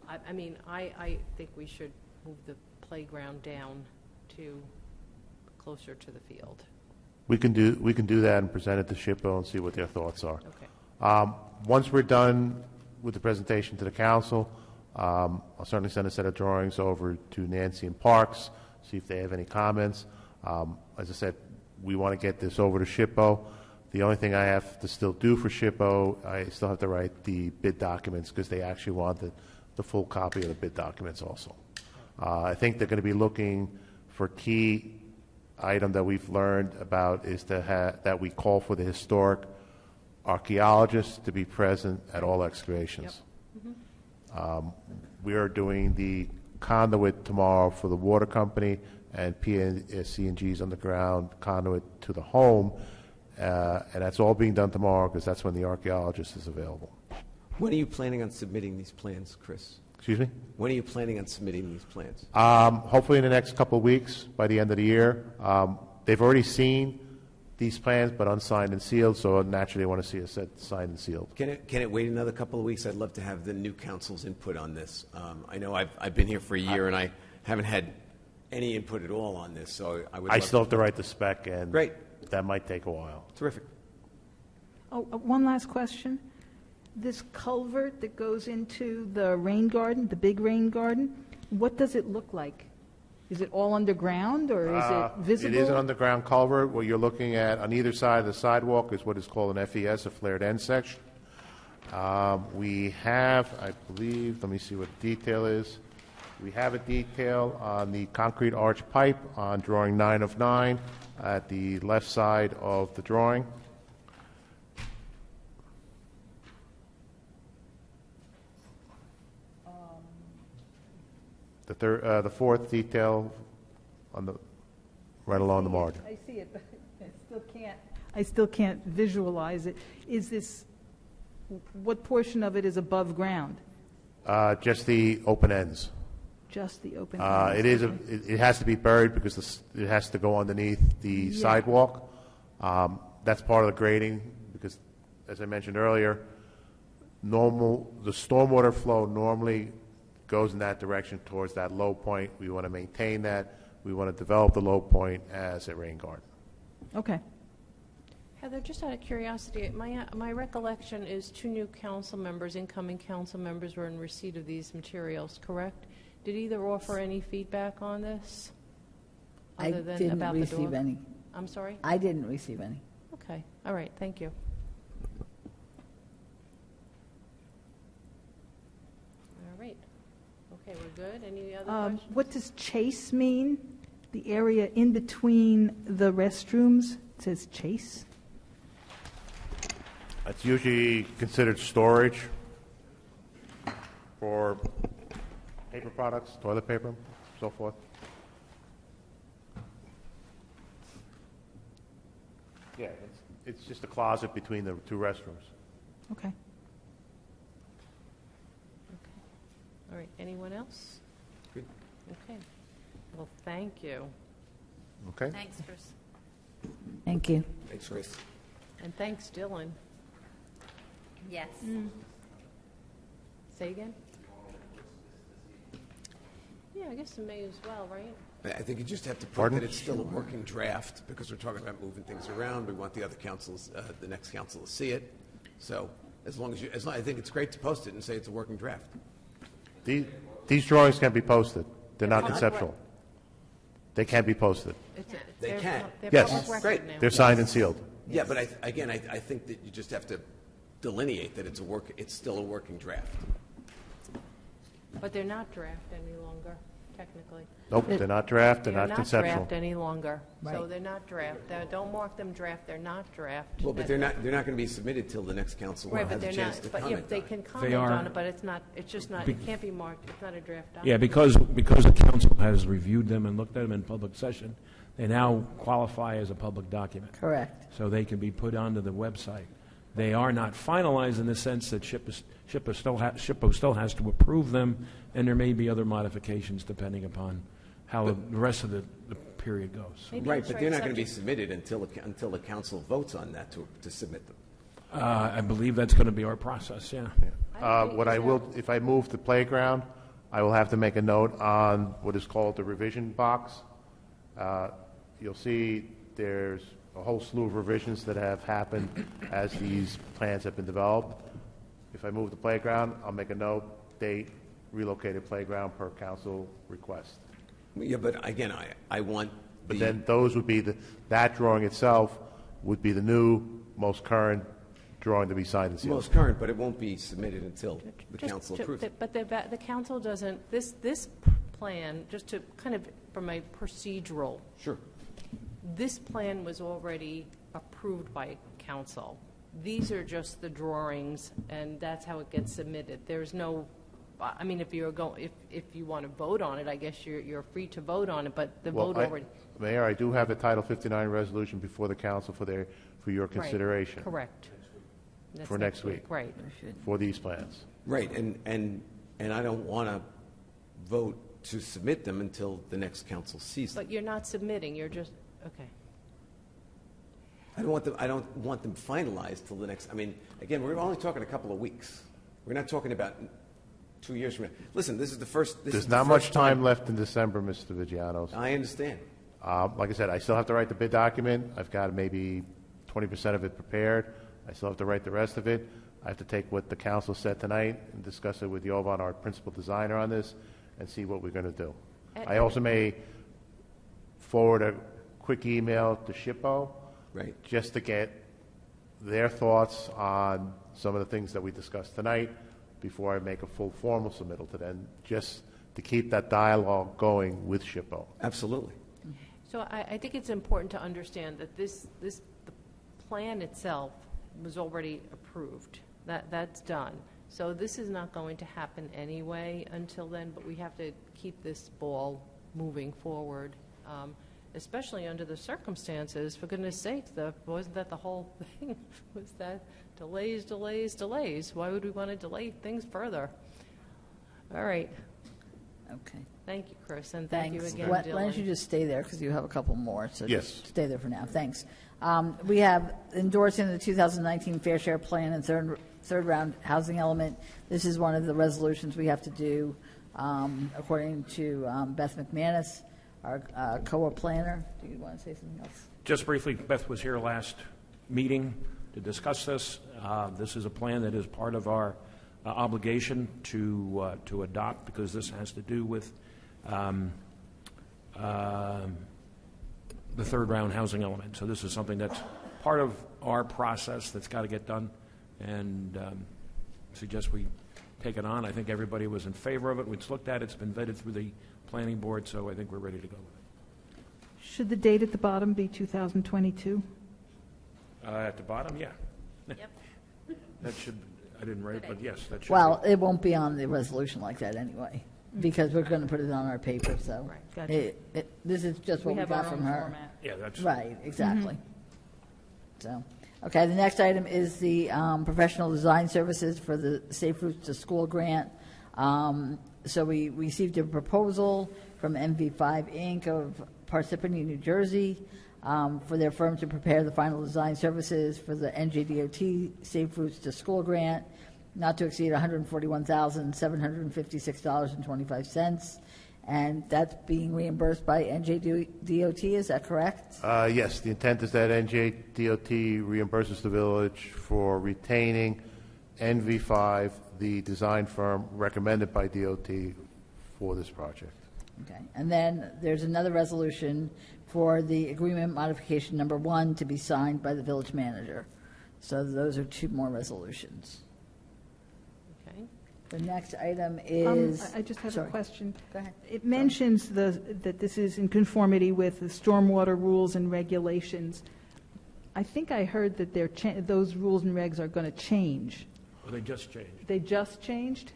I think we should move the playground down to closer to the field. We can do that and present it to SHPO and see what their thoughts are. Okay. Once we're done with the presentation to the council, I'll certainly send a set of drawings over to Nancy and Parks, see if they have any comments. As I said, we want to get this over to SHPO. The only thing I have to still do for SHPO, I still have to write the bid documents because they actually want the full copy of the bid documents also. I think they're going to be looking for key item that we've learned about is that we call for the historic archaeologists to be present at all excavations. We are doing the conduit tomorrow for the water company and PSC&G's underground conduit to the home, and that's all being done tomorrow because that's when the archaeologist is available. When are you planning on submitting these plans, Chris? Excuse me? When are you planning on submitting these plans? Hopefully in the next couple of weeks, by the end of the year. They've already seen these plans, but unsigned and sealed, so naturally they want to see it signed and sealed. Can it wait another couple of weeks? I'd love to have the new council's input on this. I know I've been here for a year, and I haven't had any input at all on this, so I would I love still have to write the spec, and Great. that might take a while. Terrific. Oh, one last question. This culvert that goes into the rain garden, the big rain garden, what does it look like? Is it all underground, or is it visible? It is an underground culvert. What you're looking at on either side of the sidewalk is what is called an FES, a flared end section. We have, I believe, let me see what the detail is. We have a detail on the concrete arch pipe on drawing 9 of 9 at the left side of the drawing. The fourth detail on the, right along the margin. I see it, but I still can't visualize it. Is this, what portion of it is above ground? Just the open ends. Just the open It is, it has to be buried because it has to go underneath the sidewalk. That's part of the grading because, as I mentioned earlier, the stormwater flow normally goes in that direction towards that low point. We want to maintain that. We want to develop the low point as a rain garden. Okay. Heather, just out of curiosity, my recollection is 2 new council members, incoming council members, were in receipt of these materials, correct? Did either offer any feedback on this? I other than didn't about the receive door? any. I'm sorry? I didn't receive any. Okay, all right, thank you. All right. Okay, we're good. Any other questions? What does Chase mean? The area in between the restrooms, it says Chase? It's usually considered storage for paper products, toilet paper, so forth. Yeah, it's just a closet between the 2 restrooms. Okay. All right, anyone else? Good. Okay. Well, thank you. Okay? Thanks, Chris. Thank you. Thanks, Chris. And thanks, Dylan. Yes. Say again? Yeah, I guess it may as well, right? I think you just have to put Pardon? that it's still a working draft, because we're talking about moving things around. We want the other councils, the next council to see it. So as long as I think it's great to post it and say it's a working draft. These drawings can be posted. They're not They're conceptual. They can be posted. They They're can. they're Yes. public record Great. now. They're signed and sealed. Yeah, but I think that you just have to delineate that it's still a working draft. But they're not draft any longer, technically. Nope, they're not draft, they're not conceptual. draft any longer. So Right. they're not draft. Don't mark them draft, they're not draft. Well, but they're not going to be submitted till the next council Right, but has a they're chance not, to but yeah, comment they on it. can comment are- on it, but it's just not, it can't be marked, it's not a draft document. Yeah, because the council has reviewed them and looked at them in public session, they now qualify as a public document, Correct. so they can be put onto the website. They are not finalized in the sense that SHPO still has to approve them, and there may be other modifications depending upon how the rest of the period goes. Maybe Right, it's but they're not going to be subject- submitted until the council votes on that to submit them. I believe that's going to be our process, yeah. What I will, if I move the playground, I will have to make a note on what is called the revision box. You'll see there's a whole slew of revisions that have happened as these plans have been developed. If I move the playground, I'll make a note, date, relocated playground per council request. Yeah, but again, I want But the, then those would be, that drawing itself would be the new, most current drawing to be signed and sealed. most current, but it won't be submitted until the Just- council approves it. But the council doesn't, this plan, just to kind of, from a procedural, Sure. this plan was already approved by council. These are just the drawings, and that's how it gets submitted. There's no, I mean, if you want to vote on it, I guess you're free to vote on it, but the Well, vote already. Mayor, I do have the Title 59 resolution before the council for your Right, consideration. Correct. That's for next week Right. for these plans. Right, and I don't want to vote to submit them until the next council sees them. But you're not submitting, you're just, okay. I don't want them finalized till the next, I mean, again, we're only talking a couple of weeks. We're not talking about 2 years from now. Listen, this is the first. There's not much time left in December, Mr. Vigianos. I understand. Like I said, I still have to write the bid document. I've got maybe 20% of it prepared. I still have to write the rest of it. I have to take what the council said tonight and discuss it with Jovan, our principal designer, on this, and see what we're going to do. I also may forward a quick email to SHPO, Right. just to get their thoughts on some of the things that we discussed tonight before I make a full formal submittal to them, just to keep that dialogue going with SHPO. Absolutely. So I think it's important to understand that the plan itself was already approved. That's done. So this is not going to happen anyway until then, but we have to keep this ball moving forward, especially under the circumstances. For goodness sakes, wasn't that the whole thing? Was that delays, delays, delays? Why would we want to delay things further? All right. Okay. Thank you, Chris, and thank you Thanks. again, Why Dylan. don't you just stay there, because you have a couple more, so Yes. just stay there for now. Thanks. We have endorsing the 2019 Fair Share Plan and third round housing element. This is one of the resolutions we have to do, according to Beth McManus, our COA planner. Do you want to say something else? Just briefly, Beth was here last meeting to discuss this. This is a plan that is part of our obligation to adopt, because this has to do with the third round housing element. So this is something that's part of our process that's got to get done, and suggest we take it on. I think everybody was in favor of it. It's looked at, it's been vetted through the planning board, so I think we're ready to go with it. Should the date at the bottom be 2022? At the bottom, yeah. Yep. That should, I didn't write it, but yes, that should Well, it won't be on the resolution like that anyway, because we're going to put it on our paper, so. Gotcha. This is just what we have got our from own her. format. Yeah, that's. Right, exactly. So, okay, the next item is the professional design services for the Safe Routes to School grant. So we received a proposal from MV5 Inc. of Parsippany, New Jersey, for their firm to prepare the final design services for the NJDOT Safe Routes to School grant, not to exceed $141,756.25. And that's being reimbursed by NJDOT, is that correct? Yes, the intent is that NJDOT reimburses the village for retaining NV5, the design firm recommended by DOT for this project. Okay, and then there's another resolution for the agreement modification number 1 to be signed by the village manager. So those are 2 more resolutions. Okay. The next item is. I just have a Sorry. question. Go ahead. It mentions that this is in conformity with the stormwater rules and regulations. I think I heard that those rules and regs are going to change. Well, they just changed. They just changed?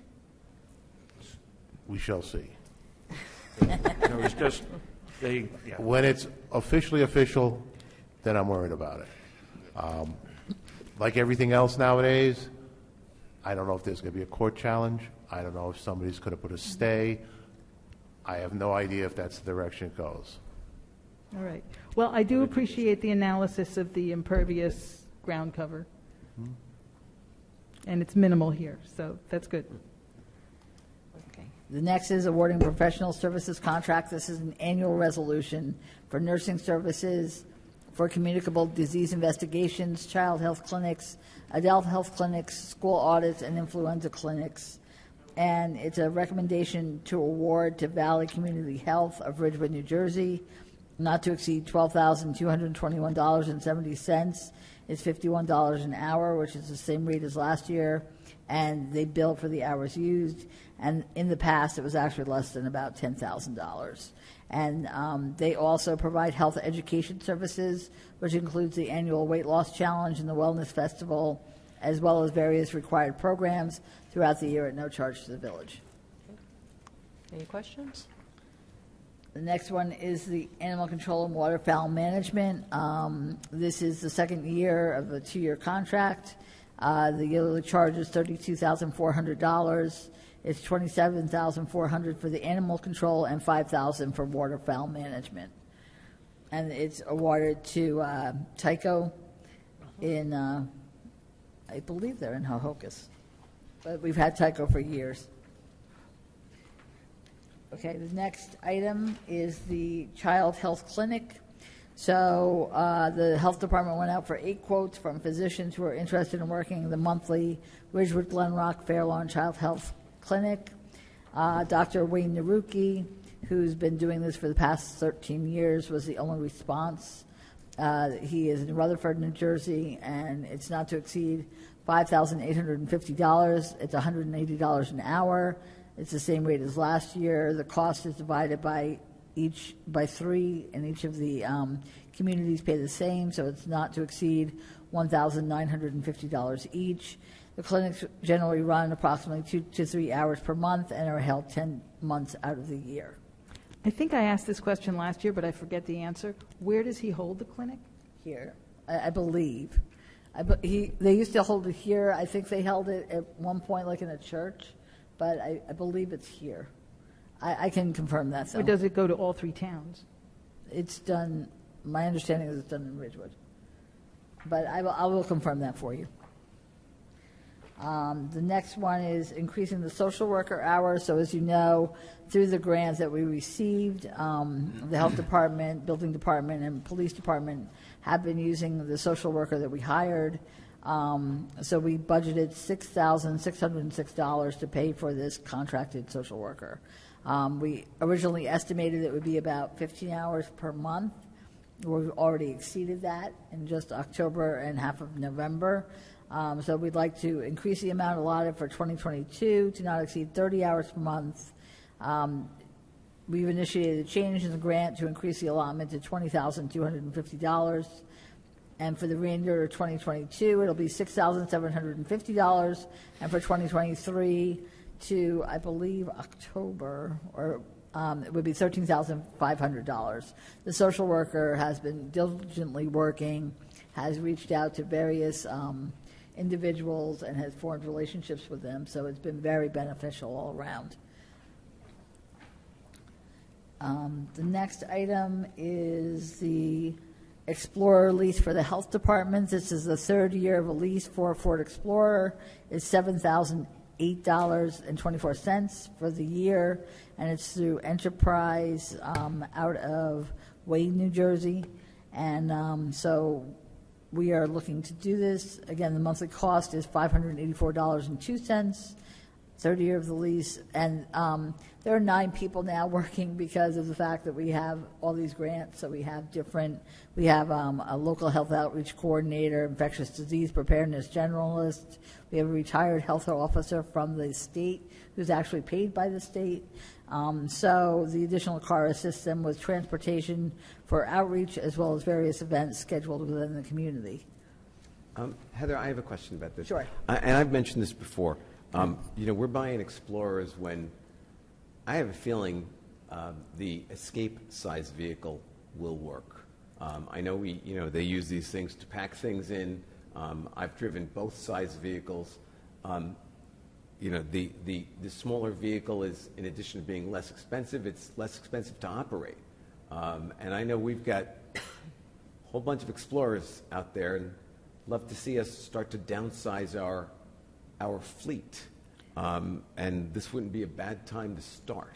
We shall see. No, it's just, they, yeah. When it's officially official, then I'm worried about it. Like everything else nowadays, I don't know if there's going to be a court challenge. I don't know if somebody's going to put a stay. I have no idea if that's the direction it goes. All right. Well, I do appreciate the analysis of the impervious ground cover. And it's minimal here, so that's good. Okay. The next is awarding professional services contract. This is an annual resolution for nursing services, for communicable disease investigations, child health clinics, adult health clinics, school audits, and influenza clinics. And it's a recommendation to award to Valley Community Health of Ridgewood, New Jersey, not to exceed $12,221.70. It's $51 an hour, which is the same rate as last year, and they bill for the hours used. And in the past, it was actually less than about $10,000. And they also provide health education services, which includes the annual weight loss challenge and the wellness festival, as well as various required programs throughout the year at no charge to the village. Any questions? The next one is the animal control and waterfowl management. This is the second year of a 2-year contract. The yearly charge is $32,400. It's $27,400 for the animal control and $5,000 for waterfowl management. And it's awarded to Tyco in, I believe they're in Hohokus. But we've had Tyco for years. Okay, the next item is the Child Health Clinic. So the health department went out for 8 quotes from physicians who are interested in working the monthly Ridgewood Glenrock Fairlawn Child Health Clinic. Dr. Wayne Naruki, who's been doing this for the past 13 years, was the only response. He is in Rutherford, New Jersey, and it's not to exceed $5,850. It's $180 an hour. It's the same rate as last year. The cost is divided by 3, and each of the communities pay the same, so it's not to exceed $1,950 each. The clinics generally run approximately 2 to 3 hours per month and are held 10 months out of the year. I think I asked this question last year, but I forget the answer. Where does he hold the clinic? Here, I believe. They used to hold it here. I think they held it at one point like in a church, but I believe it's here. I can confirm that. So. Or does it go to all 3 towns? It's done, my understanding is it's done in Ridgewood. But I will confirm that for you. The next one is increasing the social worker hours. So as you know, through the grants that we received, the health department, building department, and police department have been using the social worker that we hired. So we budgeted $6,606 to pay for this contracted social worker. We originally estimated it would be about 15 hours per month. We've already exceeded that in just October and half of November. So we'd like to increase the amount allotted for 2022 to not exceed 30 hours per month. We've initiated a change in the grant to increase the allotment to $20,250. And for the remainder of 2022, it'll be $6,750. And for 2023 to, I believe, October, or it would be $13,500. The social worker has been diligently working, has reached out to various individuals and has formed relationships with them, so it's been very beneficial all around. The next item is the Explorer lease for the health department. This is the 3rd year of a lease for a Ford Explorer. It's $7,008.24 for the year, and it's through Enterprise out of Wayne, New Jersey. And so we are looking to do this. Again, the monthly cost is $584.02, 3rd year of the lease. And there are 9 people now working because of the fact that we have all these grants. So we have a local health outreach coordinator, infectious disease preparedness generalist. We have a retired health officer from the state who's actually paid by the state. So the additional car assists them with transportation for outreach as well as various events scheduled within the community. Heather, I have a question about this. Sure. And I've mentioned this before. We're buying Explorers when I have a feeling the Escape size vehicle will work. I know they use these things to pack things in. I've driven both size vehicles. The smaller vehicle is, in addition to being less expensive, it's less expensive to operate. And I know we've got a whole bunch of Explorers out there, and love to see us start to downsize our fleet. And this wouldn't be a bad time to start.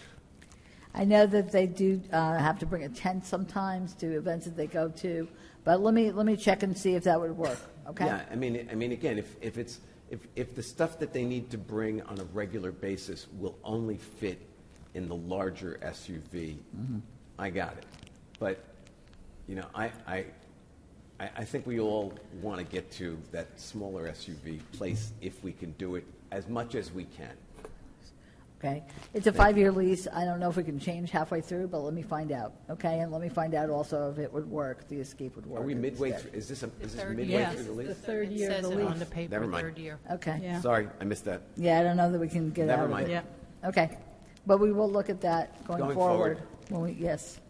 I know that they do have to bring a tent sometimes to events that they go to, but let me check and see if that would work. Okay. Yeah, I mean, again, if the stuff that they need to bring on a regular basis will only fit in the larger SUV, I got it. But I think we all want to get to that smaller SUV place if we can do it as much as we can. Okay. It's a 5-year lease. I don't know if we can change halfway through, but let me find out. Okay, and let me find out also if it would work, the Escape would work. Are we midway instead. through? Is this third midway year. through the lease? The 3rd year It of the says it on lease. the paper, Never mind. 3rd year. Okay. Yeah. Sorry, I missed that. Yeah, I don't know that we can get Never out of mind. it. Yeah. Okay, but we will look at that going Going forward. forward. Yes.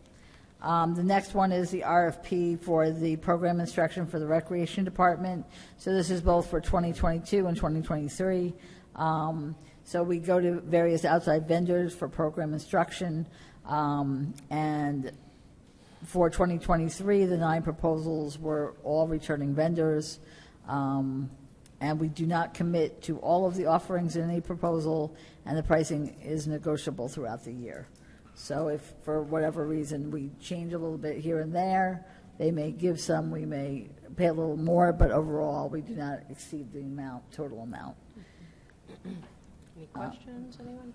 The next one is the RFP for the program instruction for the Recreation Department. So this is both for 2022 and 2023. So we go to various outside vendors for program instruction. And for 2023, the 9 proposals were all returning vendors. And we do not commit to all of the offerings in any proposal, and the pricing is negotiable throughout the year. So if, for whatever reason, we change a little bit here and there, they may give some, we may pay a little more, but overall, we do not exceed the total amount. Any questions, anyone?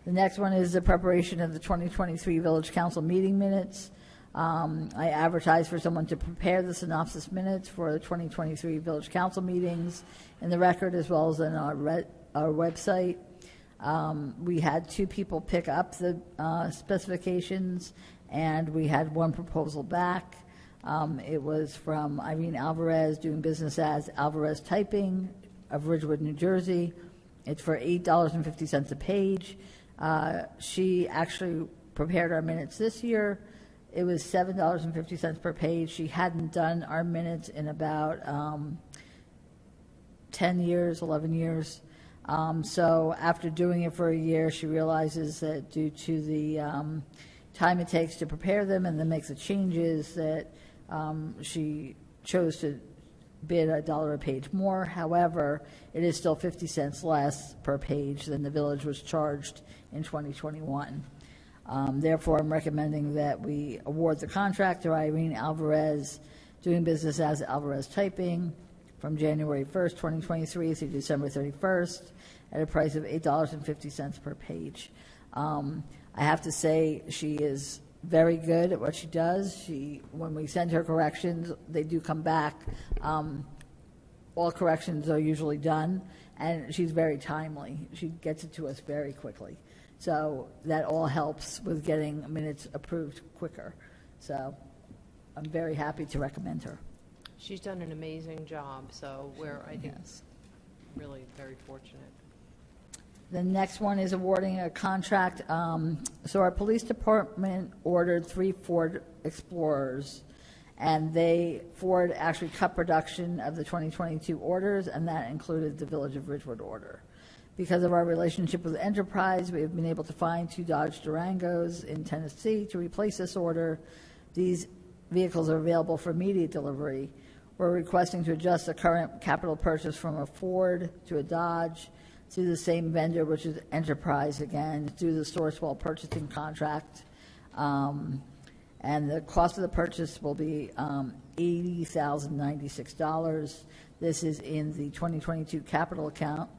The next one is the preparation of the 2023 Village Council meeting minutes. I advertised for someone to prepare the synopsis minutes for the 2023 Village Council meetings in the record as well as on our website. We had 2 people pick up the specifications, and we had 1 proposal back. It was from Irene Alvarez, doing business as Alvarez Typing of Ridgewood, New Jersey. It's for $8.50 a page. She actually prepared our minutes this year. It was $7.50 per page. She hadn't done our minutes in about 10 years, 11 years. So after doing it for a year, she realizes that due to the time it takes to prepare them and then make the changes, that she chose to bid $1 a page more. However, it is still 50 cents less per page than the village was charged in 2021. Therefore, I'm recommending that we award the contract to Irene Alvarez, doing business as Alvarez Typing, from January 1st, 2023 through December 31st, at a price of $8.50 per page. I have to say she is very good at what she does. When we send her corrections, they do come back. All corrections are usually done, and she's very timely. She gets it to us very quickly. So that all helps with getting minutes approved quicker. So I'm very happy to recommend her. She's done an amazing job, so I think, really very fortunate. The next one is awarding a contract. So our police department ordered 3 Ford Explorers, and Ford actually cut production of the 2022 orders, and that included the Village of Ridgewood order. Because of our relationship with Enterprise, we have been able to find 2 Dodge Durangos in Tennessee to replace this order. These vehicles are available for immediate delivery. We're requesting to adjust the current capital purchase from a Ford to a Dodge through the same vendor, which is Enterprise again, through the Sourcewell purchasing contract. And the cost of the purchase will be $80,096. This is in the 2022 capital account,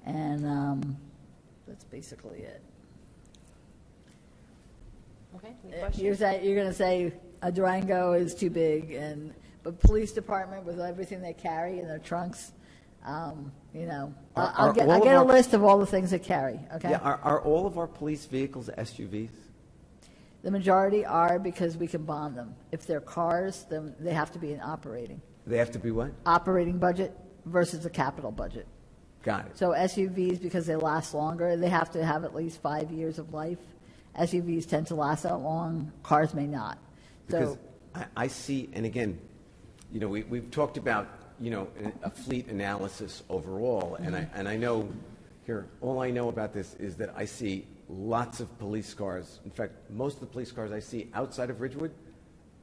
and that's basically it. Okay, any questions? You're going to say a Durango is too big, but police department with everything they carry in their trunks, I'll get a list of all the things they carry, okay? Yeah, are all of our police vehicles SUVs? The majority are, because we can bond them. If they're cars, then they have to be in operating. They have to be what? Operating budget versus the capital budget. Got it. So SUVs, because they last longer, they have to have at least 5 years of life. SUVs tend to last that long. Cars may not. Because I see, and again, we've talked about, a fleet analysis overall, and I know here, all I know about this is that I see lots of police cars. In fact, most of the police cars I see outside of Ridgewood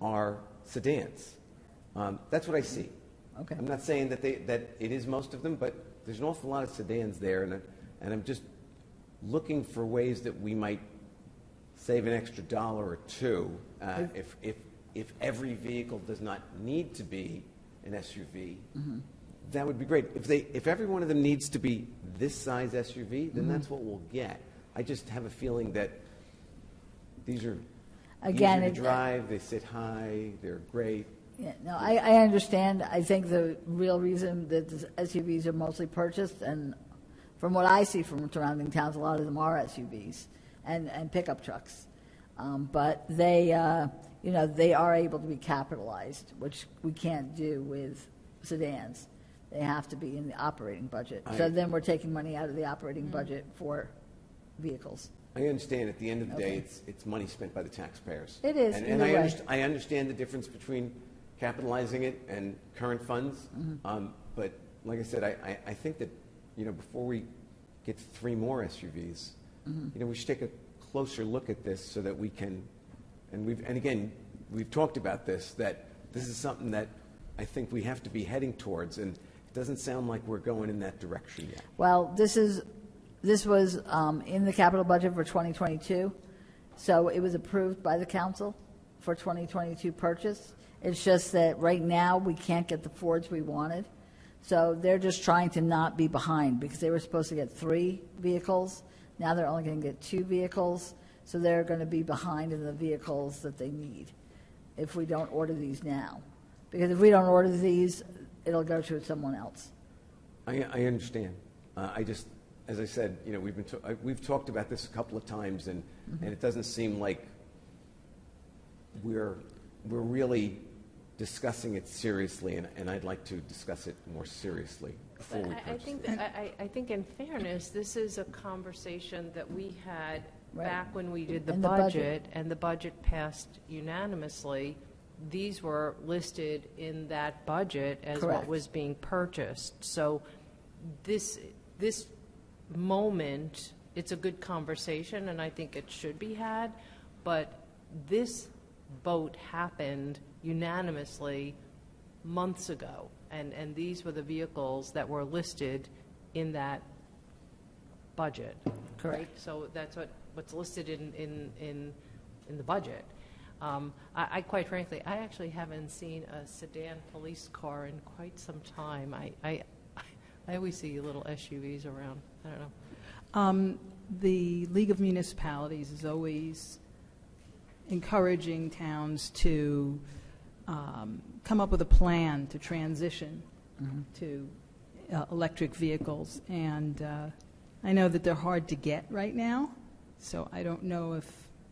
are sedans. That's what I see. Okay. I'm not saying that it is most of them, but there's an awful lot of sedans there, and I'm just looking for ways that we might save an extra $1 or $2 if every vehicle does not need to be an SUV. Mm-hmm. That would be great. If every one of them needs to be this size SUV, then that's what we'll get. I just have a feeling that these are easier to drive, they sit high, they're great. Yeah, no, I understand. I think the real reason that the SUVs are mostly purchased, and from what I see from surrounding towns, a lot of them are SUVs and pickup trucks. But they are able to be capitalized, which we can't do with sedans. They have to be in the operating budget. So then we're taking money out of the operating budget for vehicles. I understand at the end of the day, it's money spent by the taxpayers. It is, And either way. I understand the difference between capitalizing it and current funds. But like I said, I think that, before we get 3 more SUVs, we should take a closer look at this so that we can, and again, we've talked about this, that this is something that I think we have to be heading towards, and it doesn't sound like we're going in that direction yet. Well, this was in the capital budget for 2022, so it was approved by the council for 2022 purchase. It's just that right now, we can't get the Fords we wanted, so they're just trying to not be behind, because they were supposed to get 3 vehicles. Now they're only going to get 2 vehicles, so they're going to be behind in the vehicles that they need if we don't order these now. Because if we don't order these, it'll go to someone else. I understand. I just, as I said, we've talked about this a couple of times, and it doesn't seem like we're really discussing it seriously, and I'd like to discuss it more seriously before we I purchase think, it. I think in fairness, this is a conversation that we had Right. back when we did the And the budget. budget, and the budget passed unanimously. These were listed in that budget as what Correct. was being purchased. So this moment, it's a good conversation, and I think it should be had, but this vote happened unanimously months ago, and these were the vehicles that were listed in that budget. Correct. Right? So that's what's listed in the budget. I quite frankly, I actually haven't seen a sedan police car in quite some time. I always see little SUVs around. I don't know. The League of Municipalities is always encouraging towns to come up with a plan to transition to electric vehicles. And I know that they're hard to get right now, so I don't know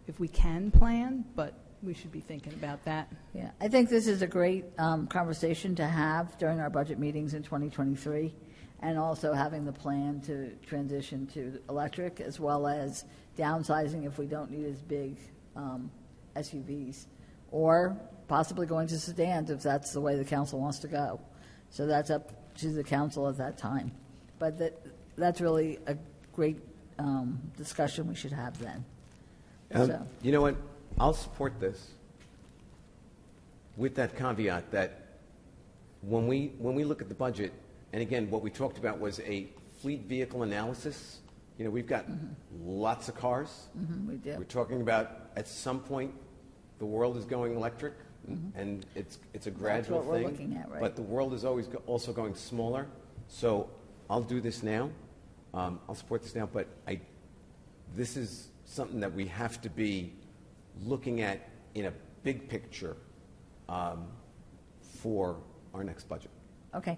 if we can plan, but we should be thinking about that. Yeah, I think this is a great conversation to have during our budget meetings in 2023, and also having the plan to transition to electric, as well as downsizing if we don't need as big SUVs, or possibly going to sedans if that's the way the council wants to go. So that's up to the council at that time. But that's really a great discussion we should have then. So. You know what? I'll support this with that caveat that when we look at the budget, and again, what we talked about was a fleet vehicle analysis. We've got lots of cars. We do. We're talking about, at some point, the world is going electric, and it's a gradual what we're thing. looking at, right. But the world is always also going smaller. So I'll do this now. I'll support this now. But this is something that we have to be looking at in a big picture for our next budget. Okay.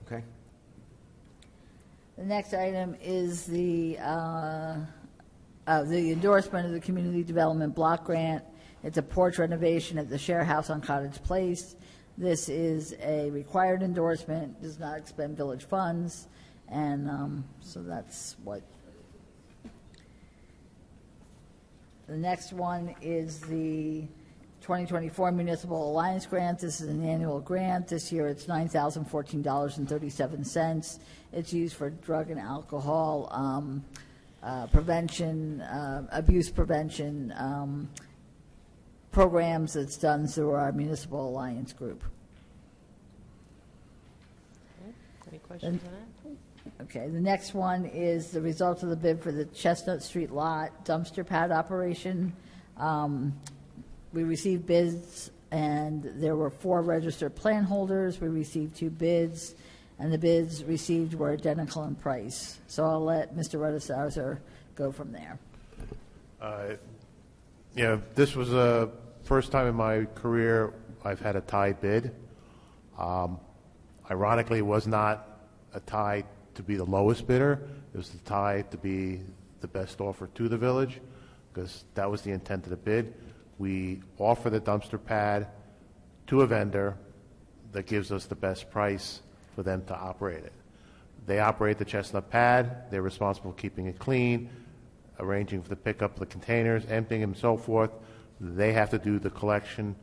Okay? The next item is the endorsement of the Community Development Block Grant. It's a porch renovation at the Share House on Cottage Place. This is a required endorsement, does not expend village funds, and so that's what. The next one is the 2024 Municipal Alliance Grant. This is an annual grant. This year it's $9,014.37. It's used for drug and alcohol prevention, abuse prevention programs that's done through our Municipal Alliance group. Any questions on that? Okay, the next one is the result of the bid for the Chestnut Street lot dumpster pad operation. We received bids, and there were 4 registered plan holders. We received 2 bids, and the bids received were identical in price. So I'll let Mr. Rudisauser go from there. This was the first time in my career I've had a tie bid. Ironically, it was not a tie to be the lowest bidder. It was the tie to be the best offer to the village, because that was the intent of the bid. We offer the dumpster pad to a vendor that gives us the best price for them to operate it. They operate the Chestnut pad. They're responsible for keeping it clean. arranging for the pickup of the containers, emptying them, and so forth. They have to do the collection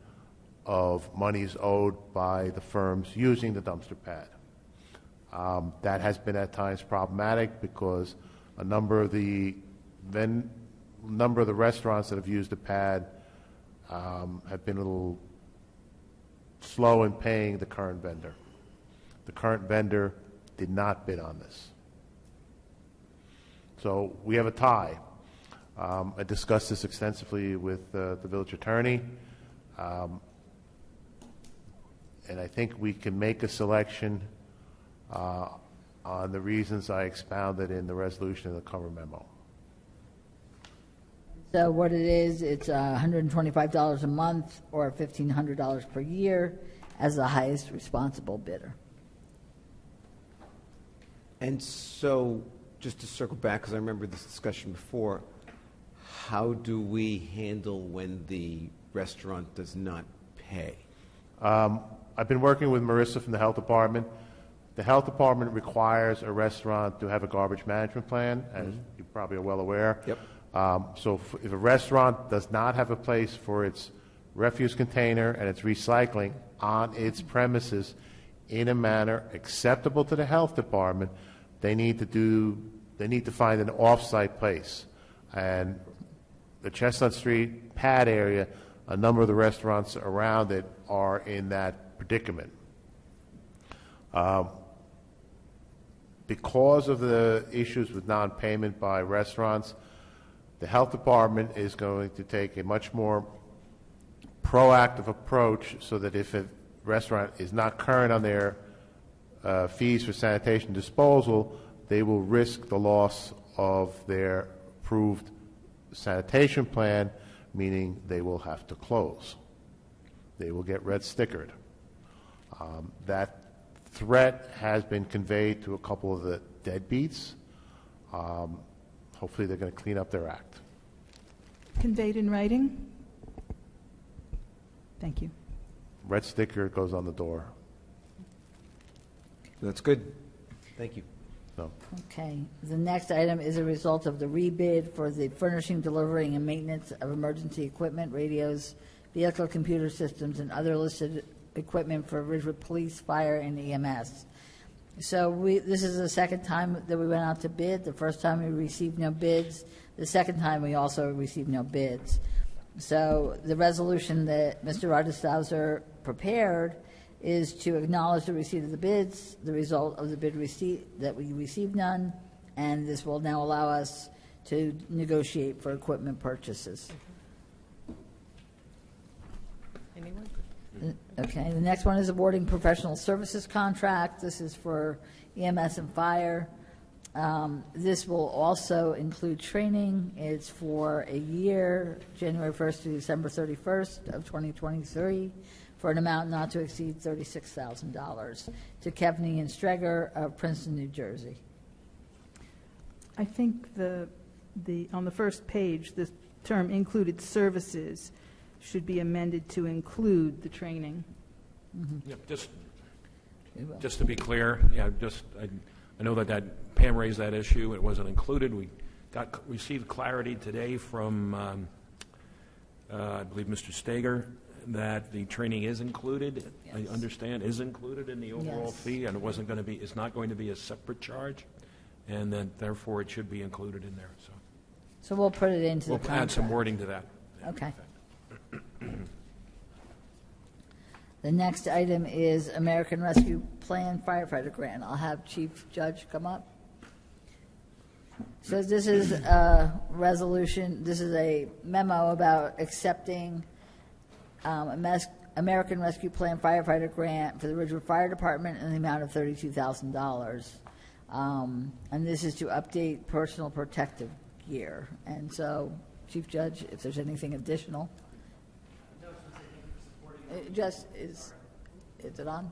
of monies owed by the firms using the dumpster pad. That has been at times problematic because a number of the restaurants that have used the pad have been a little slow in paying the current vendor. The current vendor did not bid on this. So we have a tie. I discussed this extensively with the village attorney, and I think we can make a selection on the reasons I expounded in the resolution in the cover memo. So what it is, it's $125 a month or $1,500 per year as the highest responsible bidder. And so, just to circle back, because I remember this discussion before, how do we handle when the restaurant does not pay? I've been working with Marissa from the health department. The health department requires a restaurant to have a garbage management plan, as you probably are well aware. Yep. So if a restaurant does not have a place for its refuse container and its recycling on its premises in a manner acceptable to the health department, they need to find an off-site place. And the Chestnut Street pad area, a number of the restaurants around it are in that predicament. Because of the issues with non-payment by restaurants, the health department is going to take a much more proactive approach so that if a restaurant is not current on their fees for sanitation disposal, they will risk the loss of their approved sanitation plan, meaning they will have to close. They will get red stickered. That threat has been conveyed to a couple of the deadbeats. Hopefully they're going to clean up their act. Conveyed in writing? Thank you. Red sticker goes on the door. That's good. Thank you. No. Okay. The next item is a result of the rebid for the furnishing, delivering, and maintenance of emergency equipment, radios, vehicle computer systems, and other listed equipment for Ridgewood Police, Fire, and EMS. So this is the second time that we went out to bid. The first time we received no bids. The second time we also received no bids. So the resolution that Mr. Rodestauser prepared is to acknowledge the receipt of the bids, the result of the bid receipt, that we received none, and this will now allow us to negotiate for equipment purchases. Anyone? Okay, the next one is awarding professional services contract. This is for EMS and fire. This will also include training. It's for a year, January 1st to December 31st of 2023, for an amount not to exceed $36,000 to Kevney and Streger of Princeton, New Jersey. I think on the first page, the term included services should be amended to include the training. Yeah, just to be clear, I know that Pam raised that issue. It wasn't included. We received clarity today from, I believe, Mr. Steger, that the training is included. Yes. I understand is included in the overall Yes. fee, and it's not going to be a separate charge, and that therefore it should be included in there. So we'll put it into We'll the contract. add some wording to that. Okay. The next item is American Rescue Plan firefighter grant. I'll have Chief Judge come up. So this is a resolution, this is a memo about accepting American Rescue Plan firefighter grant for the Ridgewood Fire Department in the amount of $32,000. And this is to update personal protective gear. And so, Chief Judge, if there's anything additional. Is it on?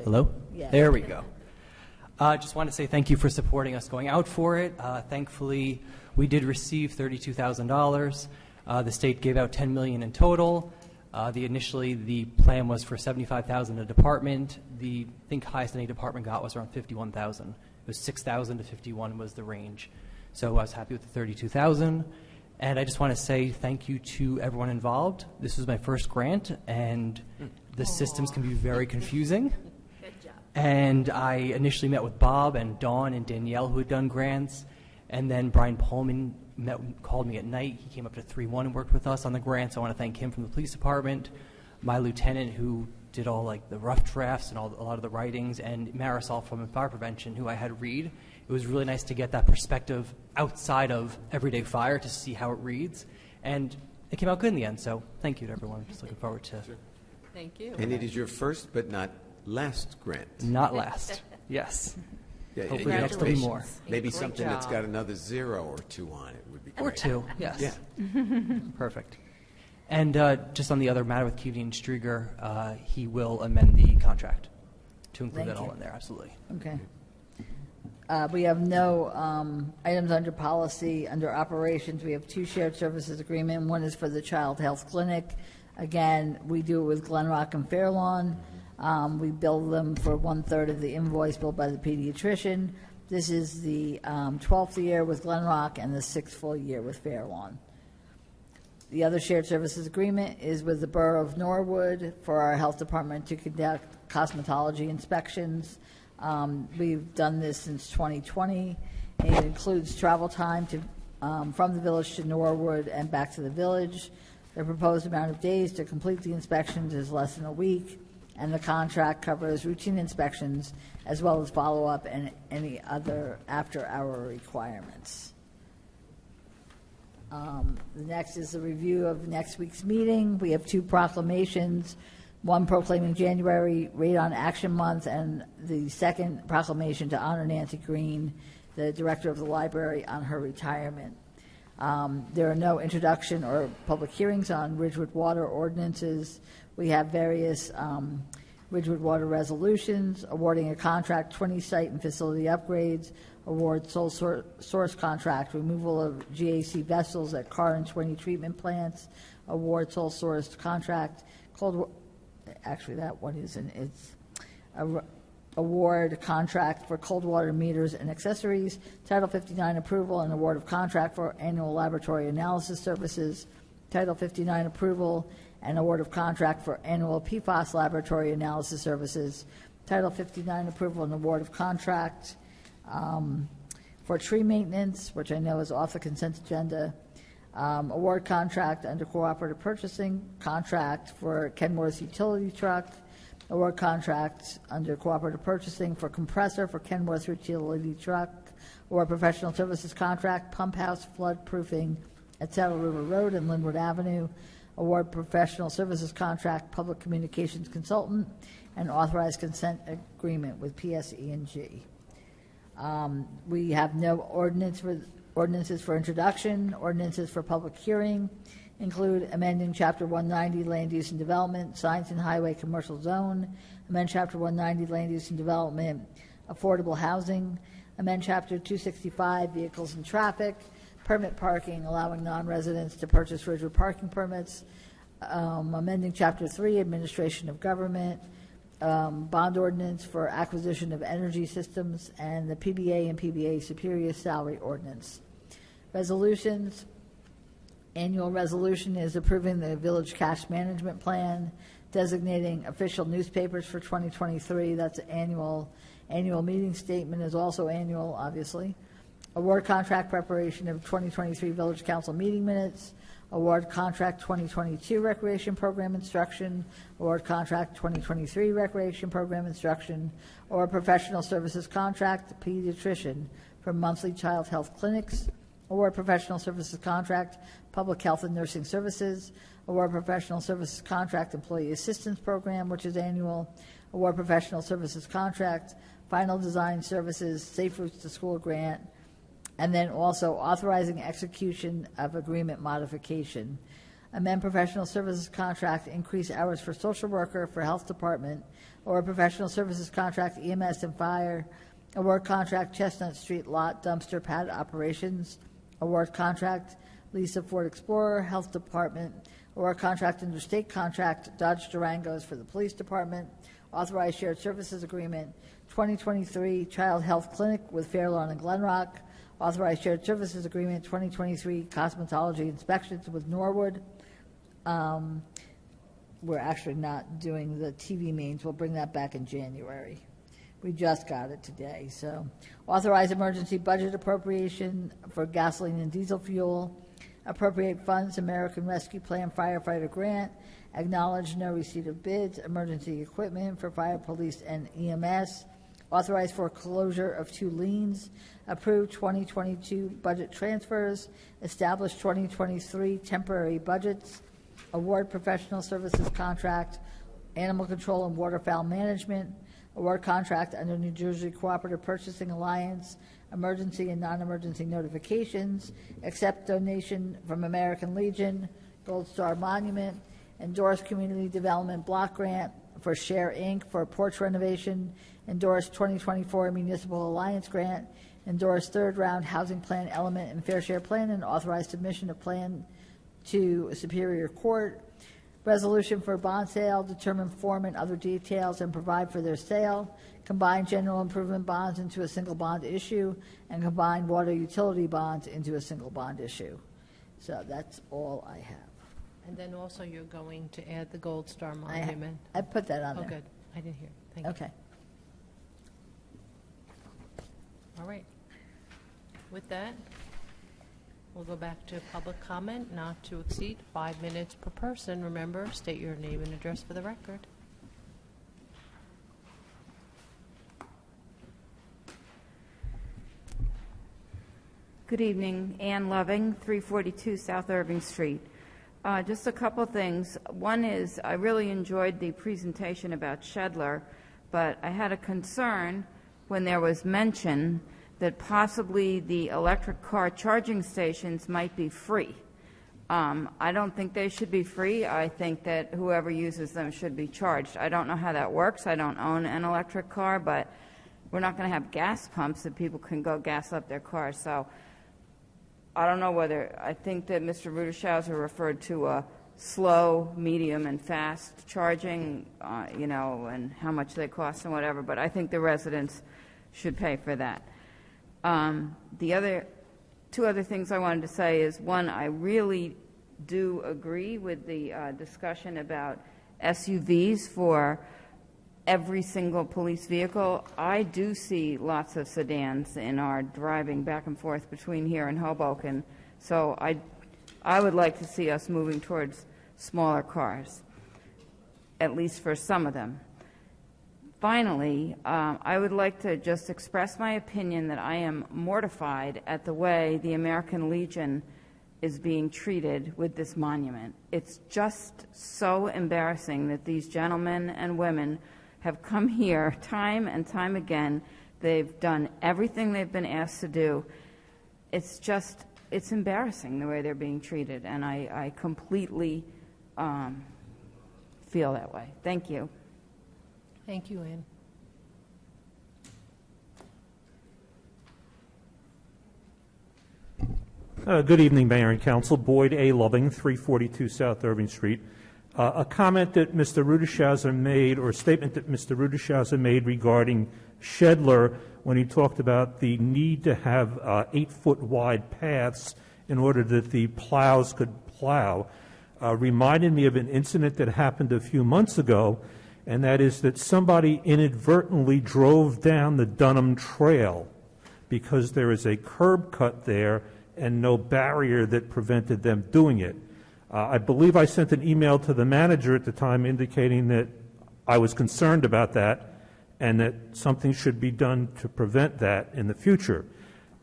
Hello? Yeah. There we go. Just wanted to say thank you for supporting us going out for it. Thankfully, we did receive $32,000. The state gave out $10 million in total. Initially, the plan was for $75,000 a department. I think highest any department got was around $51,000. It was 6,000 to 51 was the range. So I was happy with the 32,000. And I just want to say thank you to everyone involved. This was my first grant, and the systems can be very confusing. Good job. And I initially met with Bob and Dawn and Danielle, who had done grants. And then Brian Pullman called me at night. He came up to 3-1 and worked with us on the grants. I want to thank him from the police department, my lieutenant who did all like the rough drafts and a lot of the writings, and Marisol from Fire Prevention, who I had read. It was really nice to get that perspective outside of everyday fire to see how it reads. And it came out good in the end, so thank you to everyone. Just looking forward to Thank you. And it is your first but not last grant. not last. Yes. Yeah, Hopefully yeah, next will be more. Maybe Great something that's job. got another 0 or 2 on it would be great. Or 2, yes. Yeah. Perfect. And just on the other matter with Keating and Strieger, he will amend the contract to include Thank that all you. in there, absolutely. Okay. We have no items under policy. Under operations, we have 2 shared services agreement. One is for the Child Health Clinic. Again, we do it with Glen Rock and Fairlawn. We bill them for 1/3 of the invoice billed by the pediatrician. This is the 12th year with Glen Rock and the 6th full year with Fairlawn. The other shared services agreement is with the Borough of Norwood for our health department to conduct cosmetology inspections. We've done this since 2020. And it includes travel time from the village to Norwood and back to the village. The proposed amount of days to complete the inspections is less than a week, and the contract covers routine inspections as well as follow-up and any other after-hour requirements. The next is the review of next week's meeting. We have 2 proclamations, one proclaiming January Radon Action Month, and the second proclamation to honor Nancy Green, the director of the library, on her retirement. There are no introduction or public hearings on Ridgewood water ordinances. We have various Ridgewood water resolutions, awarding a contract, 20 site and facility upgrades, award sole source contract, removal of GAC vessels at Carr and 20 treatment plants, award sole source contract, actually that one isn't, it's award contract for cold water meters and accessories, Title 59 approval and award of contract for annual laboratory analysis services, Title 59 approval and award of contract for annual PFAS laboratory analysis services, Title 59 approval and award of contract for tree maintenance, which I know is off the consent agenda, award contract under cooperative purchasing, contract for Kenworth's utility truck, award contract under cooperative purchasing for compressor for Kenworth's utility truck, award professional services contract, pump house flood proofing at Saddle River Road and Linwood Avenue, award professional services contract, public communications consultant, and authorized consent agreement with PSE&G. We have no ordinances for introduction. Ordinances for public hearing include amending Chapter 190 Land Use and Development, Signs and Highway Commercial Zone, amend Chapter 190 Land Use and Development, Affordable Housing, amend Chapter 265 Vehicles and Traffic, permit parking, allowing non-residents to purchase Ridgewood parking permits, amending Chapter 3 Administration of Government, bond ordinance for acquisition of energy systems, and the PBA and PBA Superior Salary Ordinance. Resolutions. Annual resolution is approving the village cash management plan, designating official newspapers for 2023. That's annual. Annual meeting statement is also annual, obviously. Award contract preparation of 2023 Village Council meeting minutes. Award contract 2022 Recreation Program instruction. Award contract 2023 Recreation Program instruction. Or professional services contract, pediatrician for monthly child health clinics. Award professional services contract, public health and nursing services. Award professional services contract, employee assistance program, which is annual. Award professional services contract, final design services, Safe Routes to School grant. And then also authorizing execution of agreement modification. Amend professional services contract, increase hours for social worker for health department, or professional services contract, EMS and fire. Award contract, Chestnut Street lot dumpster pad operations. Award contract, Lisa Ford Explorer, health department. award contract interstate contract, Dodge Durangos for the Police Department, authorize shared services agreement, 2023 Child Health Clinic with Fairlawn and Glenrock, authorize shared services agreement, 2023 cosmetology inspections with Norwood. We're actually not doing the TV mains. We'll bring that back in January. We just got it today. So authorize emergency budget appropriation for gasoline and diesel fuel, appropriate funds, American Rescue Plan firefighter grant, acknowledge no receipt of bids, emergency equipment for fire, police, and EMS, authorize foreclosure of 2 liens, approve 2022 budget transfers, establish 2023 temporary budgets, award professional services contract, animal control and waterfowl management, award contract under New Jersey Cooperative Purchasing Alliance, emergency and non-emergency notifications, accept donation from American Legion, Gold Star Monument, endorse community development block grant for Share Inc. for porch renovation, endorse 2024 Municipal Alliance grant, endorse third round housing plan element and fair share plan, and authorize submission of plan to Superior Court. Resolution for bond sale, determine form and other details and provide for their sale, combine general improvement bonds into a single bond issue, and combine water utility bonds into a single bond issue. So that's all I have. And then also you're going to add the Gold Star Monument. I put that on Oh, there. good. I didn't hear. Thank you. Okay. All right. With that, we'll go back to public comment, not to exceed 5 minutes per person. Remember, state your name and address for the record. Good evening. Ann Loving, 342 South Irving Street. Just a couple things. One is I really enjoyed the presentation about Shedler, but I had a concern when there was mention that possibly the electric car charging stations might be free. I don't think they should be free. I think that whoever uses them should be charged. I don't know how that works. I don't own an electric car, but we're not going to have gas pumps that people can go gas up their cars. So I don't know whether, I think that Mr. Rudeshauser referred to a slow, medium, and fast charging, and how much they cost and whatever, but I think the residents should pay for that. The two other things I wanted to say is, one, I really do agree with the discussion about SUVs for every single police vehicle. I do see lots of sedans in our driving back and forth between here and Hoboken, so I would like to see us moving towards smaller cars, at least for some of them. Finally, I would like to just express my opinion that I am mortified at the way the American Legion is being treated with this monument. It's just so embarrassing that these gentlemen and women have come here time and time again. They've done everything they've been asked to do. It's embarrassing the way they're being treated, and I completely feel that way. Thank you. Thank you, Ann. Good evening, Mayor and Council. Boyd A. Loving, 342 South Irving Street. A comment that Mr. Rudeshauser made, or a statement that Mr. Rudeshauser made regarding Shedler when he talked about the need to have 8-foot wide paths in order that the plows could plow, reminded me of an incident that happened a few months ago, and that is that somebody inadvertently drove down the Dunham Trail because there is a curb cut there and no barrier that prevented them doing it. I believe I sent an email to the manager at the time indicating that I was concerned about that and that something should be done to prevent that in the future.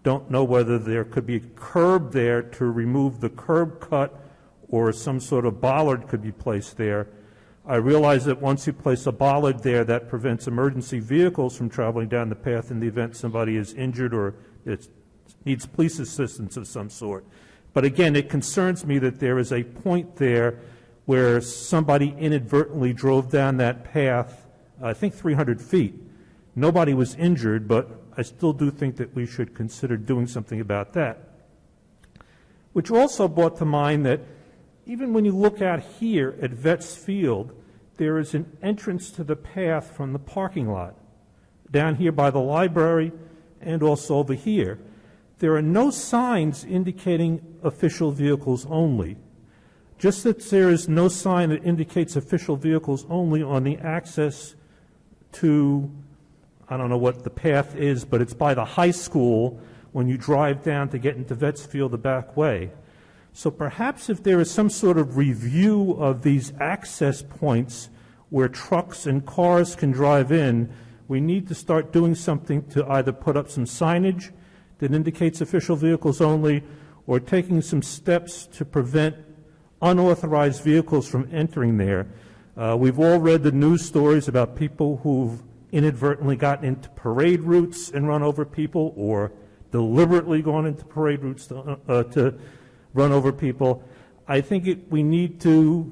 Don't know whether there could be a curb there to remove the curb cut or some sort of bollard could be placed there. I realize that once you place a bollard there, that prevents emergency vehicles from traveling down the path in the event somebody is injured or it needs police assistance of some sort. But again, it concerns me that there is a point there where somebody inadvertently drove down that path, I think 300 feet. Nobody was injured, but I still do think that we should consider doing something about that. Which also brought to mind that even when you look out here at Vets Field, there is an entrance to the path from the parking lot, down here by the library and also over here. There are no signs indicating official vehicles only. Just that there is no sign that indicates official vehicles only on the access to, I don't know what the path is, but it's by the high school when you drive down to get into Vets Field the back way. So perhaps if there is some sort of review of these access points where trucks and cars can drive in, we need to start doing something to either put up some signage that indicates official vehicles only, or taking some steps to prevent unauthorized vehicles from entering there. We've all read the news stories about people who've inadvertently gotten into parade routes and run over people, or deliberately gone into parade routes to run over people. I think we need to,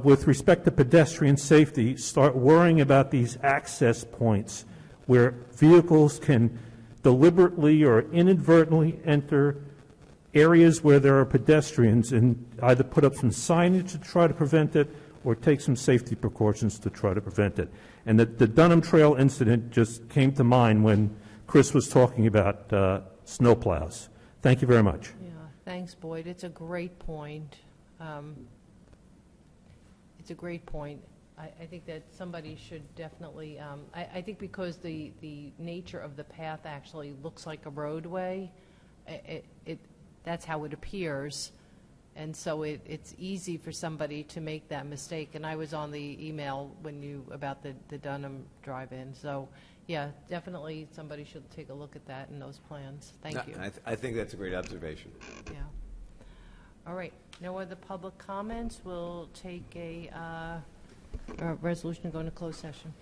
with respect to pedestrian safety, start worrying about these access points where vehicles can deliberately or inadvertently enter areas where there are pedestrians, and either put up some signage to try to prevent it or take some safety precautions to try to prevent it. And the Dunham Trail incident just came to mind when Chris was talking about snowplows. Thank you very much. Yeah, thanks, Boyd. It's a great point. It's a great point. I think that somebody should definitely, I think because the nature of the path actually looks like a roadway, that's how it appears. And so it's easy for somebody to make that mistake. And I was on the email about the Dunham drive-in. So, yeah, definitely somebody should take a look at that in those plans. Thank you. I think that's a great observation. Yeah. All right. No other public comments. We'll take a resolution to go into closed session.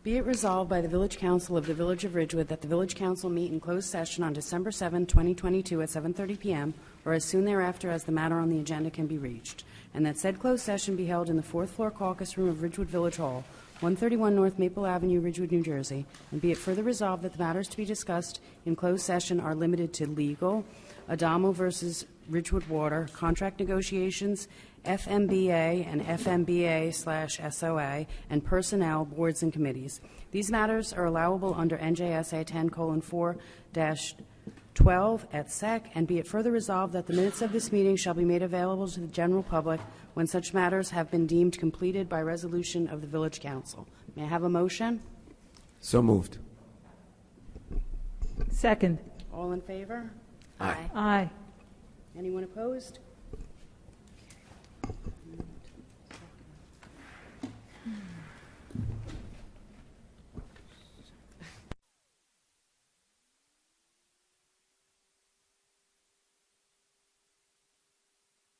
Be it resolved by the Village Council of the Village of Ridgewood that the Village Council meet in closed session on December 7, 2022 at 7:30 p.m. or as soon thereafter as the matter on the agenda can be reached, and that said closed session be held in the fourth floor caucus room of Ridgewood Village Hall, 131 North Maple Avenue, Ridgewood, New Jersey, and be it further resolved that the matters to be discussed in closed session are limited to legal, Adamo versus Ridgewood Water, contract negotiations, FMBA and FMBA/SOA, and personnel, boards, and committees. These matters are allowable under NJSA 10:4-12 et sec, and be it further resolved that the minutes of this meeting shall be made available to the general public when such matters have been deemed completed by resolution of the Village Council. May I have a motion? So moved. Second. All in favor? Aye. Aye. Anyone opposed?